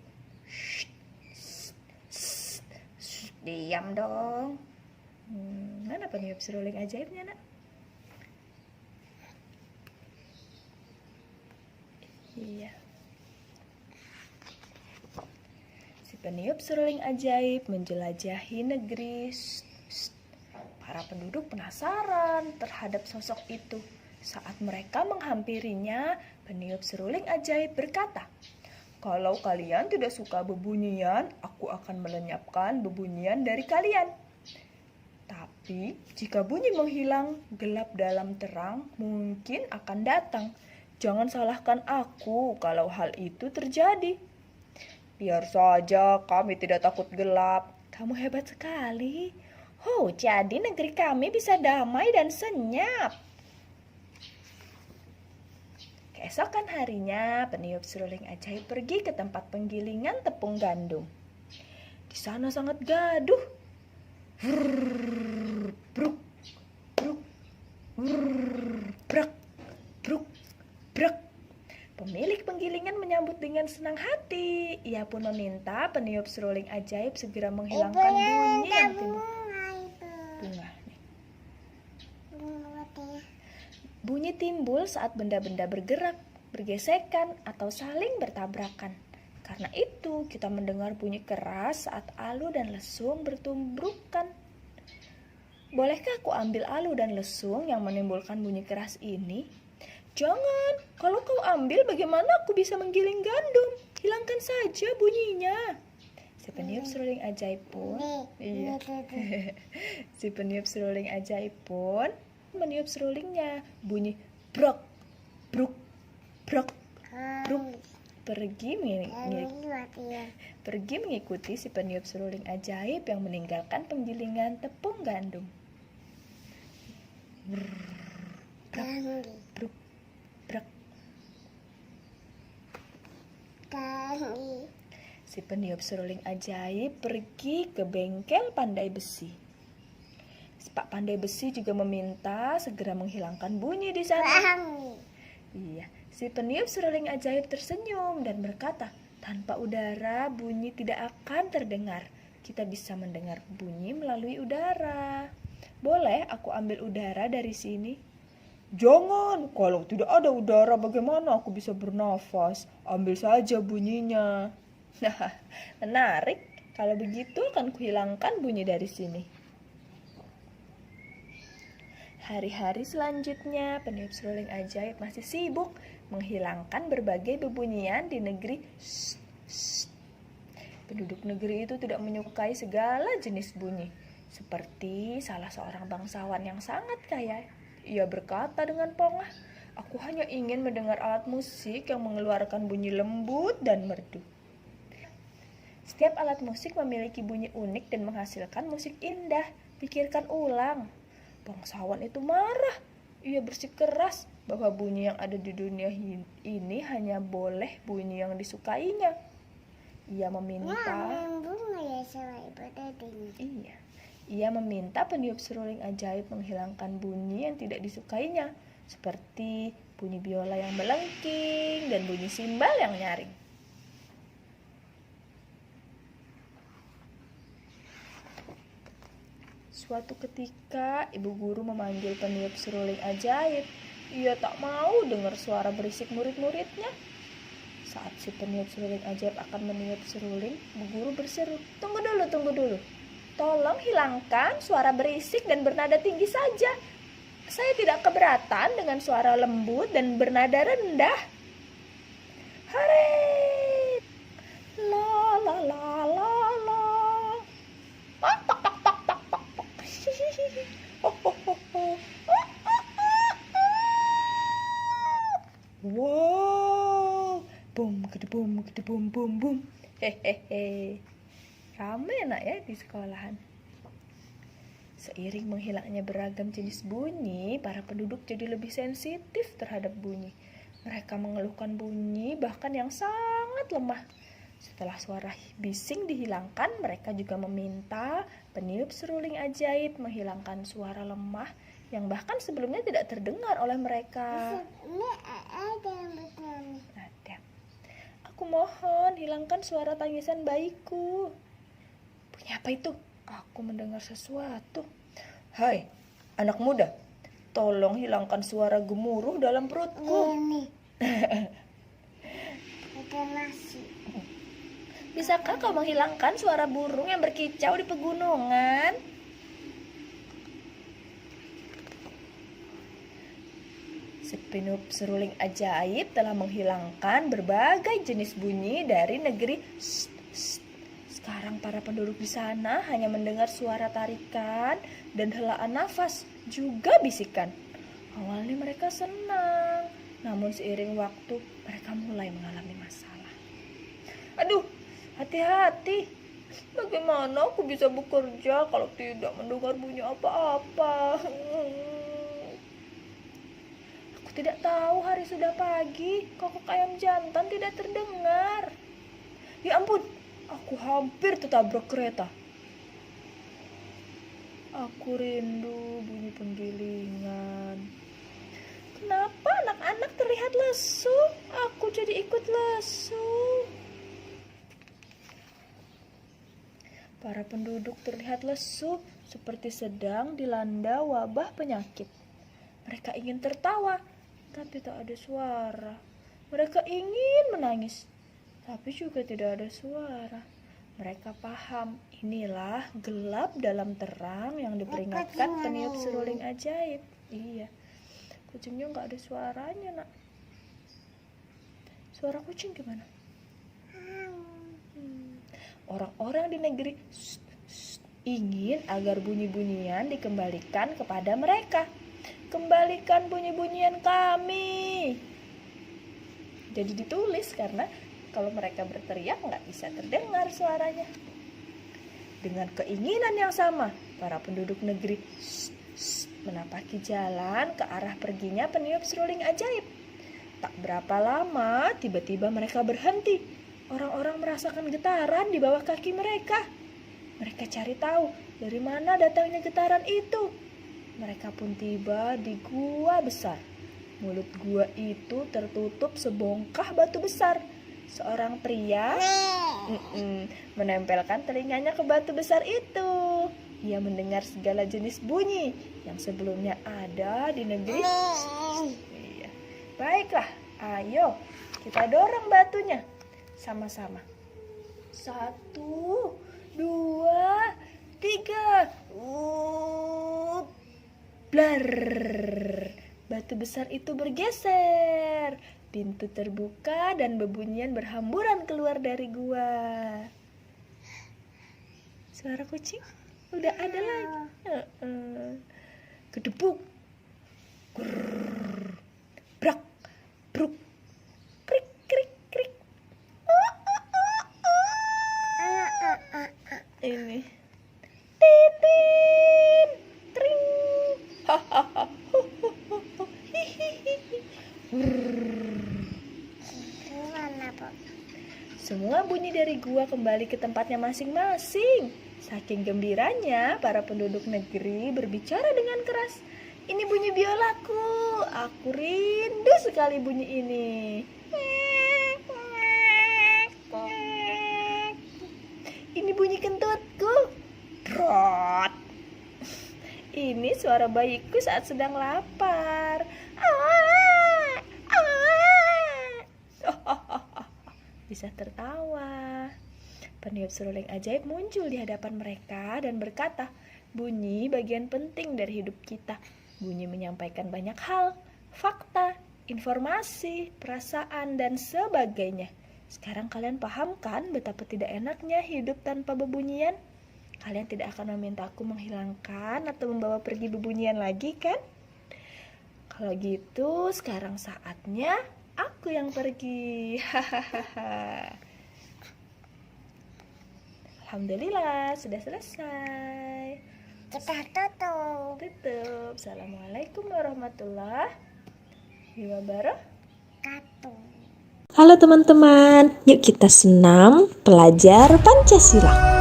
Diam dong. Mana peniup seruling ajaibnya, nak? Iya. Si peniup seruling ajaib menjelajahi negeri. Para penduduk penasaran terhadap sosok itu. Saat mereka menghampirinya, peniup seruling ajaib berkata, "Kalau kalian tidak suka bebunyian, aku akan melenyapkan bebunyian dari kalian. Tapi jika bunyi menghilang, gelap dalam terang mungkin akan datang. Jangan salahkan aku kalau hal itu terjadi." "Biar saja, kami tidak takut gelap." "Kamu hebat sekali. Oh, jadi negeri kami bisa damai dan senyap." Keesokan harinya, peniup seruling ajaib pergi ke tempat penggilingan tepung gandum. Di sana sangat gaduh. Bruk, bruk, brak, bruk, brak. Pemilik penggilingan menyambut dengan senang hati. Ia pun meminta peniup seruling ajaib segera menghilangkan bunyi yang timbul. Bunga nih. Bunyi timbul saat benda-benda bergerak, bergesekan, atau saling bertabrakan. Karena itu, kita mendengar bunyi keras saat alu dan lesung bertumbrukan. Bolehkah aku ambil alu dan lesung yang menimbulkan bunyi keras ini? Jangan, kalau kau ambil bagaimana aku bisa menggiling gandum? Hilangkan saja bunyinya. Si peniup seruling ajaib pun Si peniup seruling ajaib pun meniup serulingnya. Bunyi brok, bruk, brok, bruk. Pergi mengikuti si peniup seruling ajaib yang meninggalkan penggilingan tepung gandum. Brok, bruk, brok. Si peniup seruling ajaib pergi ke bengkel pandai besi. Pak pandai besi juga meminta segera menghilangkan bunyi di sana. Iya, si peniup seruling ajaib tersenyum dan berkata, "Tanpa udara bunyi tidak akan terdengar. Kita bisa mendengar bunyi melalui udara. Boleh aku ambil udara dari sini?" "Jangan, kalau tidak ada udara bagaimana aku bisa bernafas? Ambil saja bunyinya." Nah, menarik. Kalau begitu akan kuhilangkan bunyi dari sini. Hari-hari selanjutnya, peniup seruling ajaib masih sibuk menghilangkan berbagai bebunyian di negeri. Penduduk negeri itu tidak menyukai segala jenis bunyi. Seperti salah seorang bangsawan yang sangat kaya. Ia berkata dengan pongah, "Aku hanya ingin mendengar alat musik yang mengeluarkan bunyi lembut dan merdu." Setiap alat musik memiliki bunyi unik dan menghasilkan musik indah. Pikirkan ulang. Bangsawan itu marah. Ia bersikeras bahwa bunyi yang ada di dunia ini hanya boleh bunyi yang disukainya. Ia meminta Ia meminta peniup seruling ajaib menghilangkan bunyi yang tidak disukainya, seperti bunyi biola yang melengking dan bunyi simbal yang nyaring. Suatu ketika, ibu guru memanggil peniup seruling ajaib. Ia tak mau dengar suara berisik murid-muridnya. Saat si peniup seruling ajaib akan meniup seruling, ibu guru berseru, tunggu dulu. Tolong hilangkan suara berisik dan bernada tinggi saja. Saya tidak keberatan dengan suara lembut dan bernada rendah. Hore! La la la la la. Tok tok tok tok tok tok. Ho ho ho ho. Wow. Bum bum bum bum. Hehehe. Ramai nak ya di sekolahan. Seiring menghilangnya beragam jenis bunyi, para penduduk jadi lebih sensitif terhadap bunyi. Mereka mengeluhkan bunyi bahkan yang sangat lemah. Setelah suara bising dihilangkan, mereka juga meminta peniup seruling ajaib menghilangkan suara lemah yang bahkan sebelumnya tidak terdengar oleh mereka. Ada. Aku mohon hilangkan suara tangisan bayiku. Bunyi apa itu? Aku mendengar sesuatu. Hai, anak muda, tolong hilangkan suara gemuruh dalam perutku. Ini. Ada nasi. Bisakah kau menghilangkan suara burung yang berkicau di pegunungan? Si peniup seruling ajaib telah menghilangkan berbagai jenis bunyi dari negeri. Sekarang para penduduk di sana hanya mendengar suara tarikan dan helaan nafas, juga bisikan. Awalnya mereka senang, namun seiring waktu mereka mulai mengalami masalah. Aduh, hati-hati. Bagaimana aku bisa bekerja kalau tidak mendengar bunyi apa-apa? Aku tidak tahu, hari sudah pagi, kokok ayam jantan tidak terdengar. Ya ampun, aku hampir tertabrak kereta. Aku rindu bunyi penggilingan. Kenapa anak-anak terlihat lesu? Aku jadi ikut lesu. Para penduduk terlihat lesu seperti sedang dilanda wabah penyakit. Mereka ingin tertawa, tapi tak ada suara. Mereka ingin menangis, tapi juga tidak ada suara. Mereka paham, inilah gelap dalam terang yang diperingatkan peniup seruling ajaib. Iya, kucingnya nggak ada suaranya, nak. Suara kucing gimana? Orang-orang di negeri ingin agar bunyi-bunyian dikembalikan kepada mereka. Kembalikan bunyi-bunyian kami. Jadi ditulis karena kalau mereka berteriak nggak bisa terdengar suaranya. Dengan keinginan yang sama, para penduduk negeri menapaki jalan ke arah perginya peniup seruling ajaib. Tak berapa lama, tiba-tiba mereka berhenti. Orang-orang merasakan getaran di bawah kaki mereka. Mereka cari tahu dari mana datangnya getaran itu. Mereka pun tiba di gua besar. Mulut gua itu tertutup sebongkah batu besar. Seorang pria menempelkan telinganya ke batu besar itu. Ia mendengar segala jenis bunyi yang sebelumnya ada di negeri. Iya. Baiklah, ayo kita dorong batunya sama-sama. 1, 2, 3. Blar. Batu besar itu bergeser. Pintu terbuka dan bebunyian berhamburan keluar dari gua. Suara kucing udah ada lagi. Kedebuk. Grrr. Brak. Bruk. Krik krik krik. Ini. Titin. Tring. Hahaha. Semua bunyi dari gua kembali ke tempatnya masing-masing. Saking gembiranya, para penduduk negeri berbicara dengan keras. Ini bunyi biolaku. Aku rindu sekali bunyi ini. Ini bunyi kentutku. Trot. suara bayiku saat sedang lapar. Ah, ah. Bisa tertawa. Peniup seruling ajaib muncul di hadapan mereka dan berkata, bunyi bagian penting dari hidup kita. Bunyi menyampaikan banyak hal, fakta, informasi, perasaan, dan sebagainya. Sekarang kalian paham kan betapa tidak enaknya hidup tanpa bebunyian? Kalian tidak akan memintaku menghilangkan atau membawa pergi bebunyian lagi kan? Kalau gitu sekarang saatnya aku yang pergi. Alhamdulillah sudah selesai. Kita tutup. Tutup. Assalamualaikum warahmatullahi wabarakatuh. Halo teman-teman, yuk kita senam belajar Pancasila.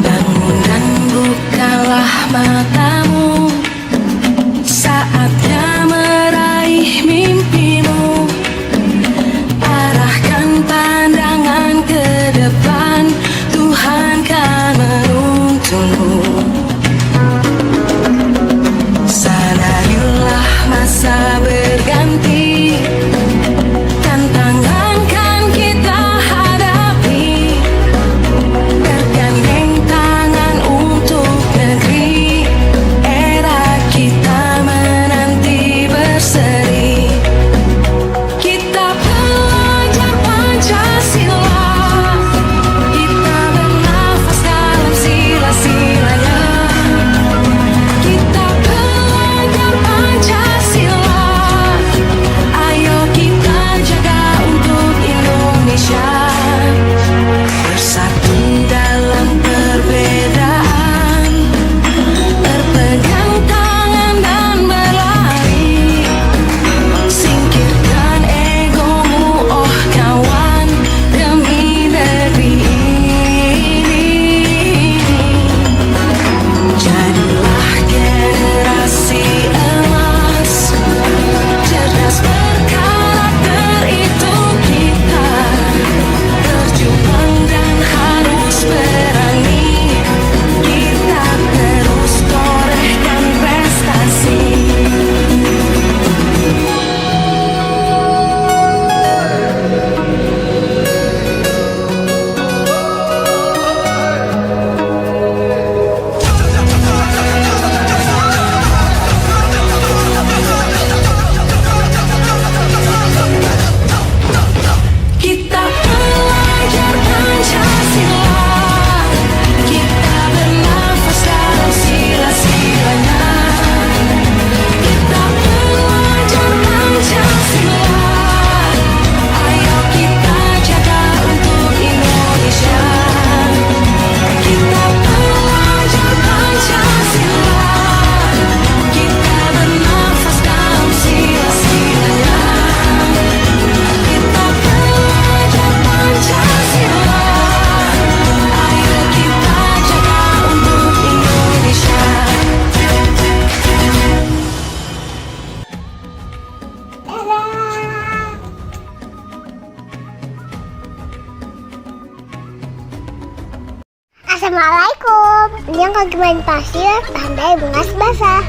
Bangun dan bukalah matamu, saatnya meraih mimpimu. Arahkan pandangan ke depan, Tuhan kan menuntunmu. Sadarilah masa berganti, tantangan kan kita hadapi. Bergandeng tangan untuk negeri, era kita menanti berseri. Kita belajar Pancasila, kita bernafas dalam sila-silanya. Kita belajar Pancasila, ayo kita jaga untuk Indonesia. Bersatu dalam perbedaan, berpegang tangan dan berlari. Singkirkan egomu, oh kawan, demi negeri ini. Jadilah generasi emas, cerdas berkarakter itu kita. Berjuang dan harus berani, kita terus torehkan prestasi. Kita belajar Pancasila, kita bernafas dalam sila-silanya. Kita belajar Pancasila, ayo kita jaga untuk Indonesia. Kita belajar Pancasila, kita bernafas dalam sila-silanya. Kita belajar Pancasila, ayo kita jaga untuk Indonesia. Assalamualaikum. Yang kaki main pasir, tandai bunga basah.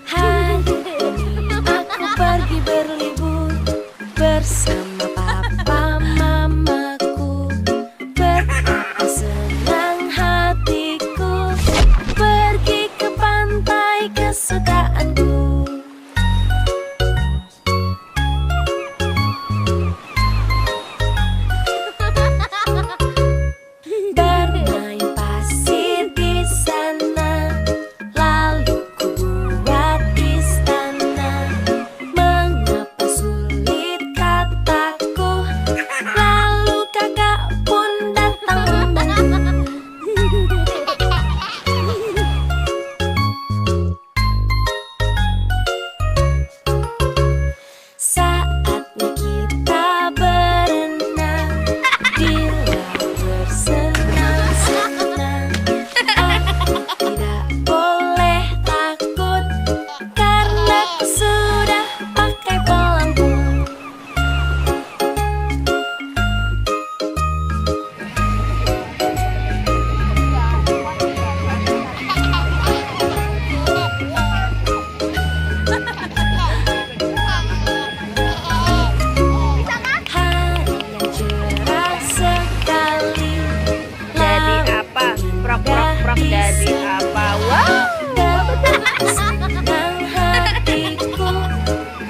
Hai, aku pergi berlibur bersama papa mamaku. Betapa senang hatiku pergi ke pantai kesukaanku. jadi apa? Wow. Senang hatiku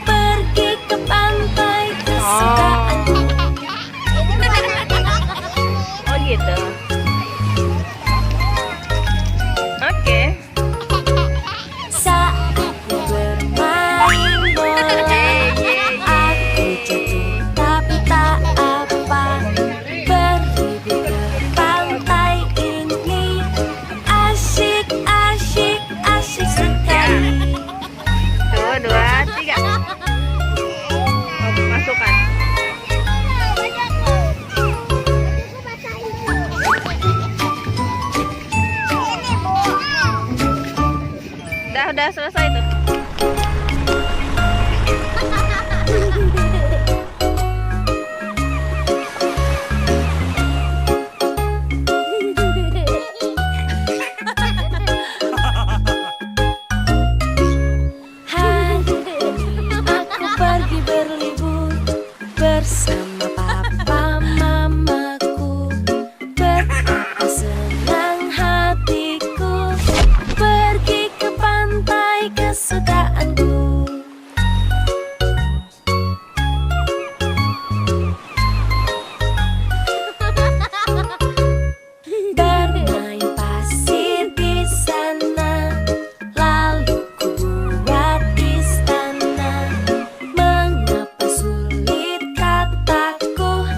pergi ke pantai kesukaanku. Oh gitu. Oke. Saatnya bermain bola, aku jatuh tapi tak apa. Pergi ke pantai ini asyik, asyik, asyik sekali. Tuh, 2, 3. Oh, masukkan. Udah selesai tuh. Hari ini aku pergi berlibur bersama papa mamaku. Betapa senang hatiku pergi ke pantai kesukaanku. Bermain pasir di sana, lalu ku buat istana. Mengapa sulit kataku,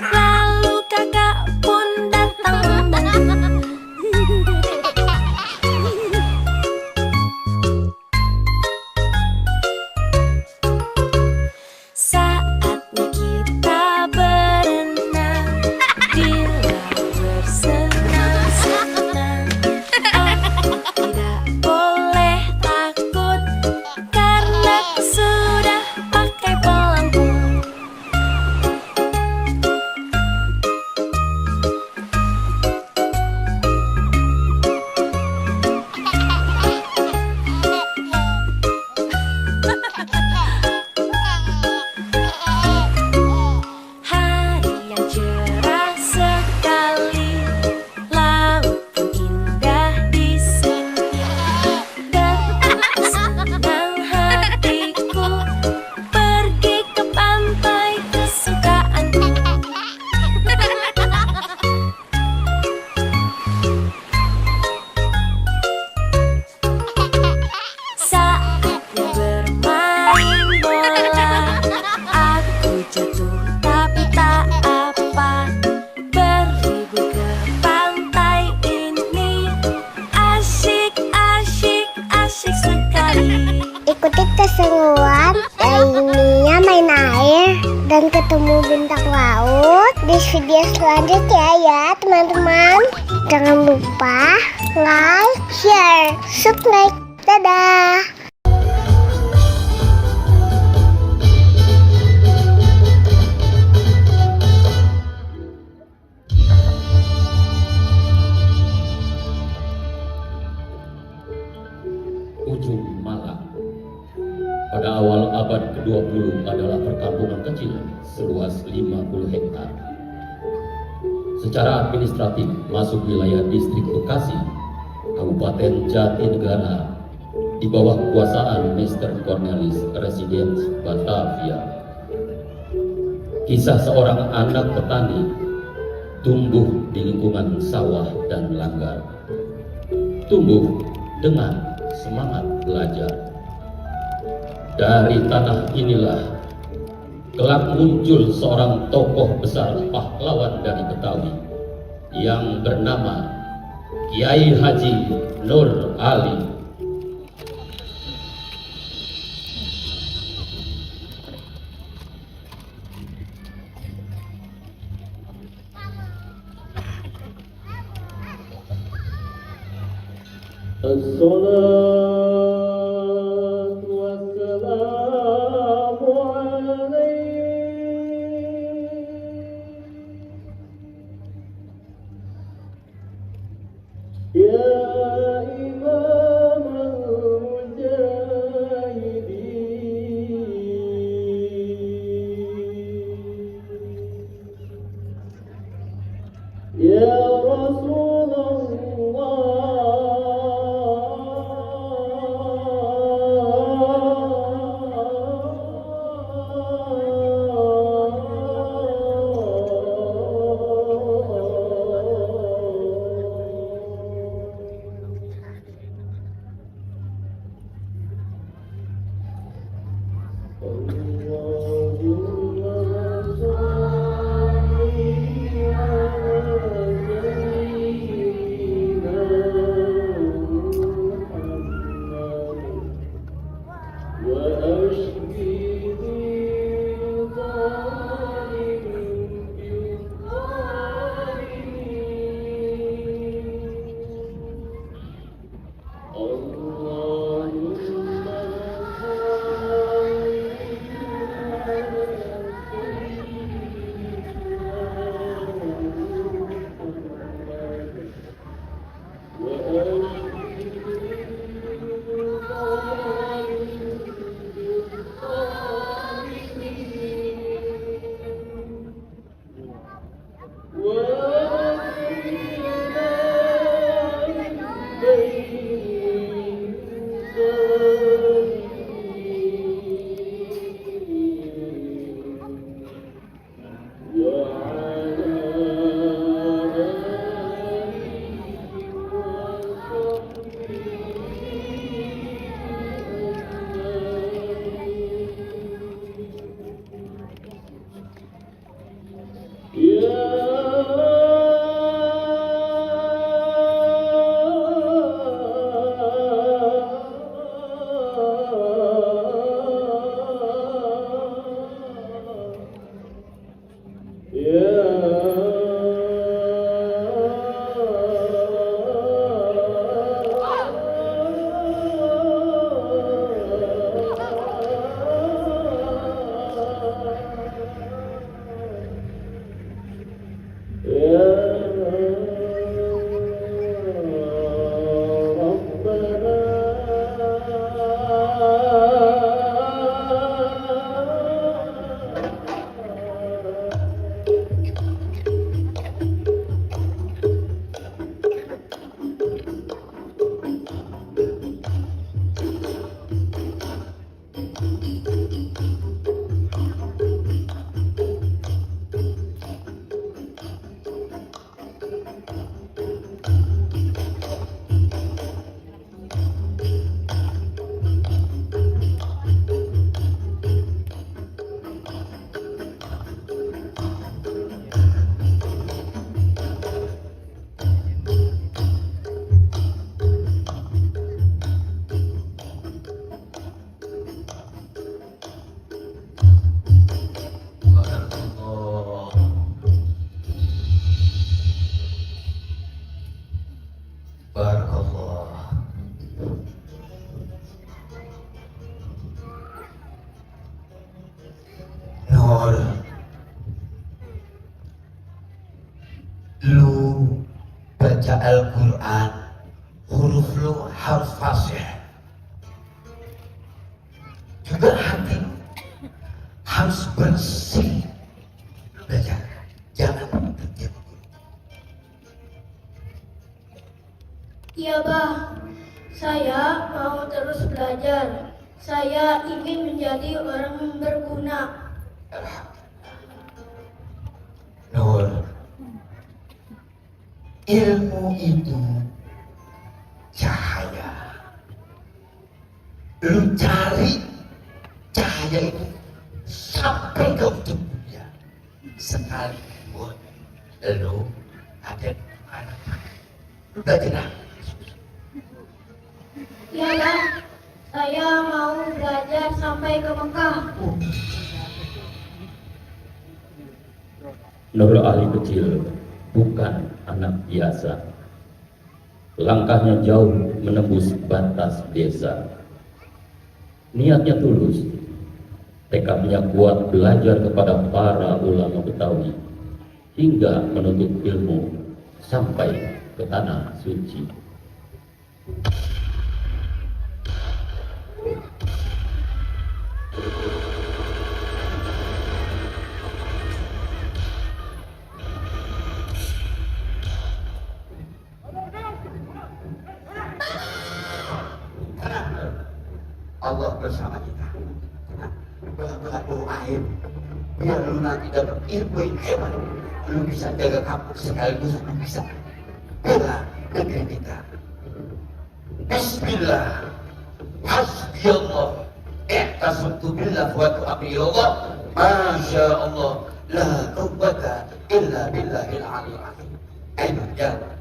lalu kakak pun datang menunggu. Saatnya kita berenang di laut bersenang-senang. Aku tidak boleh takut karena ku sudah pakai pelangkung. Hari yang cerah sekali, laut pun indah di sini. Betapa senang hatiku pergi ke pantai kesukaanku. Saatnya bermain bola, aku jatuh tapi tak apa. Berlibur ke pantai ini asyik, asyik, asyik sekali. Ikuti keseruan lainnya main air dan ketemu bintang laut di video selanjutnya ya teman-teman. Jangan lupa like, share, subscribe. Dadah. Ujung Malang. Pada awal abad ke-20 adalah perkampungan kecil seluas 50 hektar. Secara administratif masuk wilayah distrik Bekasi, Kabupaten Jatinegara, di bawah kekuasaan Mr. Cornelis Residence Batavia. Kisah seorang anak petani tumbuh di lingkungan sawah dan langgar. Tumbuh dengan semangat belajar. Dari tanah inilah kelak muncul seorang tokoh besar pahlawan dari Betawi yang bernama Kiai Haji Nur Ali. Assalatu wassalamu alaik ya imam al-mujahidin ya Rasulullah baca Al-Quran, huruf lu harus fasih. Juga hati harus bersih. Lu belajar, jangan tertipu. Iya, Bah. Saya mau terus belajar. Saya ingin menjadi orang yang berguna. Nur, ilmu itu cahaya. Lu cari cahaya itu sampai ke tubuhnya. Sekalipun lu ada di mana. Lu belajar. Iya, Bah. Saya mau belajar sampai ke Mekah. Nurul Ali kecil bukan anak biasa. Langkahnya jauh menembus batas desa. Niatnya tulus, tekadnya kuat belajar kepada para ulama Betawi hingga menuntut ilmu sampai ke tanah suci. Allah bersama kita. Doa akhir biar lu nanti dapat ilmu yang hebat. Lu bisa jaga kampung sekaligus lu bisa bela negeri kita. Bismillah, hasbiyallah, ihtasabtu billah wa tu'abiyallah, masya Allah, la quwwata illa billahil aliyyil azim. Ayo jawab.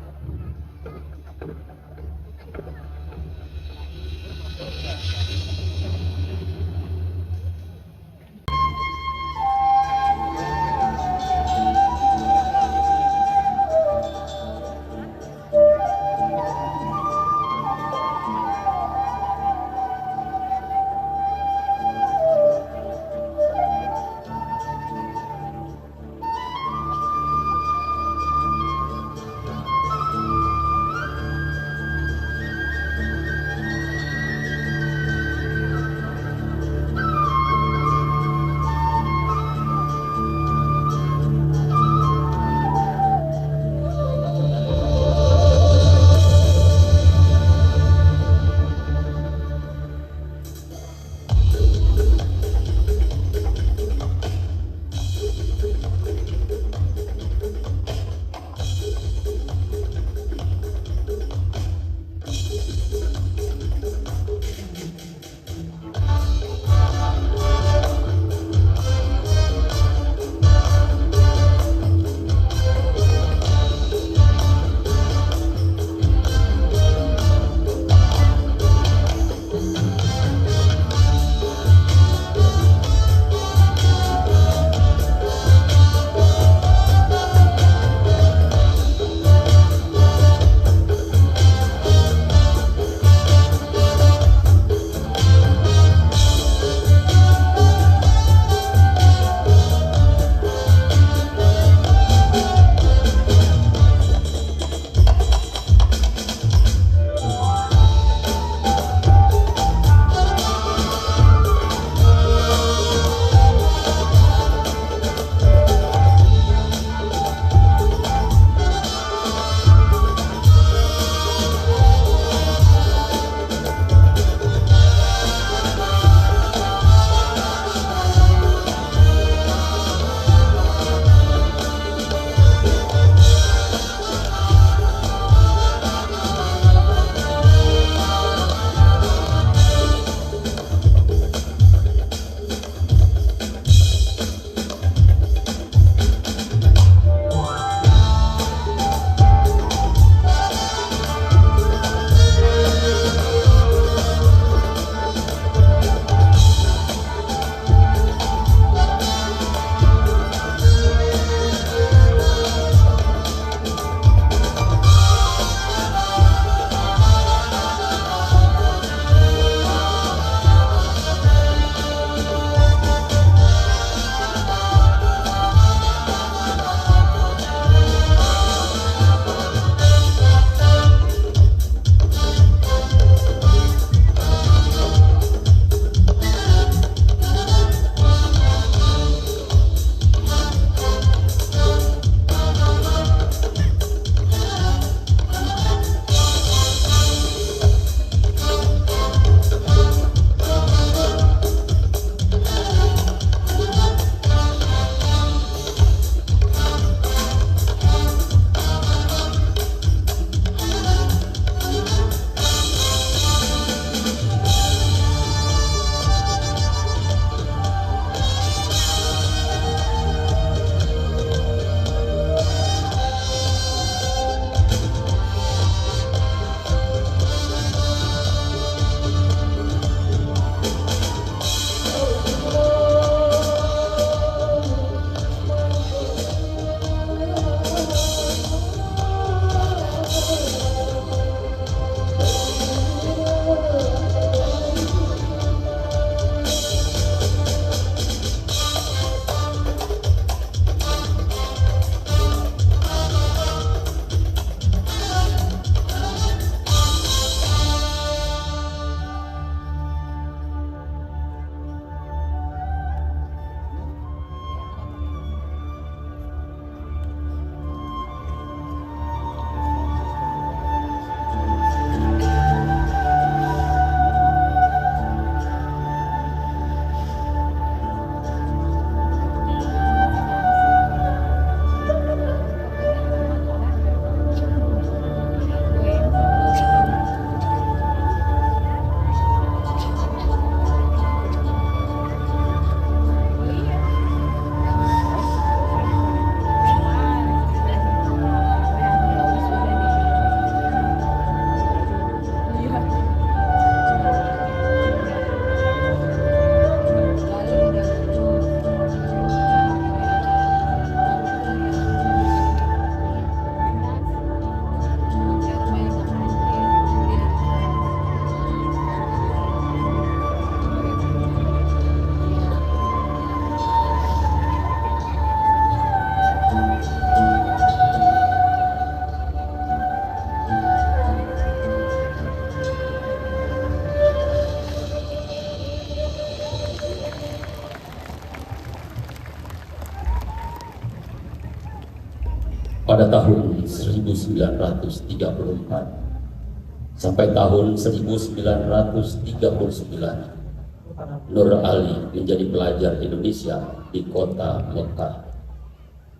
tahun 1934 sampai tahun 1939, Nur Ali menjadi pelajar Indonesia di kota Mekah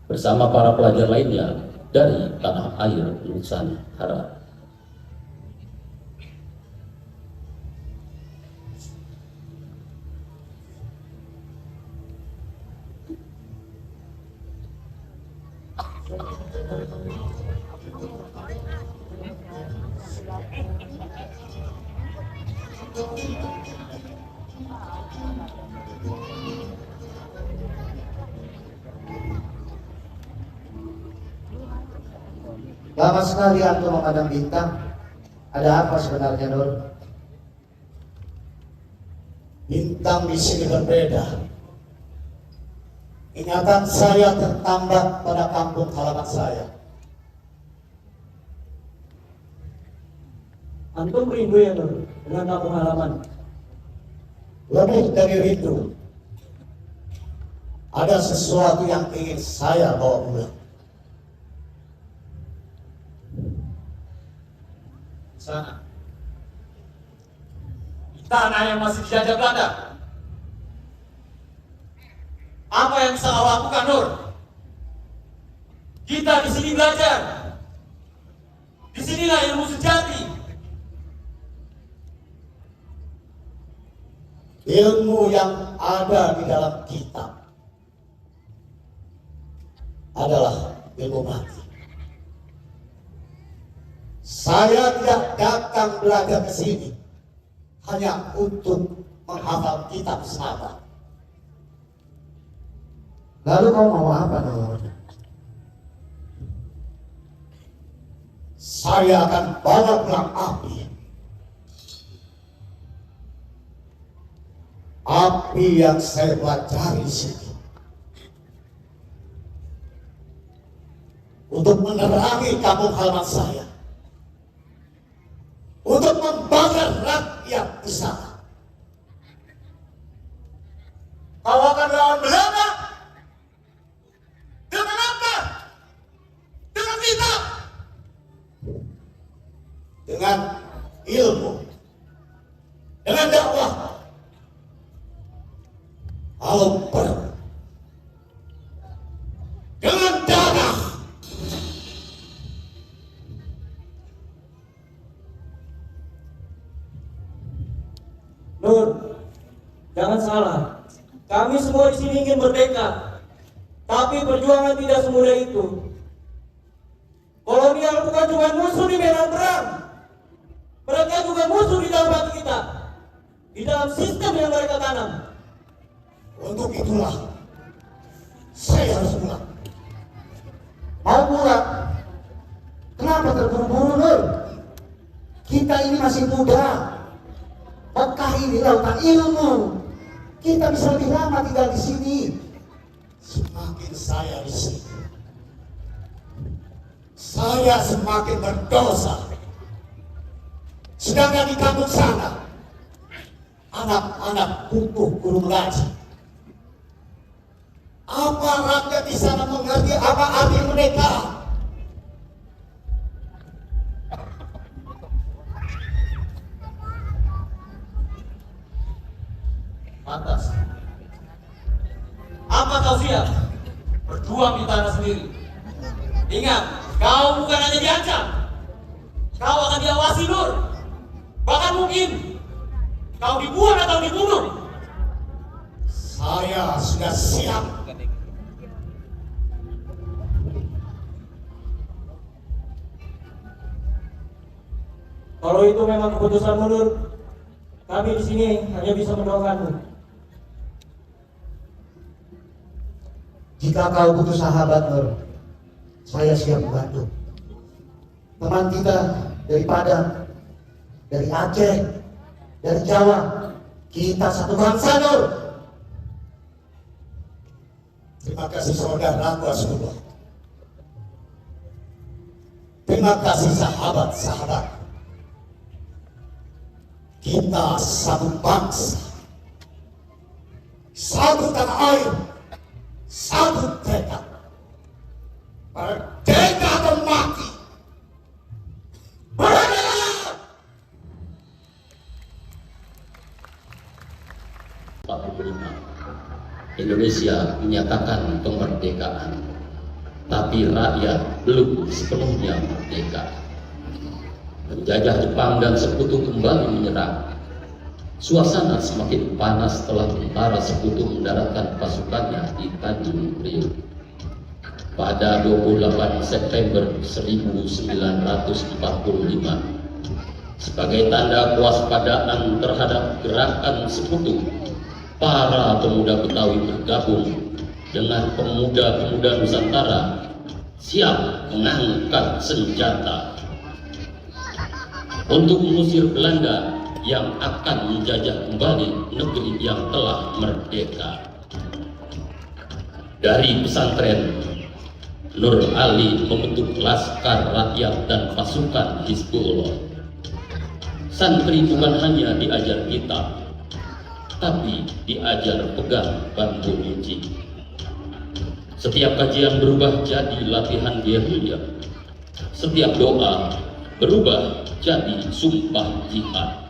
bersama para pelajar lainnya dari tanah air Nusantara. Lama sekali antum memandang bintang. Ada apa sebenarnya, Nur? Bintang di sini berbeda. Ingatan saya tertambat pada kampung halaman saya. Antum rindu ya Nur dengan kampung halaman? Lebih dari rindu, ada sesuatu yang ingin saya bawa pulang. Sana, di tanah yang masih dijajah Belanda. Apa yang bisa kau lakukan, Nur? Kita di sini belajar. Disinilah ilmu sejati. Ilmu yang ada di dalam kitab adalah ilmu mati. Saya tidak datang belajar ke sini hanya untuk menghafal kitab semata. Lalu kau mau apa, Nur? Saya akan bawa pulang api. Api yang saya pelajari di sini untuk menerangi kampung halaman saya, untuk membakar rakyat di sana. Kau akan lawan Belanda dengan apa? Dengan kitab, dengan ilmu, dengan dakwah. Kalau perlu dengan darah. Nur, jangan salah. Kami semua di sini ingin merdeka, tapi perjuangan tidak semudah itu. Kolonial bukan cuma musuh di medan perang, mereka juga musuh di dalam hati kita, di dalam sistem yang mereka tanam. Untuk itulah saya harus pulang. Mau pulang? Kenapa terburu-buru, Nur? Kita ini masih muda. Mekah ini lautan ilmu. Kita bisa lebih lama tinggal di sini. Semakin saya di sini, saya semakin berdosa. Sedangkan di kampung sana, anak-anak butuh guru mengaji. Apa rakyat di sana mengerti apa arti mereka? Pantas. Apa kau siap berjuang di tanah sendiri? Ingat, kau bukan hanya diancam, kau akan diawasi, Nur. Bahkan mungkin kau dibuang atau dibunuh. Saya sudah siap. Kalau itu memang keputusan Nur, kami di sini hanya bisa mendoakanmu. Jika kau butuh sahabat, Nur, saya siap membantu. Teman kita dari Padang, dari Aceh, dari Jawa, kita satu bangsa, Nur. Terima kasih saudaraku Rasulullah. Terima kasih sahabat-sahabat. Kita satu bangsa, satu tanah air, satu tekad. Merdeka atau Indonesia menyatakan kemerdekaan, tapi rakyat belum sepenuhnya merdeka. Penjajah Jepang dan sekutu kembali menyerang. Suasana semakin panas setelah tentara sekutu mendaratkan pasukannya di Tanjung Priok. Pada 28 September 1945, sebagai tanda kewaspadaan terhadap gerakan sekutu, para pemuda Betawi bergabung dengan pemuda-pemuda Nusantara siap mengangkat senjata untuk mengusir Belanda yang akan menjajah kembali negeri yang telah merdeka. Dari pesantren, Nur Ali membentuk Laskar Rakyat dan pasukan Hizbullah. Santri bukan hanya diajar kitab, tapi diajar pegang bambu runcing. Setiap kajian berubah jadi latihan gerilya. Setiap doa berubah jadi sumpah jihad.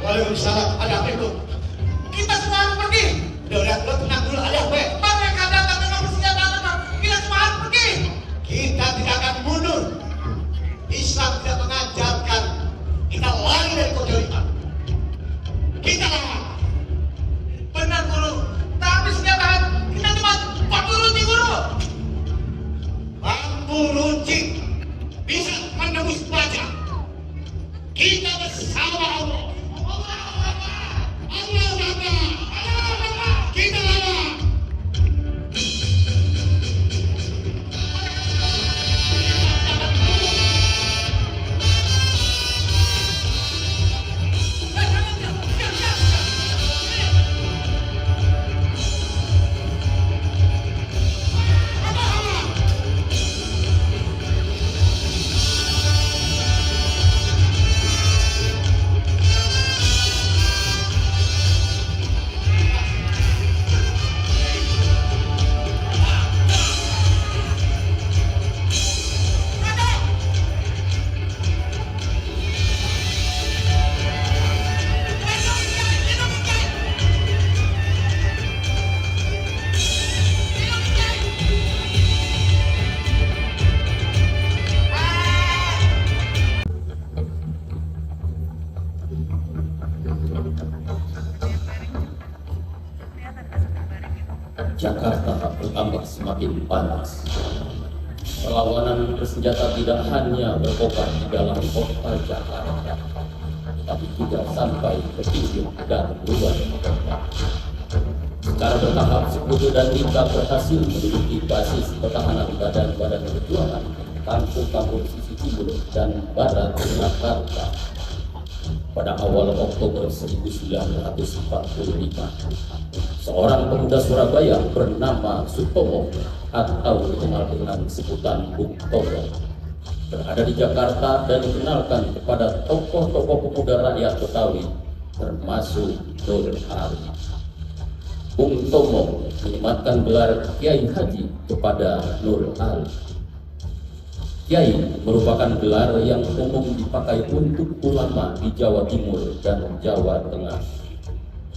Waalaikumsalam, ada apa itu? Kita semua harus pergi. Udah, lo tenang dulu, ada apa? Mereka datang dengan bersenjata lengkap. Kita semua harus pergi. Kita tidak akan mundur. Islam tidak mengajarkan kita lari dari kejoliman. Kita lawan. Benar guru, tapi senjata kita cuma bambu runcing guru. Bambu runcing bisa menembus baja. Kita bersama Allah. Kita lawan. Jakarta bertambah semakin panas. Perlawanan bersenjata tidak hanya berkobar di dalam kota Jakarta, tapi juga sampai ke pinggir dan luar kota. Secara bertahap, Sekutu dan Rimba berhasil menduduki basis pertahanan badan-badan perjuangan kampung-kampung sisi timur dan barat Jakarta. Pada awal Oktober 1945, seorang pemuda Surabaya bernama Sutomo atau dikenal dengan sebutan Bung Tomo berada di Jakarta dan dikenalkan kepada tokoh-tokoh pemuda rakyat Betawi termasuk Nur Ali. Bung Tomo menyematkan gelar Kiai Haji kepada Nur Ali. Kiai merupakan gelar yang umum dipakai untuk ulama di Jawa Timur dan Jawa Tengah.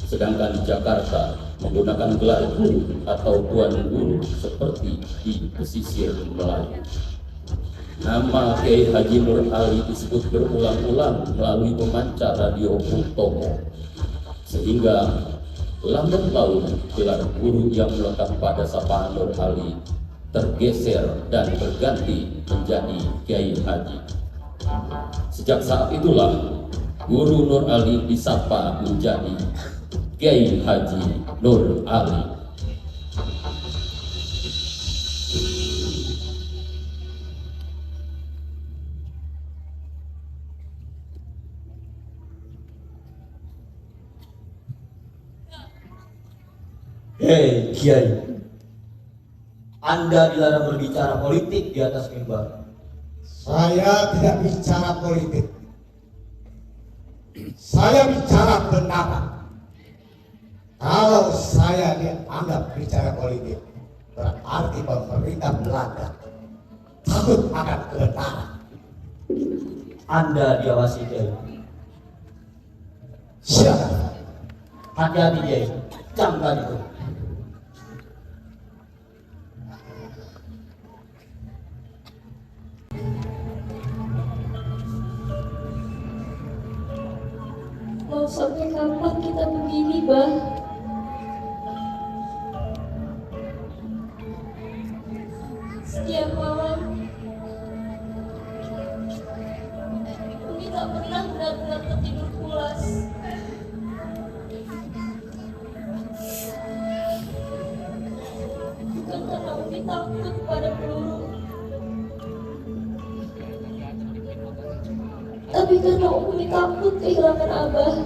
Sedangkan di Jakarta menggunakan gelar guru atau tuan guru seperti di pesisir Melayu. Nama Kiai Haji Nur Ali disebut berulang-ulang melalui pemancar radio Bung Tomo, sehingga lambat laun gelar guru yang melekat pada sapaan Nur Ali tergeser dan berganti menjadi Kiai Haji. Sejak saat itulah Guru Nur Ali disapa menjadi Kiai Haji Nur Ali. Hei Kiai, Anda dilarang berbicara politik di atas mimbar. Saya tidak bicara politik. Saya bicara kebenaran. Kalau saya dianggap bicara politik, berarti pemerintah Belanda takut akan kebenaran. Anda diawasi Kiai. Siapa? Hati-hati Kiai, camkan itu. Mau sampai kapan kita begini, Bah? Setiap malam Umi tak pernah benar-benar tertidur pulas. Bukan karena Umi takut pada peluru, tapi karena Umi takut kehilangan Abah.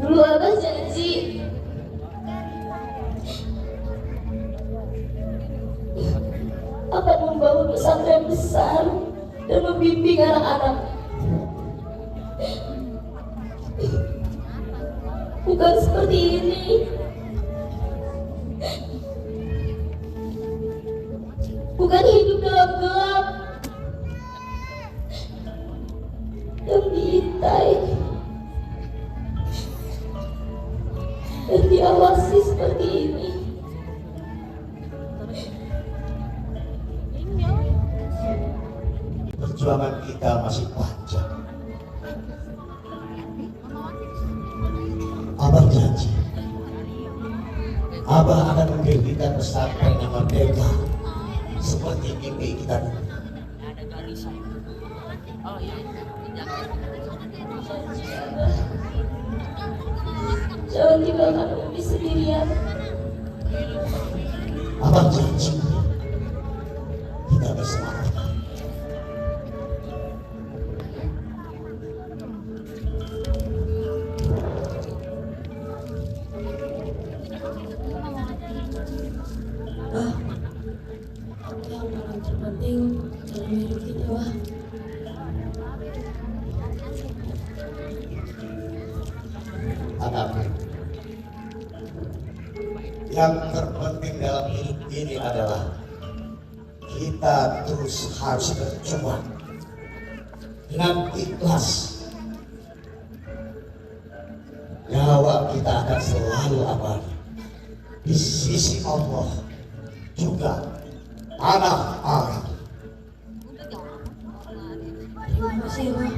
Dulu Abah janji akan membangun pesantren besar dan membimbing anak-anak. Bukan seperti ini. Bukan hidup dalam gelap yang diintai dan diawasi seperti ini. Perjuangan kita masih panjang. Abah janji, Abah akan mendirikan pesantren yang merdeka seperti mimpi kita dulu. Jangan tinggalkan Umi sendirian. Abah janji kita bersama. Yang paling terpenting dalam hidup kita, Wah. Anakku, yang terpenting dalam hidup ini adalah kita terus harus berjuang dengan ikhlas. Nyawa kita akan selalu abadi di sisi Allah, juga tanah air. Terima kasih, Wah.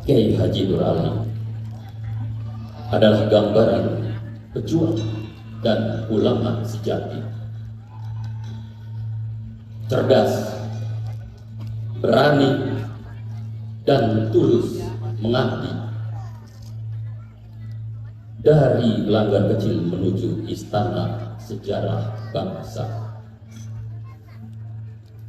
Kiai Haji Nur Ali adalah gambaran pejuang dan ulama sejati. Cerdas, berani, dan tulus mengabdi. Dari langgar kecil menuju istana sejarah bangsa.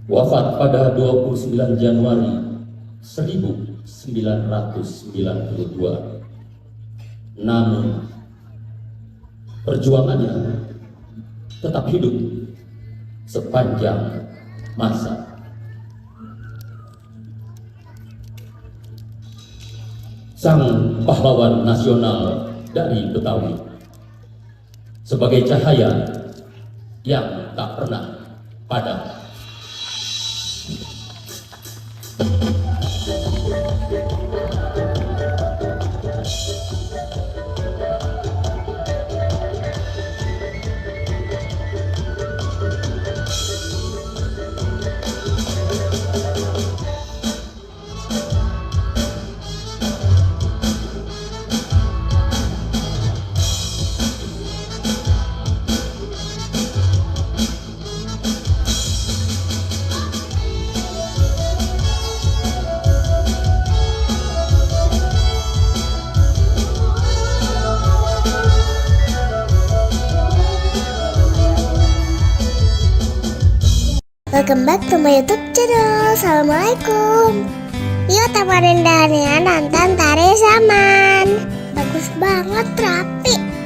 Wafat pada 29 Januari 1992. Namun perjuangannya tetap hidup sepanjang masa. Sang pahlawan nasional dari Betawi sebagai cahaya yang tak pernah padam. Welcome back to my YouTube channel. Assalamualaikum. Yuk temenin Dania nonton Tari Zaman. Bagus banget, rapi.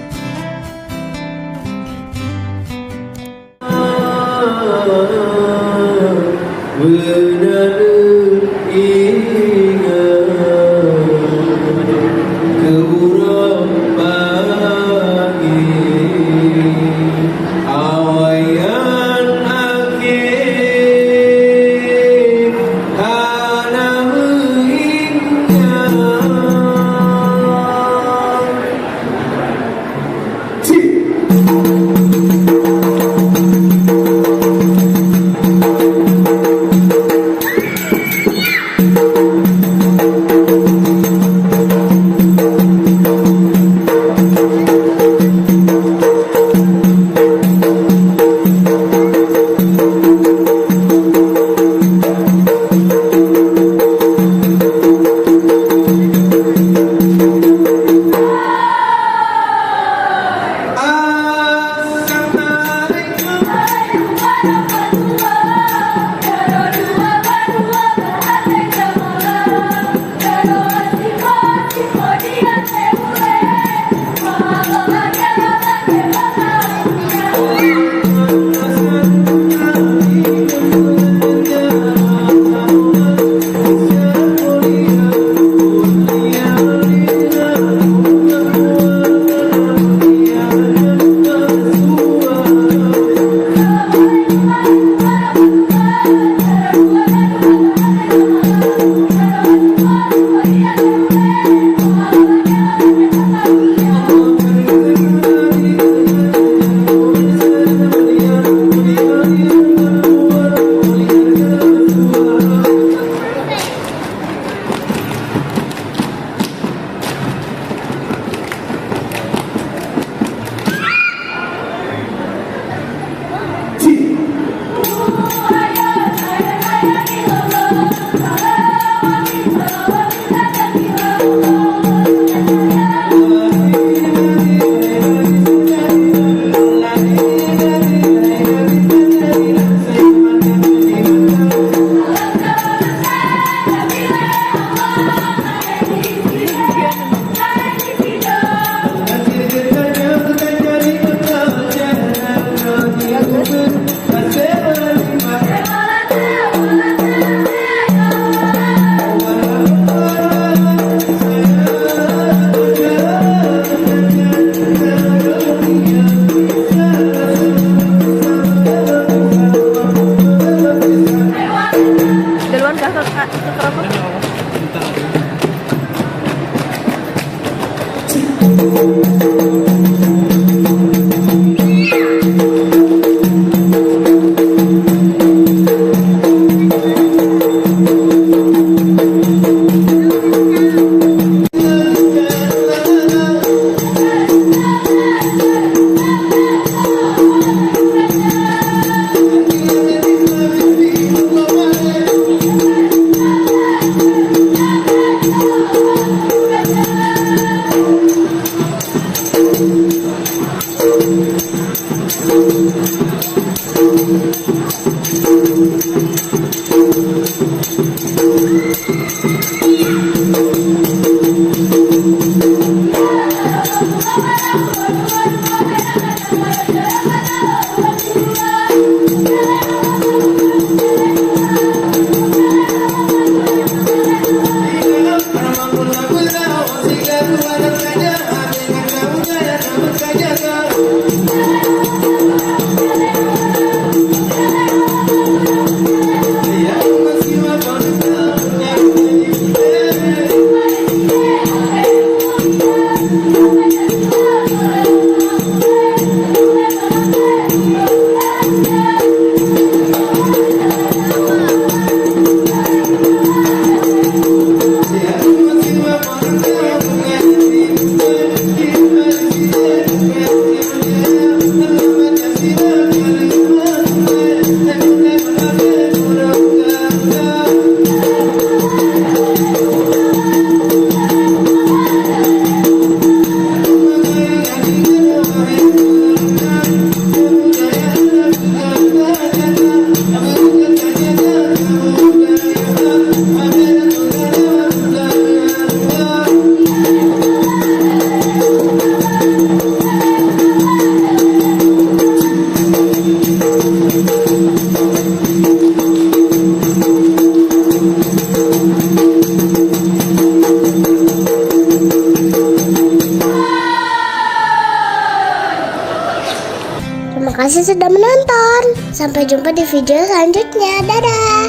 Terima kasih sudah menonton. Sampai jumpa di video selanjutnya. Dadah.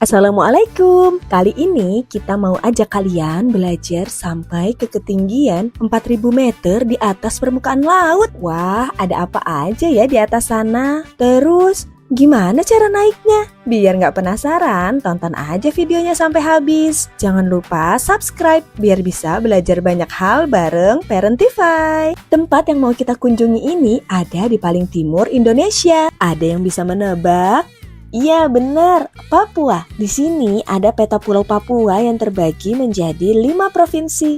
Assalamualaikum. Kali ini kita mau ajak kalian belajar sampai ke ketinggian 4000 meter di atas permukaan laut. Wah, ada apa aja ya di atas sana? Terus, gimana cara naiknya? Biar nggak penasaran, tonton aja videonya sampai habis. Jangan lupa subscribe biar bisa belajar banyak hal bareng Parentify. Tempat yang mau kita kunjungi ini ada di paling timur Indonesia. Ada yang bisa menebak? Iya benar, Papua. Di sini ada peta pulau Papua yang terbagi menjadi 5 provinsi.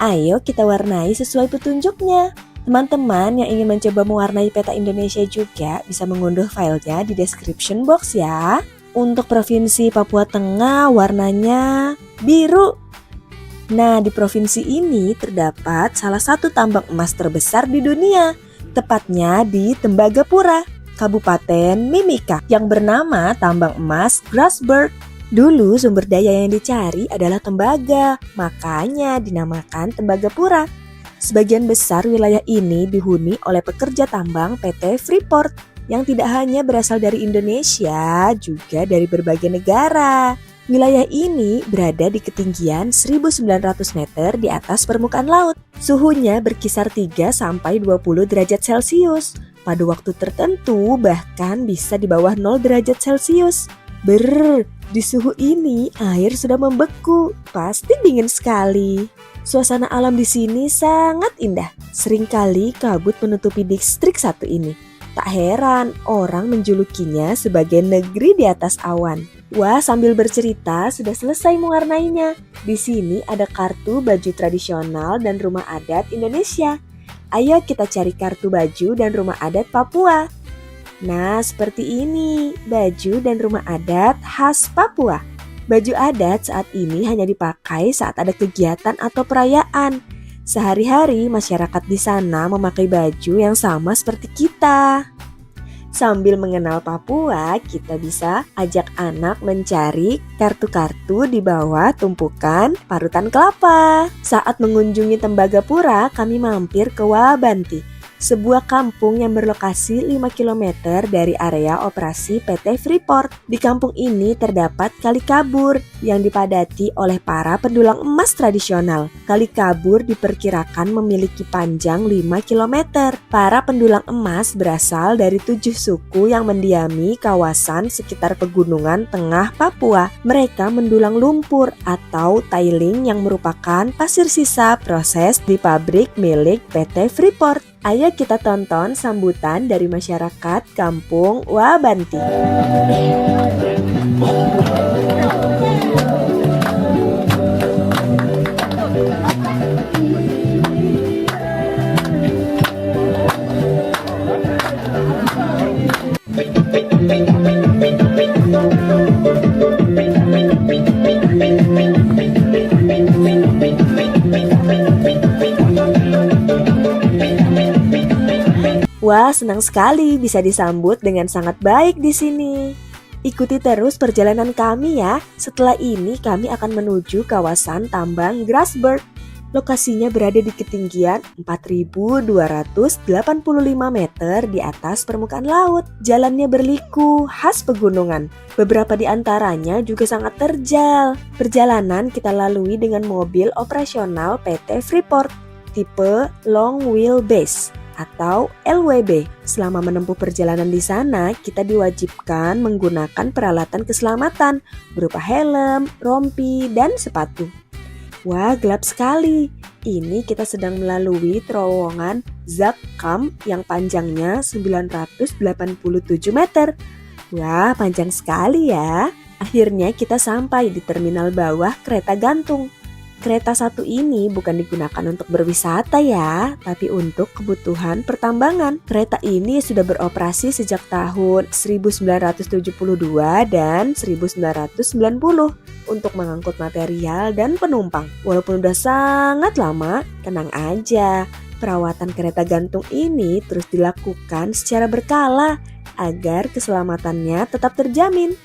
Ayo kita warnai sesuai petunjuknya. Teman-teman yang ingin mencoba mewarnai peta Indonesia juga bisa mengunduh filenya di description box ya. Untuk provinsi Papua Tengah warnanya biru. Nah, di provinsi ini terdapat salah satu tambang emas terbesar di dunia, tepatnya di Tembagapura, Kabupaten Mimika, yang bernama Tambang Emas Grasberg. Dulu sumber daya yang dicari adalah tembaga, makanya dinamakan Tembagapura. Sebagian besar wilayah ini dihuni oleh pekerja tambang PT Freeport yang tidak hanya berasal dari Indonesia, juga dari berbagai negara. Wilayah ini berada di ketinggian 1900 meter di atas permukaan laut. Suhunya berkisar 3 sampai 20 derajat Celcius. Pada waktu tertentu bahkan bisa di bawah 0 derajat Celcius. Di suhu ini air sudah membeku, pasti dingin sekali. Suasana alam di sini sangat indah. Seringkali kabut menutupi distrik satu ini. Tak heran orang menjulukinya sebagai negeri di atas awan. Wah, sambil bercerita sudah selesai mewarnainya. Di sini ada kartu baju tradisional dan rumah adat Indonesia. Ayo kita cari kartu baju dan rumah adat Papua. Nah, seperti ini, baju dan rumah adat khas Papua. Baju adat saat ini hanya dipakai saat ada kegiatan atau perayaan. Sehari-hari masyarakat di sana memakai baju yang sama seperti kita. Sambil mengenal Papua, kita bisa ajak anak mencari kartu-kartu di bawah tumpukan parutan kelapa. Saat mengunjungi Tembagapura, kami mampir ke Wabanti, sebuah kampung yang berlokasi 5 km dari area operasi PT Freeport. Di kampung ini terdapat Kali Kabur yang dipadati oleh para pendulang emas tradisional. Kali Kabur diperkirakan memiliki panjang 5 km. Para pendulang emas berasal dari 7 suku yang mendiami kawasan sekitar pegunungan tengah Papua. Mereka mendulang lumpur atau tiling yang merupakan pasir sisa proses di pabrik milik PT Freeport. Ayo kita tonton sambutan dari masyarakat kampung Wabanti. Wah, senang sekali bisa disambut dengan sangat baik di sini. Ikuti terus perjalanan kami ya. Setelah ini kami akan menuju kawasan tambang Grasberg. Lokasinya berada di ketinggian 4.285 meter di atas permukaan laut. Jalannya berliku, khas pegunungan. Beberapa di antaranya juga sangat terjal. Perjalanan kita lalui dengan mobil operasional PT Freeport, tipe Long Wheelbase atau LWB. Selama menempuh perjalanan di sana, kita diwajibkan menggunakan peralatan keselamatan berupa helm, rompi, dan sepatu. Wah, gelap sekali. Ini kita sedang melalui terowongan Zakkamp yang panjangnya 987 meter. Wah, panjang sekali ya. Akhirnya kita sampai di terminal bawah kereta gantung. Kereta satu ini bukan digunakan untuk berwisata ya, tapi untuk kebutuhan pertambangan. Kereta ini sudah beroperasi sejak tahun 1972 dan 1990 untuk mengangkut material dan penumpang. Walaupun udah sangat lama, tenang aja. Perawatan kereta gantung ini terus dilakukan secara berkala agar keselamatannya tetap terjamin.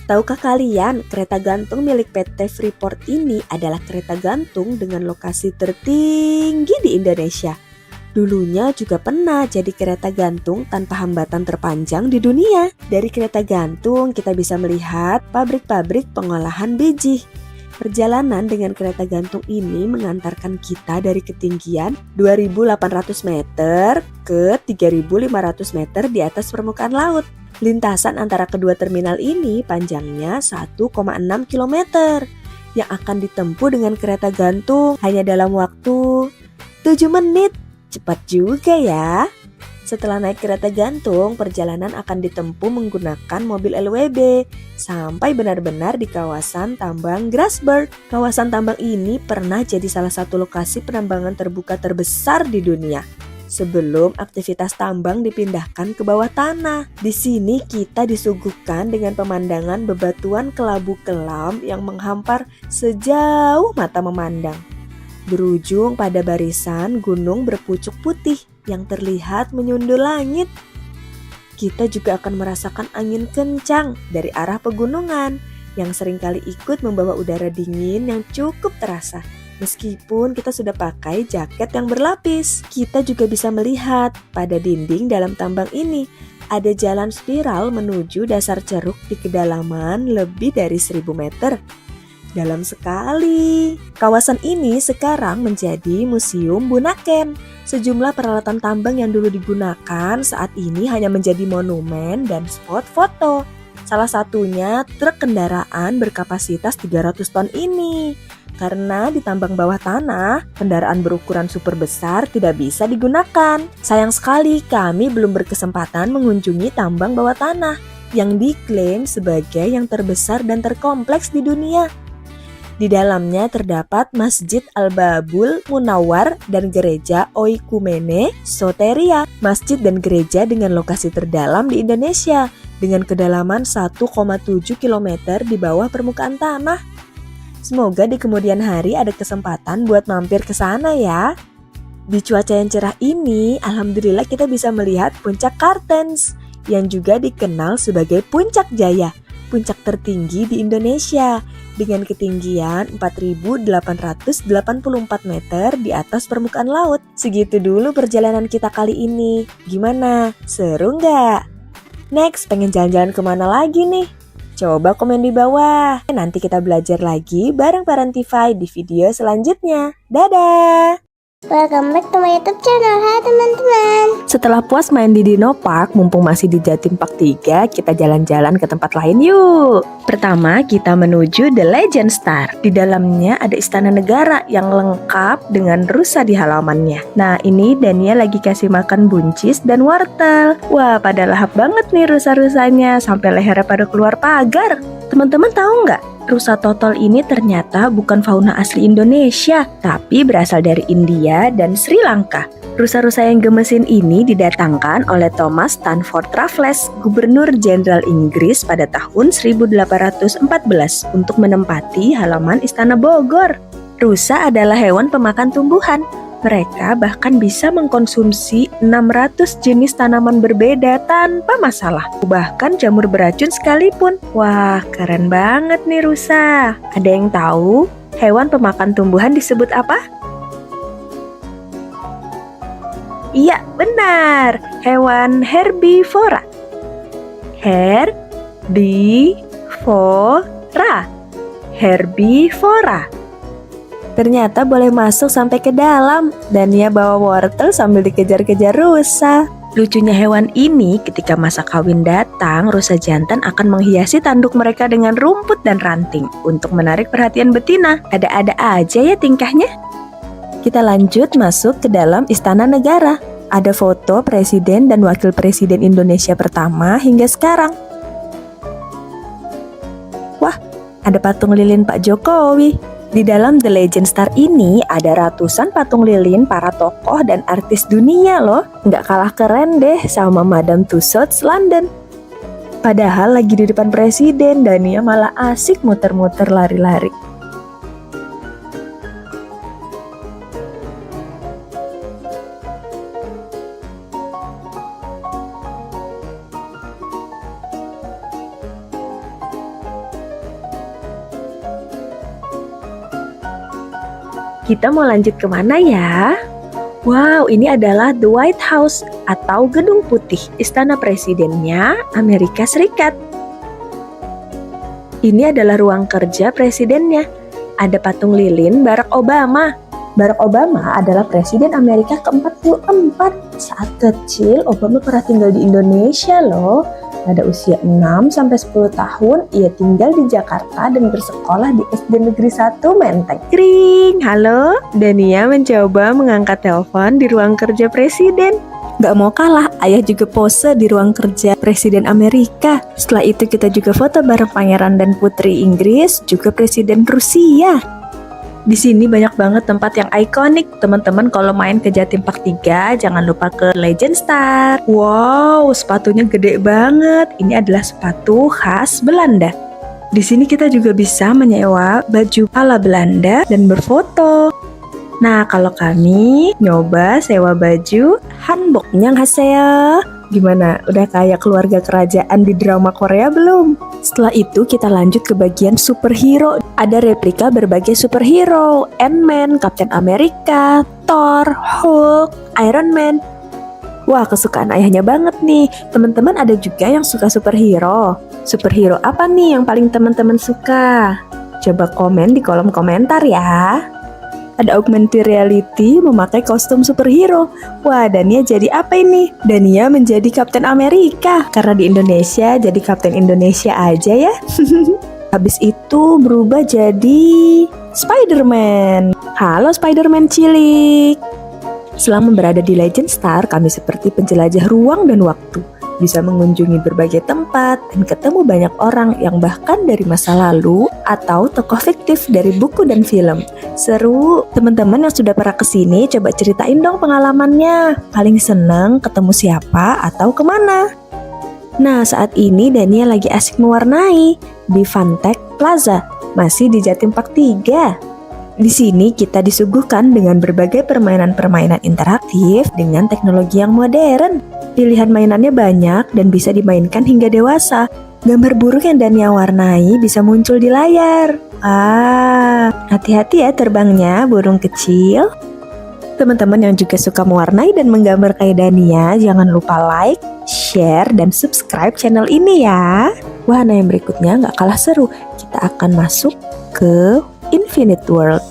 Tahukah kalian, kereta gantung milik PT Freeport ini adalah kereta gantung dengan lokasi tertinggi di Indonesia. Dulunya juga pernah jadi kereta gantung tanpa hambatan terpanjang di dunia. Dari kereta gantung kita bisa melihat pabrik-pabrik pengolahan biji. Perjalanan dengan kereta gantung ini mengantarkan kita dari ketinggian 2.800 meter ke 3.500 meter di atas permukaan laut. Lintasan antara kedua terminal ini panjangnya 1,6 km yang akan ditempuh dengan kereta gantung hanya dalam waktu 7 menit. Cepat juga ya. Setelah naik kereta gantung, perjalanan akan ditempuh menggunakan mobil LWB sampai benar-benar di kawasan tambang Grasberg. Kawasan tambang ini pernah jadi salah satu lokasi penambangan terbuka terbesar di dunia sebelum aktivitas tambang dipindahkan ke bawah tanah. Di sini kita disuguhkan dengan pemandangan bebatuan kelabu kelam yang menghampar sejauh mata memandang. Berujung pada barisan gunung berpucuk putih yang terlihat menyundul langit. Kita juga akan merasakan angin kencang dari arah pegunungan yang seringkali ikut membawa udara dingin yang cukup terasa. Meskipun kita sudah pakai jaket yang berlapis, kita juga bisa melihat pada dinding dalam tambang ini ada jalan spiral menuju dasar ceruk di kedalaman lebih dari 1.000 meter. Dalam sekali. Kawasan ini sekarang menjadi Museum Bunaken. Sejumlah peralatan tambang yang dulu digunakan saat ini hanya menjadi monumen dan spot foto. Salah satunya truk kendaraan berkapasitas 300 ton ini. Karena di tambang bawah tanah, kendaraan berukuran super besar tidak bisa digunakan. Sayang sekali kami belum berkesempatan mengunjungi tambang bawah tanah yang diklaim sebagai yang terbesar dan terkompleks di dunia. Di dalamnya terdapat Masjid Al-Babul Munawwar dan Gereja Oikumene Soteria, masjid dan gereja dengan lokasi terdalam di Indonesia dengan kedalaman 1,7 km di bawah permukaan tanah. Semoga di kemudian hari ada kesempatan buat mampir ke sana ya. Di cuaca yang cerah ini, alhamdulillah kita bisa melihat puncak Kartens yang juga dikenal sebagai Puncak Jaya, puncak tertinggi di Indonesia dengan ketinggian 4.884 meter di atas permukaan laut. Segitu dulu perjalanan kita kali ini. Gimana? Seru nggak? Next, pengen jalan-jalan kemana lagi nih? Coba komen di bawah. Nanti kita belajar lagi bareng Parentify di video selanjutnya. Dadah! Welcome back to my YouTube channel. Hai teman-teman. Setelah puas main di Dino Park, mumpung masih di Jatim Park 3, kita jalan-jalan ke tempat lain yuk. Pertama, kita menuju The Legend Star. Di dalamnya ada istana negara yang lengkap dengan rusa di halamannya. Nah, ini Dania lagi kasih makan buncis dan wortel. Wah, pada lahap banget nih rusa-rusanya, sampai lehernya pada keluar pagar. Teman-teman tahu nggak? Rusa total ini ternyata bukan fauna asli Indonesia, tapi berasal dari India dan Sri Lanka. Rusa-rusa yang gemesin ini didatangkan oleh Thomas Stanford Raffles, Gubernur Jenderal Inggris pada tahun 1814 untuk menempati halaman Istana Bogor. Rusa adalah hewan pemakan tumbuhan. Mereka bahkan bisa mengkonsumsi 600 jenis tanaman berbeda tanpa masalah. Bahkan jamur beracun sekalipun. Wah, keren banget nih rusa. Ada yang tahu hewan pemakan tumbuhan disebut apa? Iya, benar. Hewan herbivora. Herbivora. Ternyata boleh masuk sampai ke dalam. Dania bawa wortel sambil dikejar-kejar rusa. Lucunya hewan ini, ketika masa kawin datang, rusa jantan akan menghiasi tanduk mereka dengan rumput dan ranting untuk menarik perhatian betina. Ada-ada aja ya tingkahnya. Kita lanjut masuk ke dalam istana negara. Ada foto presiden dan wakil presiden Indonesia pertama hingga sekarang. Wah, ada patung lilin Pak Jokowi. Di dalam The Legend Star ini ada ratusan patung lilin para tokoh dan artis dunia loh. Nggak kalah keren deh sama Madame Tussauds London. Padahal lagi di depan presiden, Dania malah asik muter-muter lari-lari. Kita mau lanjut kemana ya? Wow, ini adalah The White House atau Gedung Putih, istana presidennya Amerika Serikat. Ini adalah ruang kerja presidennya. Ada patung lilin Barack Obama. Barack Obama adalah presiden Amerika ke-44. Saat kecil, Obama pernah tinggal di Indonesia loh. Pada usia 6-10 tahun, ia tinggal di Jakarta dan bersekolah di SD Negeri 1 Menteng. Kring, halo. Dania mencoba mengangkat telepon di ruang kerja presiden. Gak mau kalah, ayah juga pose di ruang kerja presiden Amerika. Setelah itu kita juga foto bareng pangeran dan putri Inggris, juga presiden Rusia. Di sini banyak banget tempat yang ikonik. Teman-teman kalau main ke Jatim Park 3, jangan lupa ke Legend Star. Wow, sepatunya gede banget. Ini adalah sepatu khas Belanda. Di sini kita juga bisa menyewa baju ala Belanda dan berfoto. Nah, kalau kami nyoba sewa baju hanbok. Annyeonghaseyo. Gimana? Udah kayak keluarga kerajaan di drama Korea belum? Setelah itu kita lanjut ke bagian superhero. Ada replika berbagai superhero, Ant-Man, Captain America, Thor, Hulk, Iron Man. Wah, kesukaan ayahnya banget nih. Teman-teman ada juga yang suka superhero. Superhero apa nih yang paling teman-teman suka? Coba komen di kolom komentar ya. Ada augmented reality memakai kostum superhero. Wah, Dania jadi apa ini? Dania menjadi Kapten Amerika. Karena di Indonesia, jadi Kapten Indonesia aja ya. Habis itu berubah jadi Spider-Man. Halo Spider-Man cilik. Selama berada di Legend Star, kami seperti penjelajah ruang dan waktu. Bisa mengunjungi berbagai tempat dan ketemu banyak orang yang bahkan dari masa lalu atau tokoh fiktif dari buku dan film. Seru. Teman-teman yang sudah pernah kesini, coba ceritain dong pengalamannya. Paling seneng ketemu siapa atau kemana? Nah, saat ini Dania lagi asik mewarnai di Fantech Plaza, masih di Jatim Park 3. Di sini kita disuguhkan dengan berbagai permainan-permainan interaktif dengan teknologi yang modern. Pilihan mainannya banyak dan bisa dimainkan hingga dewasa. Gambar burung yang Dania warnai bisa muncul di layar. Hati-hati ya terbangnya burung kecil. Teman-teman yang juga suka mewarnai dan menggambar kayak Dania, jangan lupa like, share, dan subscribe channel ini ya. Wahana yang berikutnya gak kalah seru. Kita akan masuk ke Infinite World.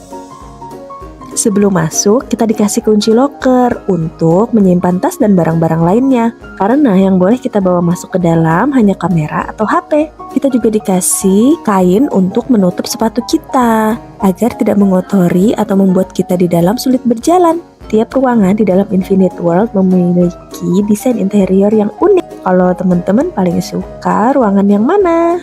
Sebelum masuk, kita dikasih kunci loker untuk menyimpan tas dan barang-barang lainnya. Karena yang boleh kita bawa masuk ke dalam hanya kamera atau HP. Kita juga dikasih kain untuk menutup sepatu kita, agar tidak mengotori atau membuat kita di dalam sulit berjalan. Tiap ruangan di dalam Infinite World memiliki desain interior yang unik. Kalau teman-teman paling suka ruangan yang mana?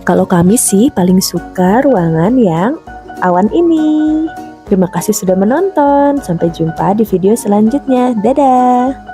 Kalau kami sih paling suka ruangan yang awan ini. Terima kasih sudah menonton. Sampai jumpa di video selanjutnya. Dadah!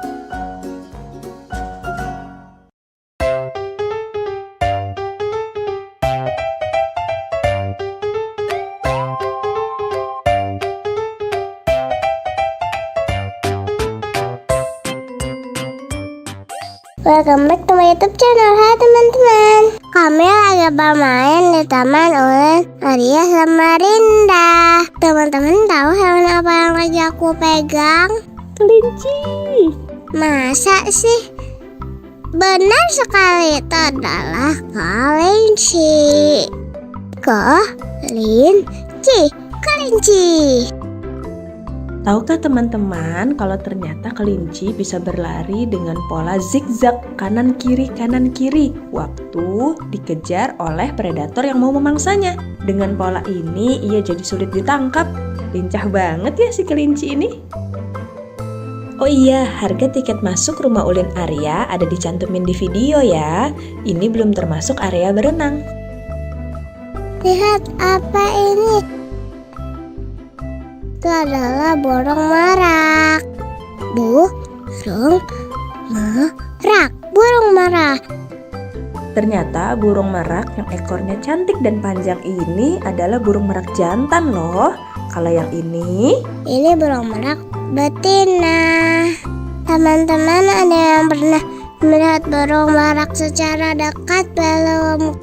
Welcome back to my YouTube channel. Hai teman-teman, kami lagi bermain di Taman Ulen Arya sama Rinda. Teman-teman tahu hewan apa yang lagi aku pegang? Kelinci. Masa sih? Benar sekali, itu adalah kelinci. Kelinci. Tahukah teman-teman kalau ternyata kelinci bisa berlari dengan pola zigzag kanan kiri waktu dikejar oleh predator yang mau memangsanya. Dengan pola ini ia jadi sulit ditangkap. Lincah banget ya si kelinci ini. Oh iya, harga tiket masuk Rumah Ulin Arya ada dicantumin di video ya. Ini belum termasuk area berenang. Lihat apa ini? Itu adalah burung merak. Burung merak. Ternyata burung merak yang ekornya cantik dan panjang ini adalah burung merak jantan loh. Kalau yang ini burung merak betina. Teman-teman, ada yang pernah melihat burung merak secara dekat belum?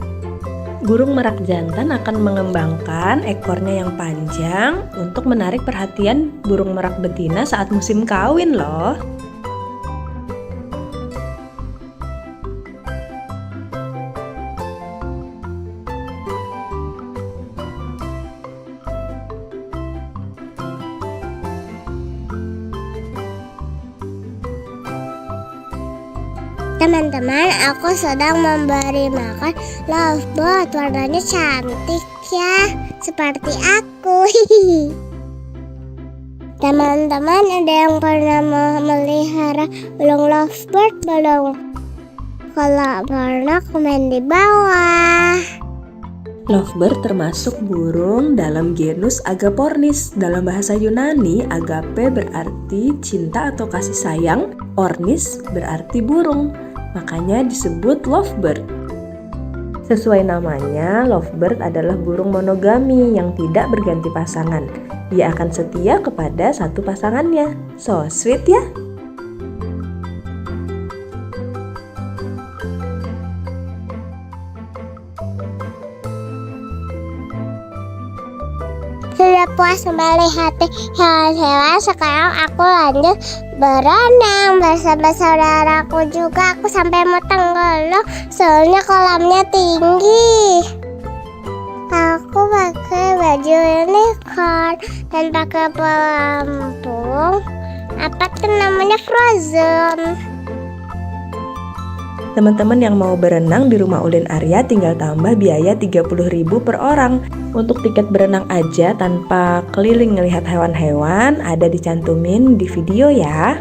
burung merak jantan akan mengembangkan ekornya yang panjang untuk menarik perhatian burung merak betina saat musim kawin loh. Teman-teman, aku sedang memberi makan lovebird. Warnanya cantik ya, seperti aku. Teman-teman, ada yang pernah memelihara burung lovebird belum? Kalau pernah, komen di bawah. Lovebird termasuk burung dalam genus Agapornis. Dalam bahasa Yunani, agape berarti cinta atau kasih sayang, ornis berarti burung. Makanya disebut lovebird. Sesuai namanya, lovebird adalah burung monogami yang tidak berganti pasangan. Dia akan setia kepada satu pasangannya. So sweet ya. Sudah puas melihat hewan-hewan, sekarang aku lanjut berenang bersama saudaraku juga. Aku sampai mau tenggelam soalnya kolamnya tinggi. Aku pakai baju unicorn dan pakai pelampung. Apa tuh namanya, Frozen. Teman-teman yang mau berenang di Rumah Ulin Arya tinggal tambah biaya 30.000 per orang. Untuk tiket berenang aja tanpa keliling ngelihat hewan-hewan ada dicantumin di video ya.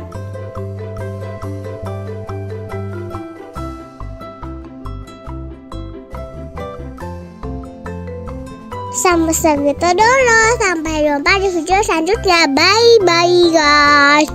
Sampai segitu dulu. Sampai jumpa di video selanjutnya. Bye-bye guys.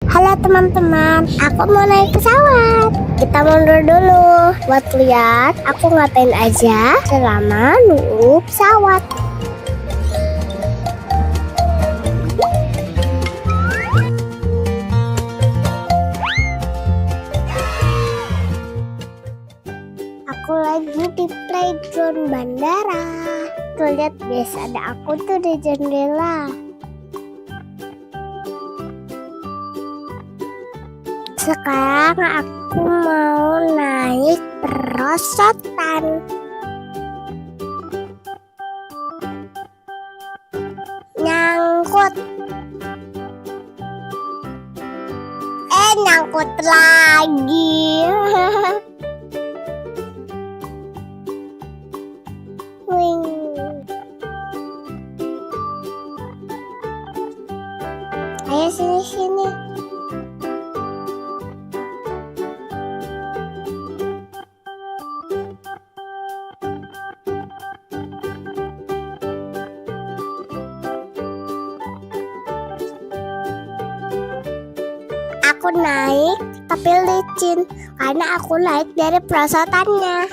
Halo teman-teman, aku mau naik pesawat. Kita mundur dulu buat lihat aku ngapain aja selama nunggu pesawat. Aku lagi di playground bandara. Tuh lihat guys, ada aku tuh di jendela. Sekarang aku mau naik perosotan. Nyangkut. Nyangkut lagi. Wing. Ayo sini. Aku naik tapi licin karena aku naik dari perosotannya.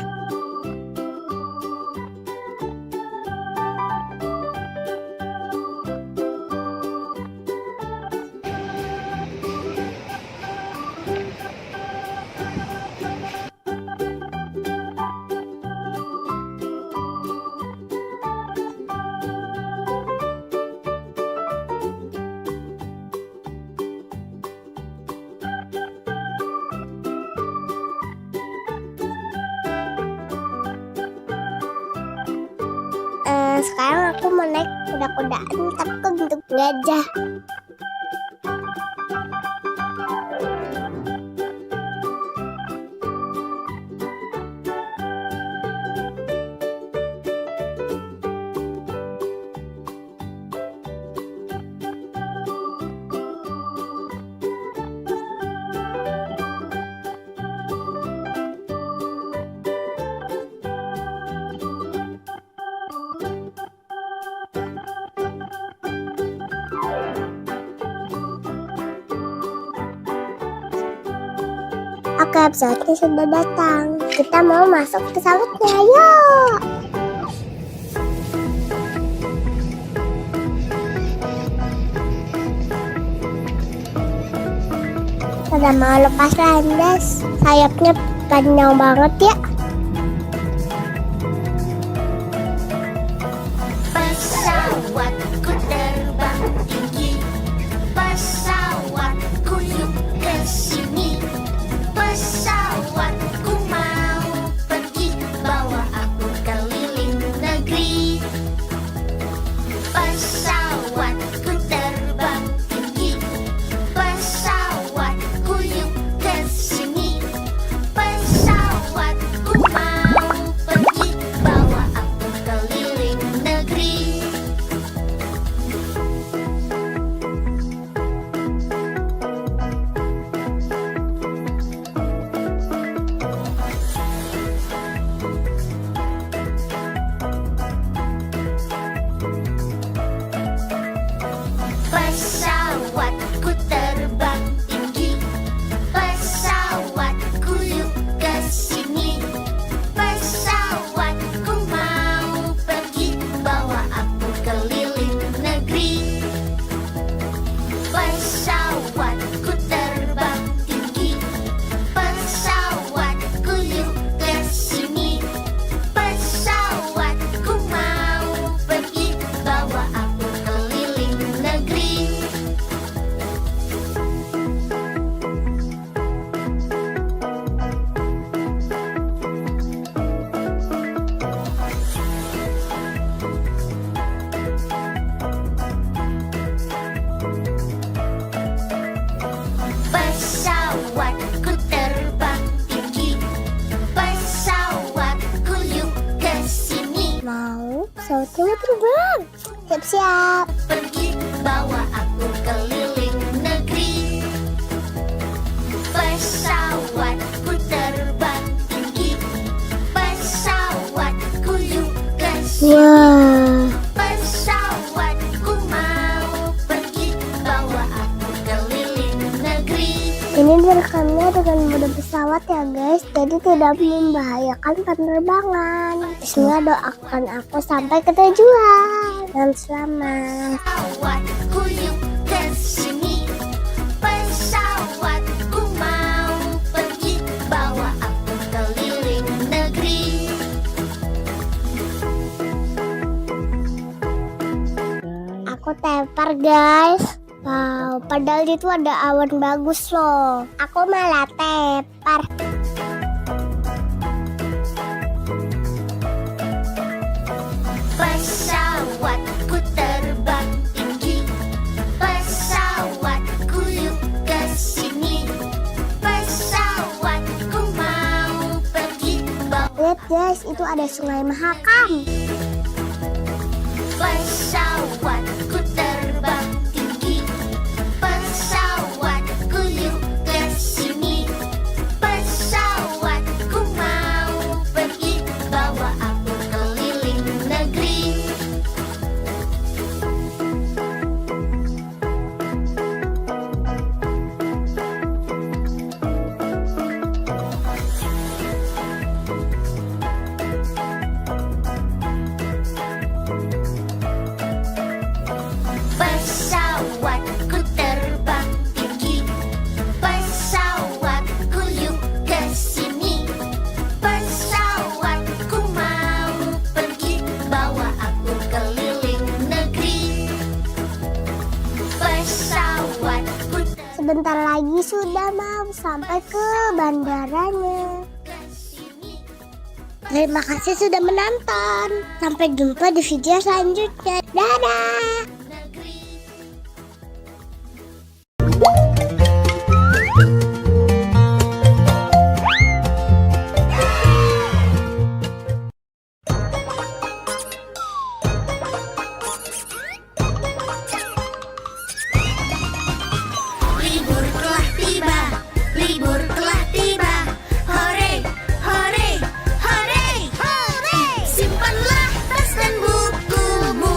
Sekarang aku mau naik kuda-kudaan tapi bentuk gajah. Oke, pesawatnya sudah datang. Kita mau masuk pesawatnya, yuk! Udah mau lepas landas. Sayapnya panjang banget ya. Pesawatku terbang tinggi, pesawatku yuk ke sini. Pesawatku mau pergi, bawa aku keliling negeri. Pesawatku terbang tinggi, pesawatku yuk ke sini. Pesawatku mau pergi, bawa aku keliling negeri. Pesawatku terbang tinggi, pesawatku yuk ke sini. Pesawatku mau pergi, bawa aku keliling negeri. Pesawatku terbang tinggi, pesawatku yuk ke sini. Pesawatku mau pergi, bawa aku keliling negeri. Pesawatku terbang tinggi, pesawatku yuk ke sini. Mau pesawatnya mau terbang. Siap-siap. Pergi, bawa aku keliling negeri. Pesawatku terbang tinggi, pesawatku yuk ke sini. Wah. Pesawatku mau pergi, bawa aku keliling negeri. guys, jadi tidak membahayakan penerbangan. Bismillah, doakan aku sampai ke tujuan dan selamat. Pesawatku yuk kesini, pesawatku mau pergi, bawa aku keliling negeri. Aku tepar guys. Wow, padahal itu ada awan bagus loh. Aku malah tepar. Pesawatku terbang tinggi, pesawatku yuk kesini, pesawatku mau pergi, Lihat guys, itu ada Sungai Mahakam. pesawatku terbang tinggi, pesawatku yuk kesini, pesawatku mau pergi, bawa aku keliling negeri. Pesawatku terbang tinggi, pesawatku yuk kesini, pesawatku mau pergi, bawa aku keliling negeri. Pesawatku Sebentar lagi sudah mau sampai ke bandaranya. Terima kasih sudah menonton. Sampai jumpa di video selanjutnya. Dadah. Libur telah tiba, libur telah tiba. Hore, hore, hore, hore. Simpanlah tas dan bukumu,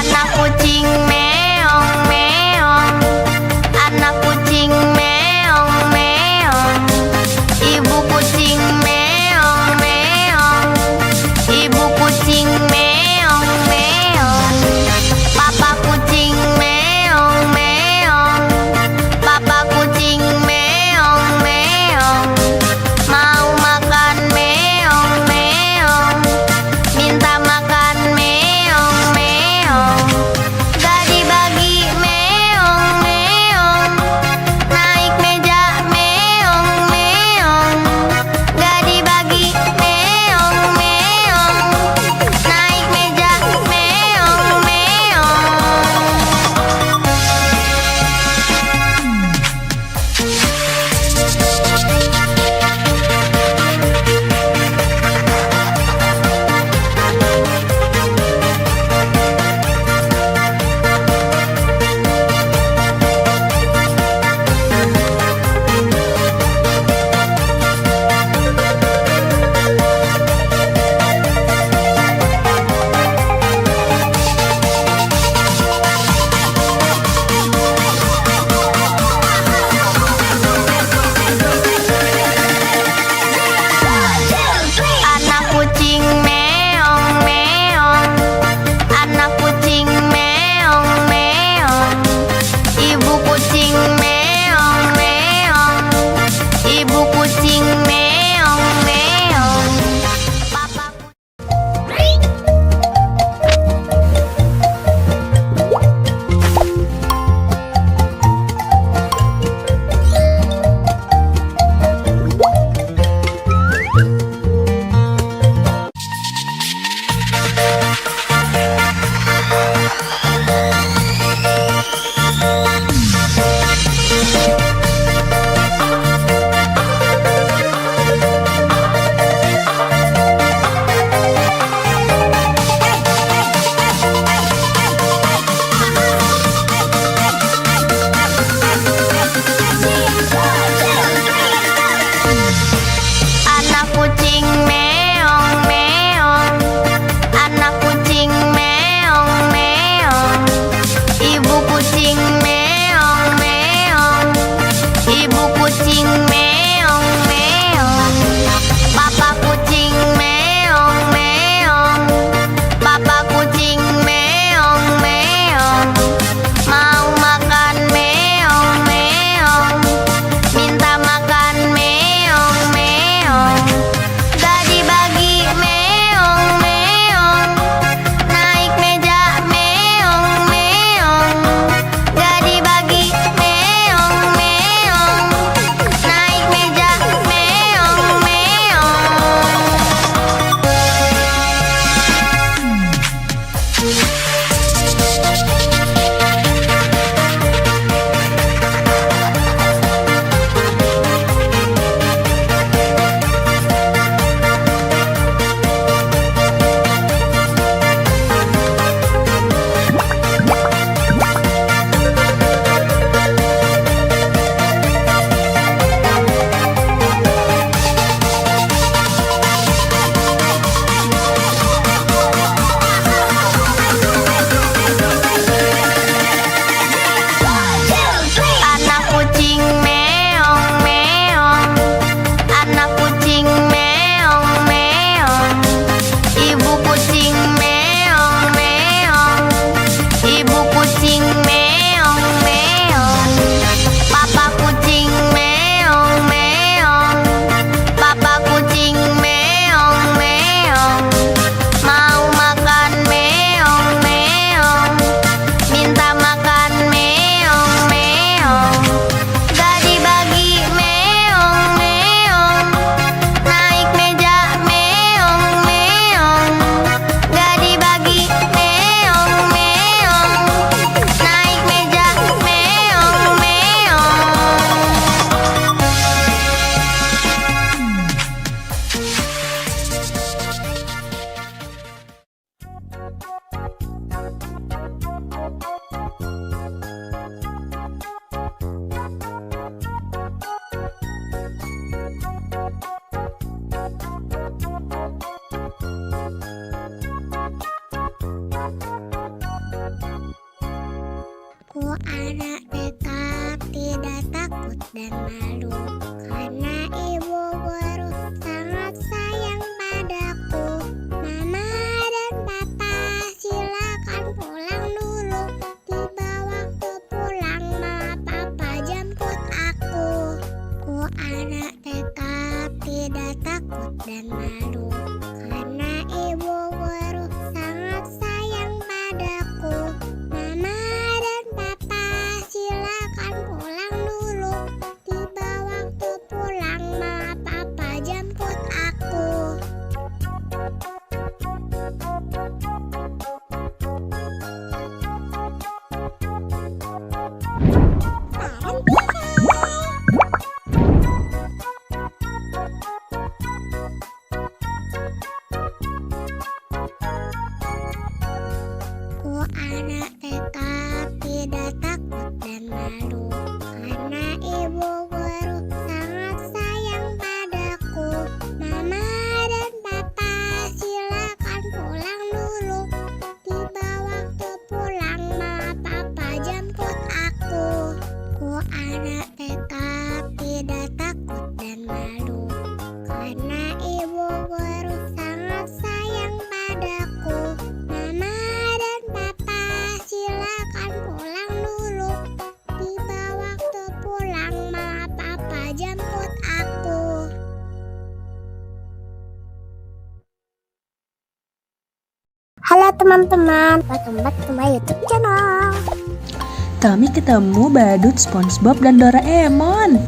Anak kucing meong meong, anak kucing meong meong, ibu kucing meong meong, ibu kucing meong meong, papa kucing meong meong, papa kucing meong meong, mau makan meong meong, minta makan meong meong, gak dibagi meong meong, naik meja meong meong, gak dibagi meong meong, naik meja meong meong. Anak kucing meong meong, anak kucing meong meong, ibu kucing meong meong, ibu kucing meong meong, papa anak kucing meong meong, anak kucing meong meong, ibu kucing meong meong, ibu kucing meong meong, papa kucing meong meong, papa kucing meong meong, mau makan meong meong, minta makan meong meong, gak dibagi anak TK tidak takut dan malu, karena ibu guru sangat sayang padaku. Mama dan papa silakan pulang dulu, tiba waktu pulang mama papa jemput aku. Ku anak TK tidak takut dan malu, karena ibu guru sangat sayang padaku. Mama dan papa silakan pulang dulu, tiba waktu pulang mama papa jemput aku. Ku anak TK tidak takut dan malu, karena ibu guru sangat sayang padaku. Mama dan papa silakan pulang dulu, tiba waktu pulang mama papa jemput aku. Ku anak TK tidak takut dan malu, karena ibu guru sangat sayang padaku. Mama dan papa silakan pulang dulu, tiba waktu pulang mama papa jemput aku. Halo teman-teman, welcome back to my YouTube channel. Kami ketemu badut SpongeBob dan Doraemon.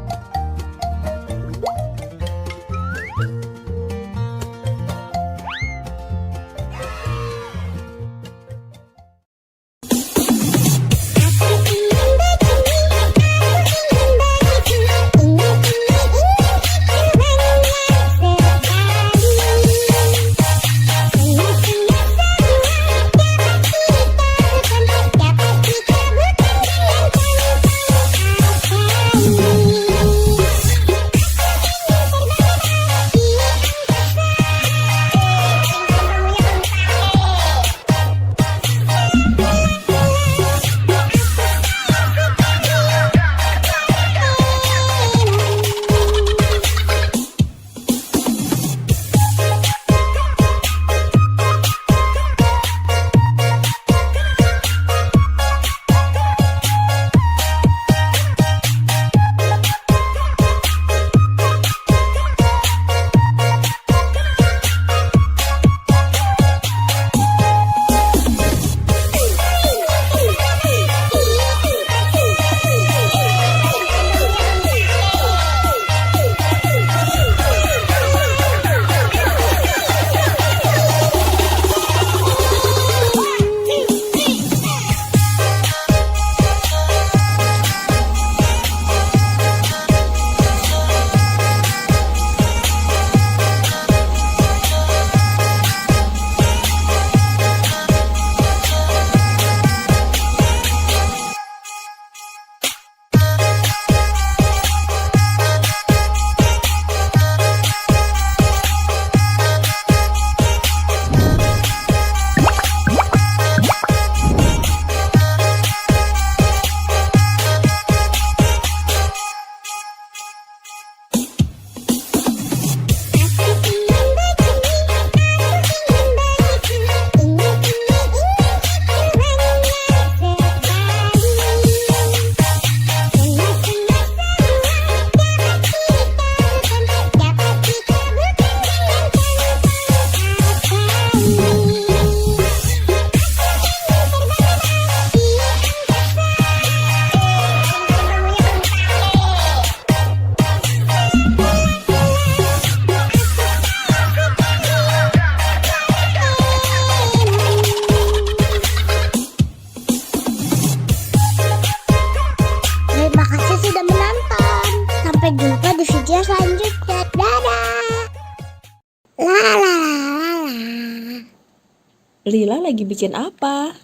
Lila lagi bikin apa?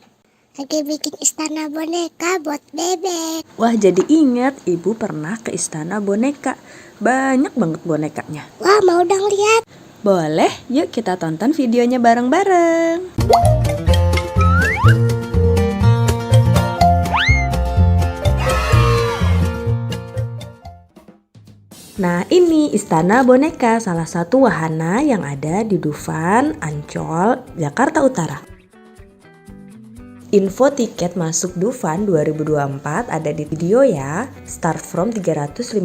Lagi bikin istana boneka buat bebek. Wah, jadi ingat ibu pernah ke istana boneka. Banyak banget bonekanya. Wah, mau dong lihat? Boleh, yuk kita tonton videonya bareng-bareng. Nah, ini Istana Boneka, salah satu wahana yang ada di Dufan, Ancol, Jakarta Utara. Info tiket masuk Dufan 2024 ada di video ya, start from 350.000.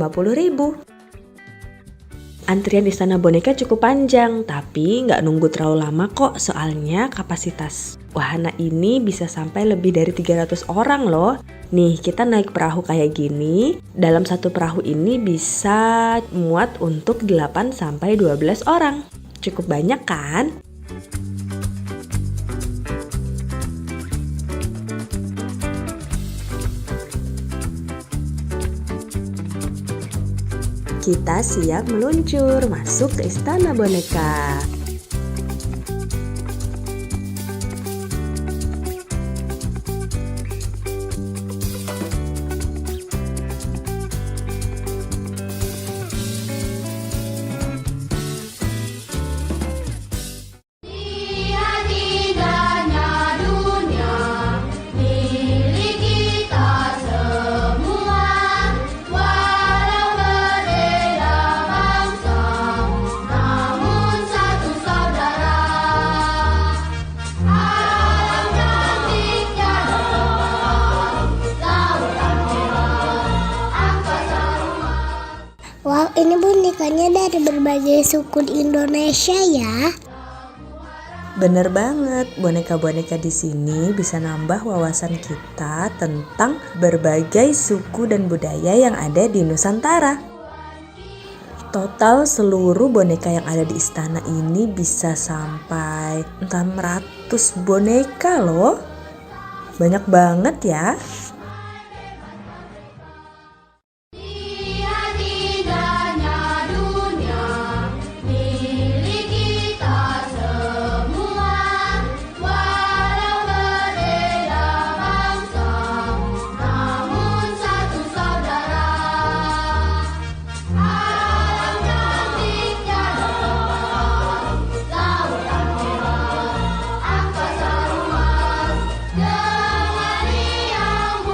Antrian Istana Boneka cukup panjang, tapi nggak nunggu terlalu lama kok, soalnya kapasitas wahana ini bisa sampai lebih dari 300 orang loh. Nih, kita naik perahu kayak gini, dalam satu perahu ini bisa muat untuk 8-12 orang. Cukup banyak kan? Kita siap meluncur masuk ke Istana Boneka. Lihat indahnya dunia milik kita semua, walau berbeda bangsa, namun satu saudara. Alam cantiknya lautan merah, angkasa luas. Wow, ini bonekanya dari berbagai suku di Indonesia ya. Bener banget, boneka-boneka di sini bisa nambah wawasan kita tentang berbagai suku dan budaya yang ada di Nusantara. Total seluruh boneka yang ada di istana ini bisa sampai 600 boneka loh. Banyak banget ya. Lihat indahnya dunia milik kita semua, walau berbeda bangsa, namun satu saudara. Alam cantiknya lautan merah, angkasa luas, dengan riang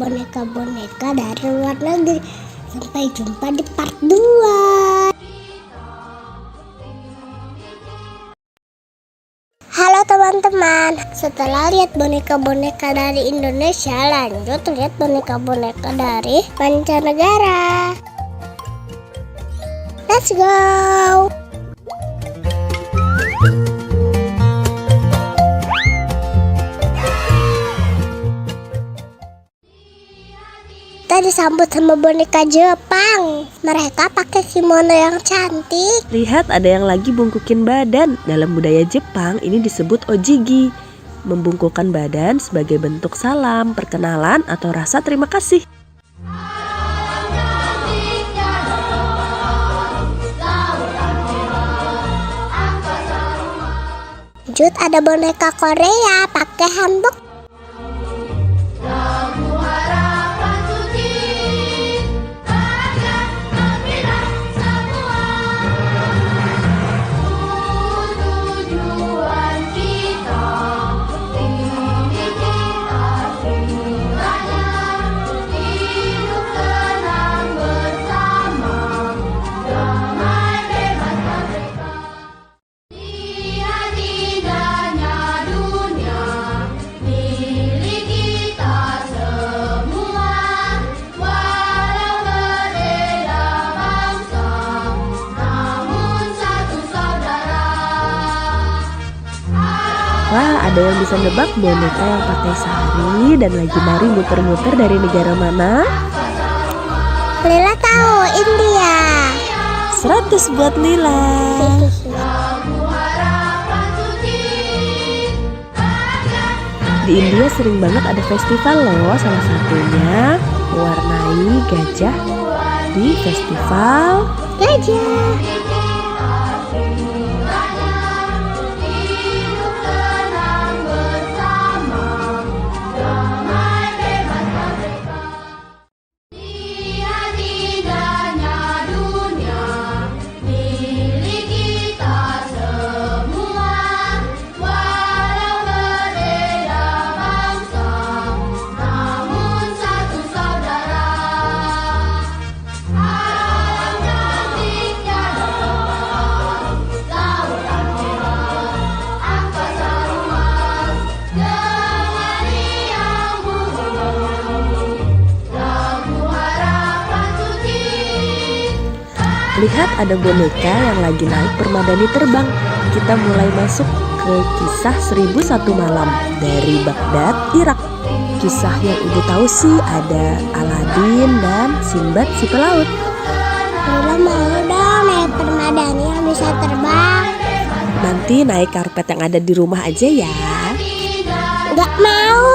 boneka-boneka dari luar negeri. Sampai jumpa di part 2. Halo teman-teman, setelah lihat boneka-boneka dari Indonesia, lanjut lihat boneka-boneka dari mancanegara. Let's go! Kita disambut sama boneka Jepang. Mereka pakai kimono yang cantik. Lihat, ada yang lagi bungkukin badan. Dalam budaya Jepang ini disebut ojigi. Membungkukkan badan sebagai bentuk salam, perkenalan, atau rasa terima kasih. Lanjut ada boneka Korea pakai hanbok. Wah, ada yang bisa nebak boneka yang pakai sari dan lagi nari muter-muter dari negara mana? Lila tahu, India. 100 buat Lila. Di India sering banget ada festival loh, salah satunya mewarnai gajah di festival gajah. Lihat, ada boneka yang lagi naik permadani terbang. Kita mulai masuk ke kisah 1001 malam dari Baghdad, Irak. Kisah yang ibu tahu sih ada Aladin dan Sinbad si pelaut. Lila mau dong naik permadani yang bisa terbang. Nanti naik karpet yang ada di rumah aja ya. Gak mau.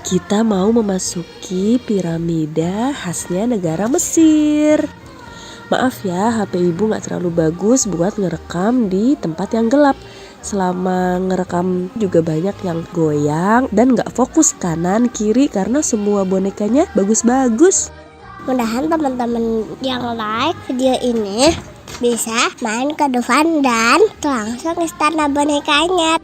Kita mau memasuki piramida khasnya negara Mesir. Maaf ya, HP ibu gak terlalu bagus buat ngerekam di tempat yang gelap. Selama ngerekam juga banyak yang goyang dan gak fokus kanan kiri karena semua bonekanya bagus-bagus. Mudahan teman-teman yang like video ini bisa main ke depan dan langsung istana bonekanya.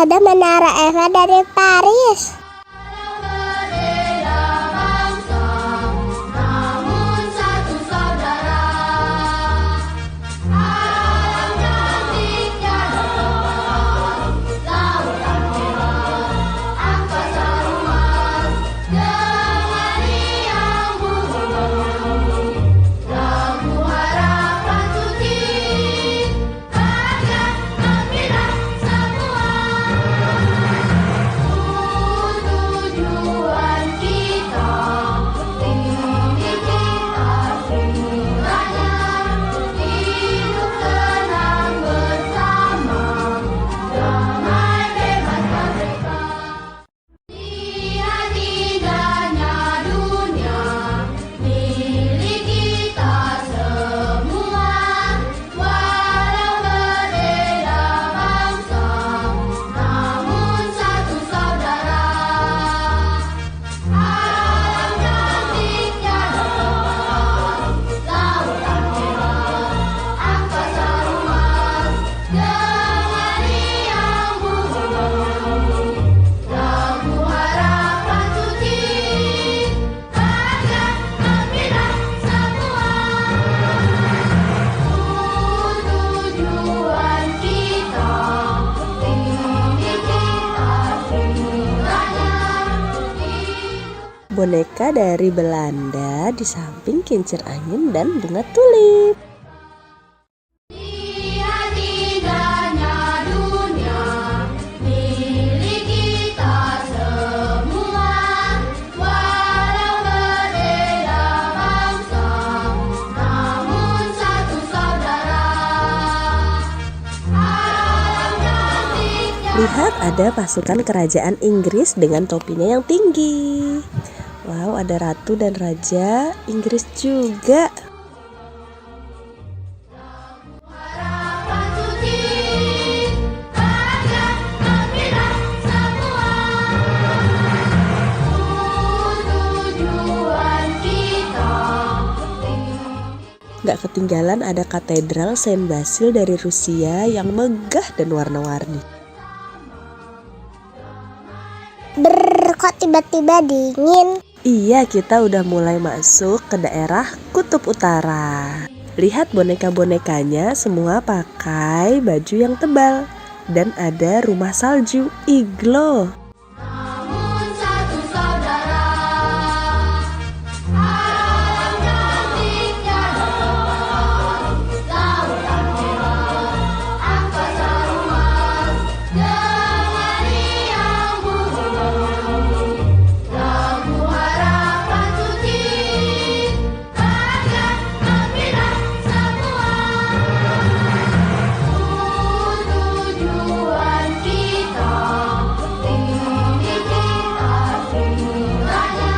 ada Menara Eiffel dari Paris. Namun satu saudara, alam cantiknya lautan merah, angkasa luas, dengan riang bumi, lagu harapan suci, bahagia gembira semua. Tujuan kita, tinggi kita semuanya, hidup senang bersama, damai bebas merdeka. Lihat indahnya dunia, milik kita semua, walau berbeda bangsa, namun satu saudara. Alam cantiknya lautan merah, angkasa luas, dengan riang bumi, lagu harapan suci, bahagia gembira semua. Tujuan kita, tinggi kita semuanya, Boneka dari Belanda di samping kincir angin dan bunga tulip. lihat indahnya dunia, milik kita semua, walau berbeda bangsa, namun satu saudara. Alam cantiknya Lihat, ada pasukan kerajaan Inggris dengan topinya yang tinggi. Wow, ada ratu dan raja Inggris juga. harapan suci, bahagia gembira semua. Tujuan kita, Gak ketinggalan ada katedral Saint Basil dari Rusia yang megah dan warna-warni. Kok tiba-tiba dingin? Iya, kita udah mulai masuk ke daerah Kutub Utara. Lihat boneka-bonekanya semua pakai baju yang tebal. Dan ada rumah salju, iglo. namun satu saudara. Alam cantiknya lautan merah, angkasa luas, dengan riang bumi, lagu harapan suci, bahagia gembira semua. Tujuan kita, tinggi kita semuanya,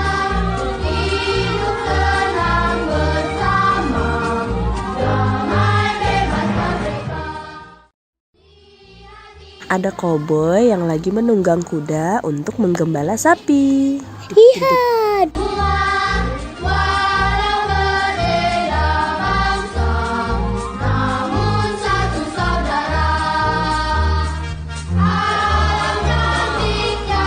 hidup senang bersama, damai bebas merdeka. Ada koboi yang lagi menunggang kuda untuk menggembala sapi. Lihat, Walau berbeda bangsa, namun satu saudara. Alam cantiknya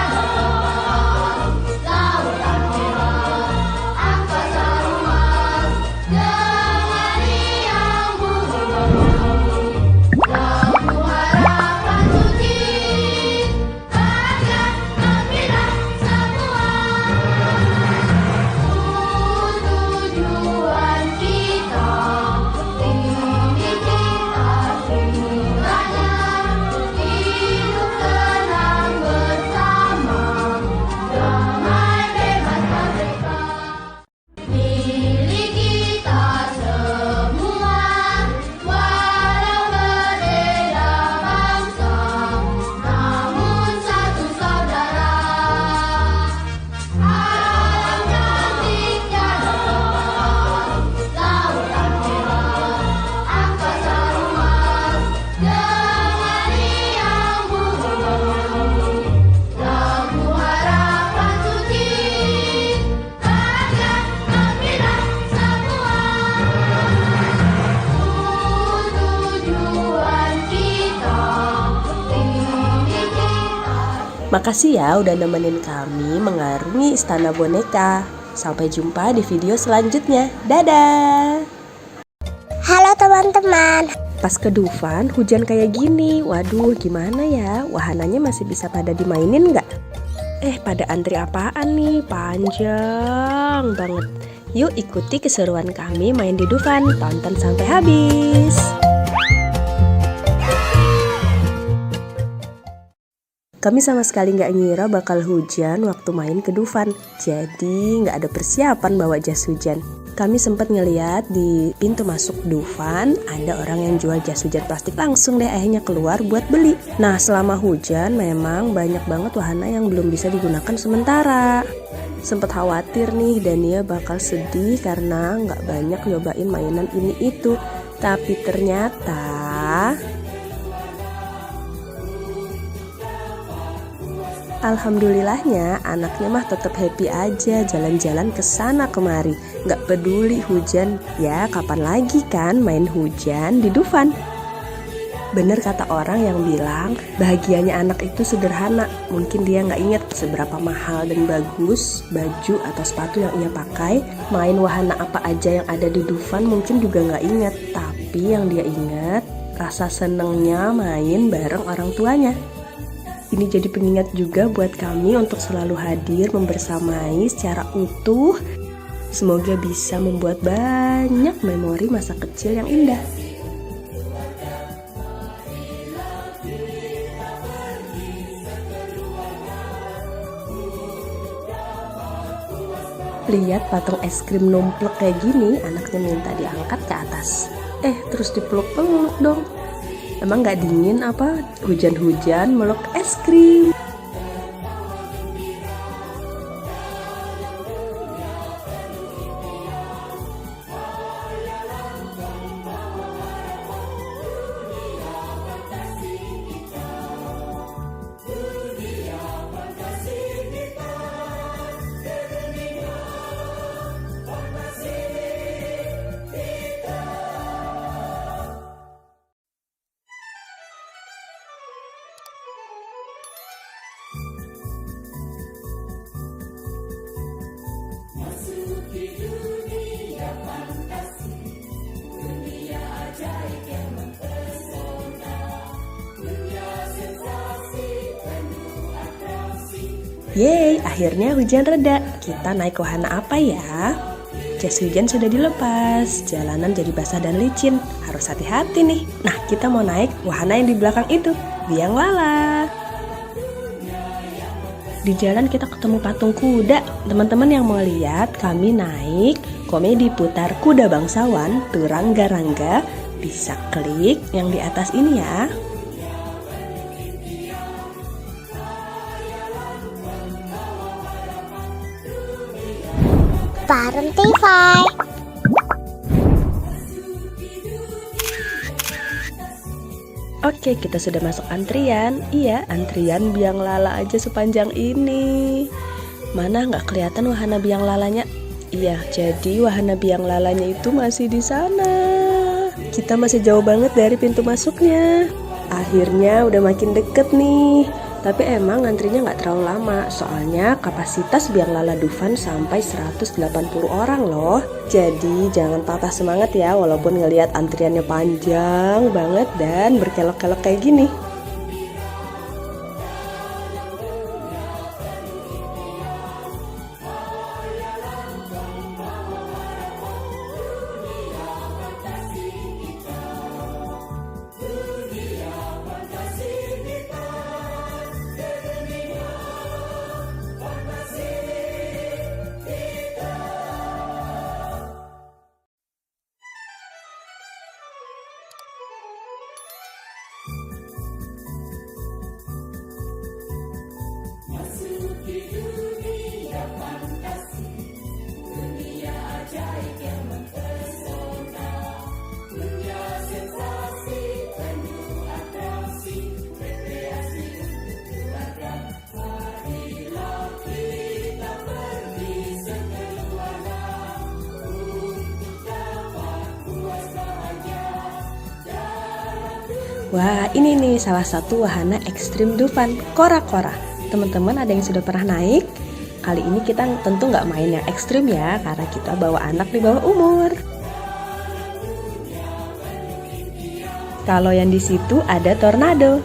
lautan merah, angkasa luas, dengan riang bumi, lagu harapan suci, bahagia gembira semua. Makasih ya udah nemenin kami mengarungi istana boneka. Sampai jumpa di video selanjutnya. Dadah! Halo teman-teman. Pas ke Dufan hujan kayak gini. Waduh, gimana ya? Wahananya masih bisa pada dimainin nggak? Pada antri apaan nih? Panjang banget. Yuk ikuti keseruan kami main di Dufan. Tonton sampai habis. Kami sama sekali nggak ngira bakal hujan waktu main ke Dufan. Jadi nggak ada persiapan bawa jas hujan. Kami sempat ngeliat di pintu masuk Dufan ada orang yang jual jas hujan plastik, langsung deh akhirnya keluar buat beli. Nah selama hujan memang banyak banget wahana yang belum bisa digunakan sementara. Sempet khawatir nih Dania bakal sedih karena nggak banyak nyobain mainan ini itu. Tapi ternyata alhamdulillahnya anaknya mah tetap happy aja jalan-jalan ke sana kemari. Nggak peduli hujan, ya kapan lagi kan main hujan di Dufan. Bener kata orang yang bilang bahagianya anak itu sederhana. Mungkin dia nggak inget seberapa mahal dan bagus baju atau sepatu yang ia pakai. Main wahana apa aja yang ada di Dufan mungkin juga nggak inget. Tapi yang dia inget rasa senengnya main bareng orang tuanya. Ini jadi pengingat juga buat kami untuk selalu hadir membersamai secara utuh. Semoga bisa membuat banyak memori masa kecil yang indah. Lihat patung es krim numplek kayak gini, anaknya minta diangkat ke atas. Terus dipeluk-peluk dong. Emang gak dingin apa? Hujan-hujan meluk es krim. Yeay, akhirnya hujan reda. Kita naik wahana apa ya? Jas hujan sudah dilepas, jalanan jadi basah dan licin. Harus hati-hati nih. Nah, kita mau naik wahana yang di belakang itu, biang lala. Di jalan kita ketemu patung kuda. Teman-teman yang mau lihat, kami naik komedi putar kuda bangsawan, Turangga-rangga. Bisa klik yang di atas ini ya. Bareng TV. Oke, kita sudah masuk antrian. Iya, antrian biang lala aja sepanjang ini. Mana nggak kelihatan wahana biang lalanya? Iya, jadi wahana biang lalanya itu masih di sana. Kita masih jauh banget dari pintu masuknya. Akhirnya udah makin deket nih. Tapi emang antrinya nggak terlalu lama, soalnya kapasitas biang lala Dufan sampai 180 orang loh. Jadi jangan patah semangat ya, walaupun ngelihat antriannya panjang banget dan berkelok-kelok kayak gini. Wah, ini nih salah satu wahana ekstrim Dufan, kora-kora. Teman-teman ada yang sudah pernah naik? Kali ini kita tentu nggak main yang ekstrim ya, karena kita bawa anak di bawah umur. Kalau yang di situ ada tornado.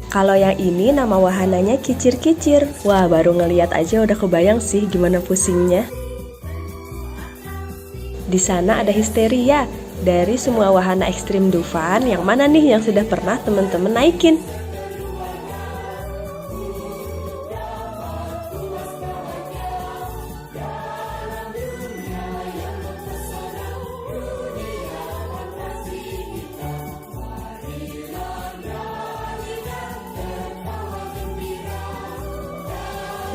Kalau yang ini nama wahananya kicir-kicir. Wah, baru ngeliat aja udah kebayang sih gimana pusingnya. Di sana ada histeria. Dari semua wahana ekstrim Dufan, yang mana nih yang sudah pernah teman-teman naikin?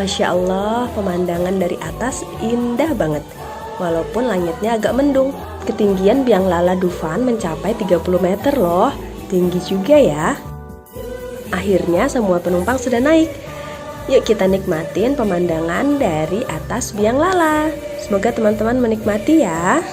Masya Allah, pemandangan dari atas indah banget. Walaupun langitnya agak mendung. Ketinggian Biang Lala Dufan mencapai 30 meter loh. Tinggi juga ya. Akhirnya semua penumpang sudah naik. Yuk kita nikmatin pemandangan dari atas Biang Lala. Semoga teman-teman menikmati ya.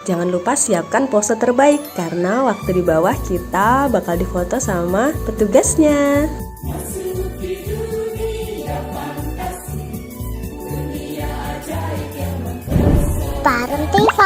Jangan lupa siapkan pose terbaik, karena waktu di bawah kita bakal difoto sama petugasnya. Bareng TV.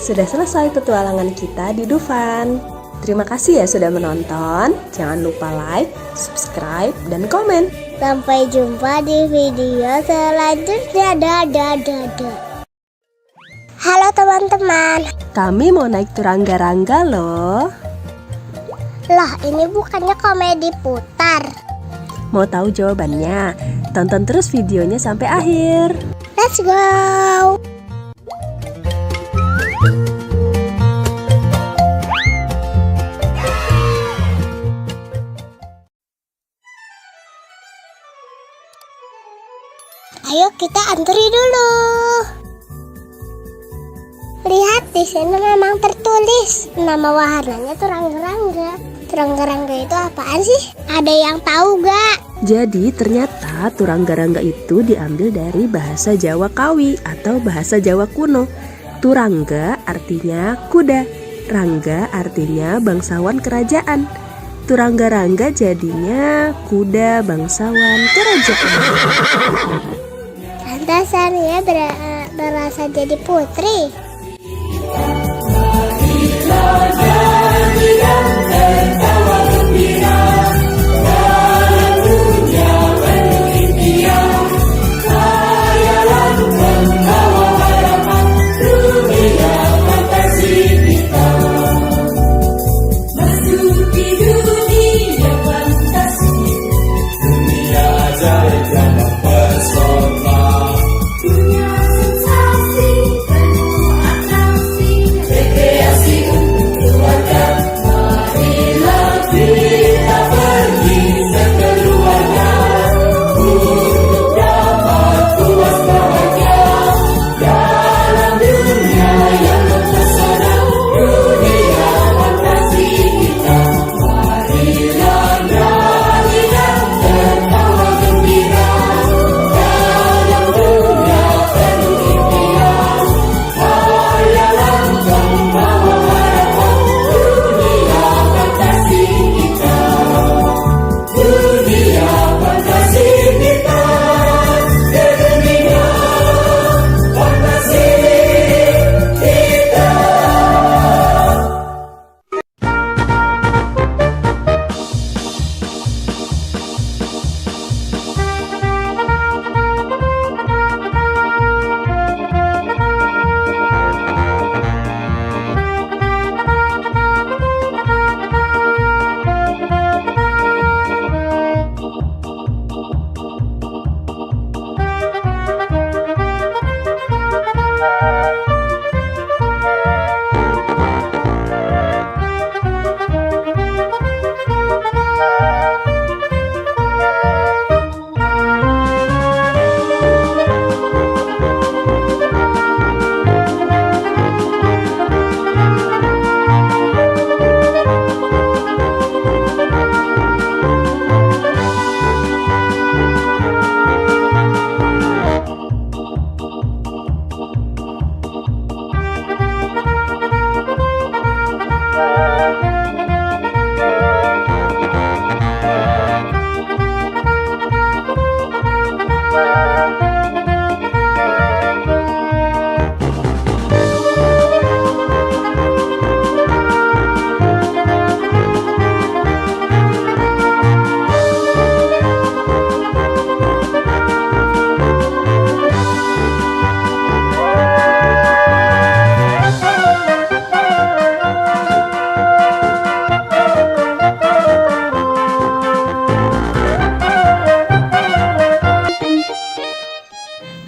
Sudah selesai petualangan kita di Dufan. Terima kasih ya sudah menonton. Jangan lupa like, subscribe, dan komen. Sampai jumpa di video selanjutnya. Dadah. Halo teman-teman. Kami mau naik turangga-rangga loh. Lah, ini bukannya komedi putar. Mau tahu jawabannya? Tonton terus videonya sampai akhir. Let's go. Ayo kita antri dulu. Lihat di sini memang tertulis nama wahananya turangga-rangga. Turangga-rangga itu apaan sih? Ada yang tahu gak? Jadi ternyata turangga-rangga itu diambil dari bahasa Jawa Kawi atau bahasa Jawa kuno. Turangga artinya kuda, rangga artinya bangsawan kerajaan. Turangga-rangga jadinya kuda bangsawan kerajaan. Pantasannya berasa jadi putri.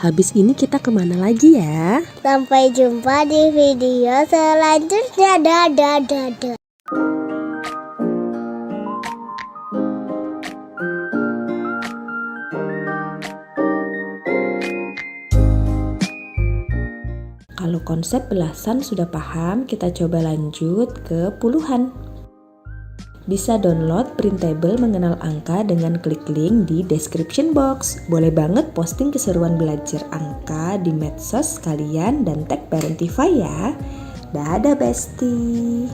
Habis ini kita kemana lagi ya? Sampai jumpa di video selanjutnya. Dadah. Kalau konsep belasan sudah paham, kita coba lanjut ke puluhan. Bisa download printable mengenal angka dengan klik link di description box. Boleh banget posting keseruan belajar angka di medsos kalian dan tag Parentify ya. Dadah bestie.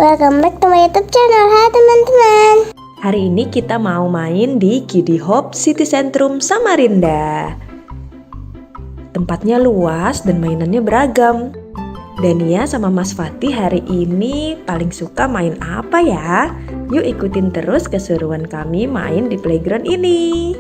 Welcome back to my YouTube channel. Hai teman-teman. Hari ini kita mau main di Kiddy Hope City Centrum Samarinda. Tempatnya luas dan mainannya beragam. Dania sama Mas Fatih hari ini paling suka main apa ya? Yuk ikutin terus keseruan kami main di playground ini.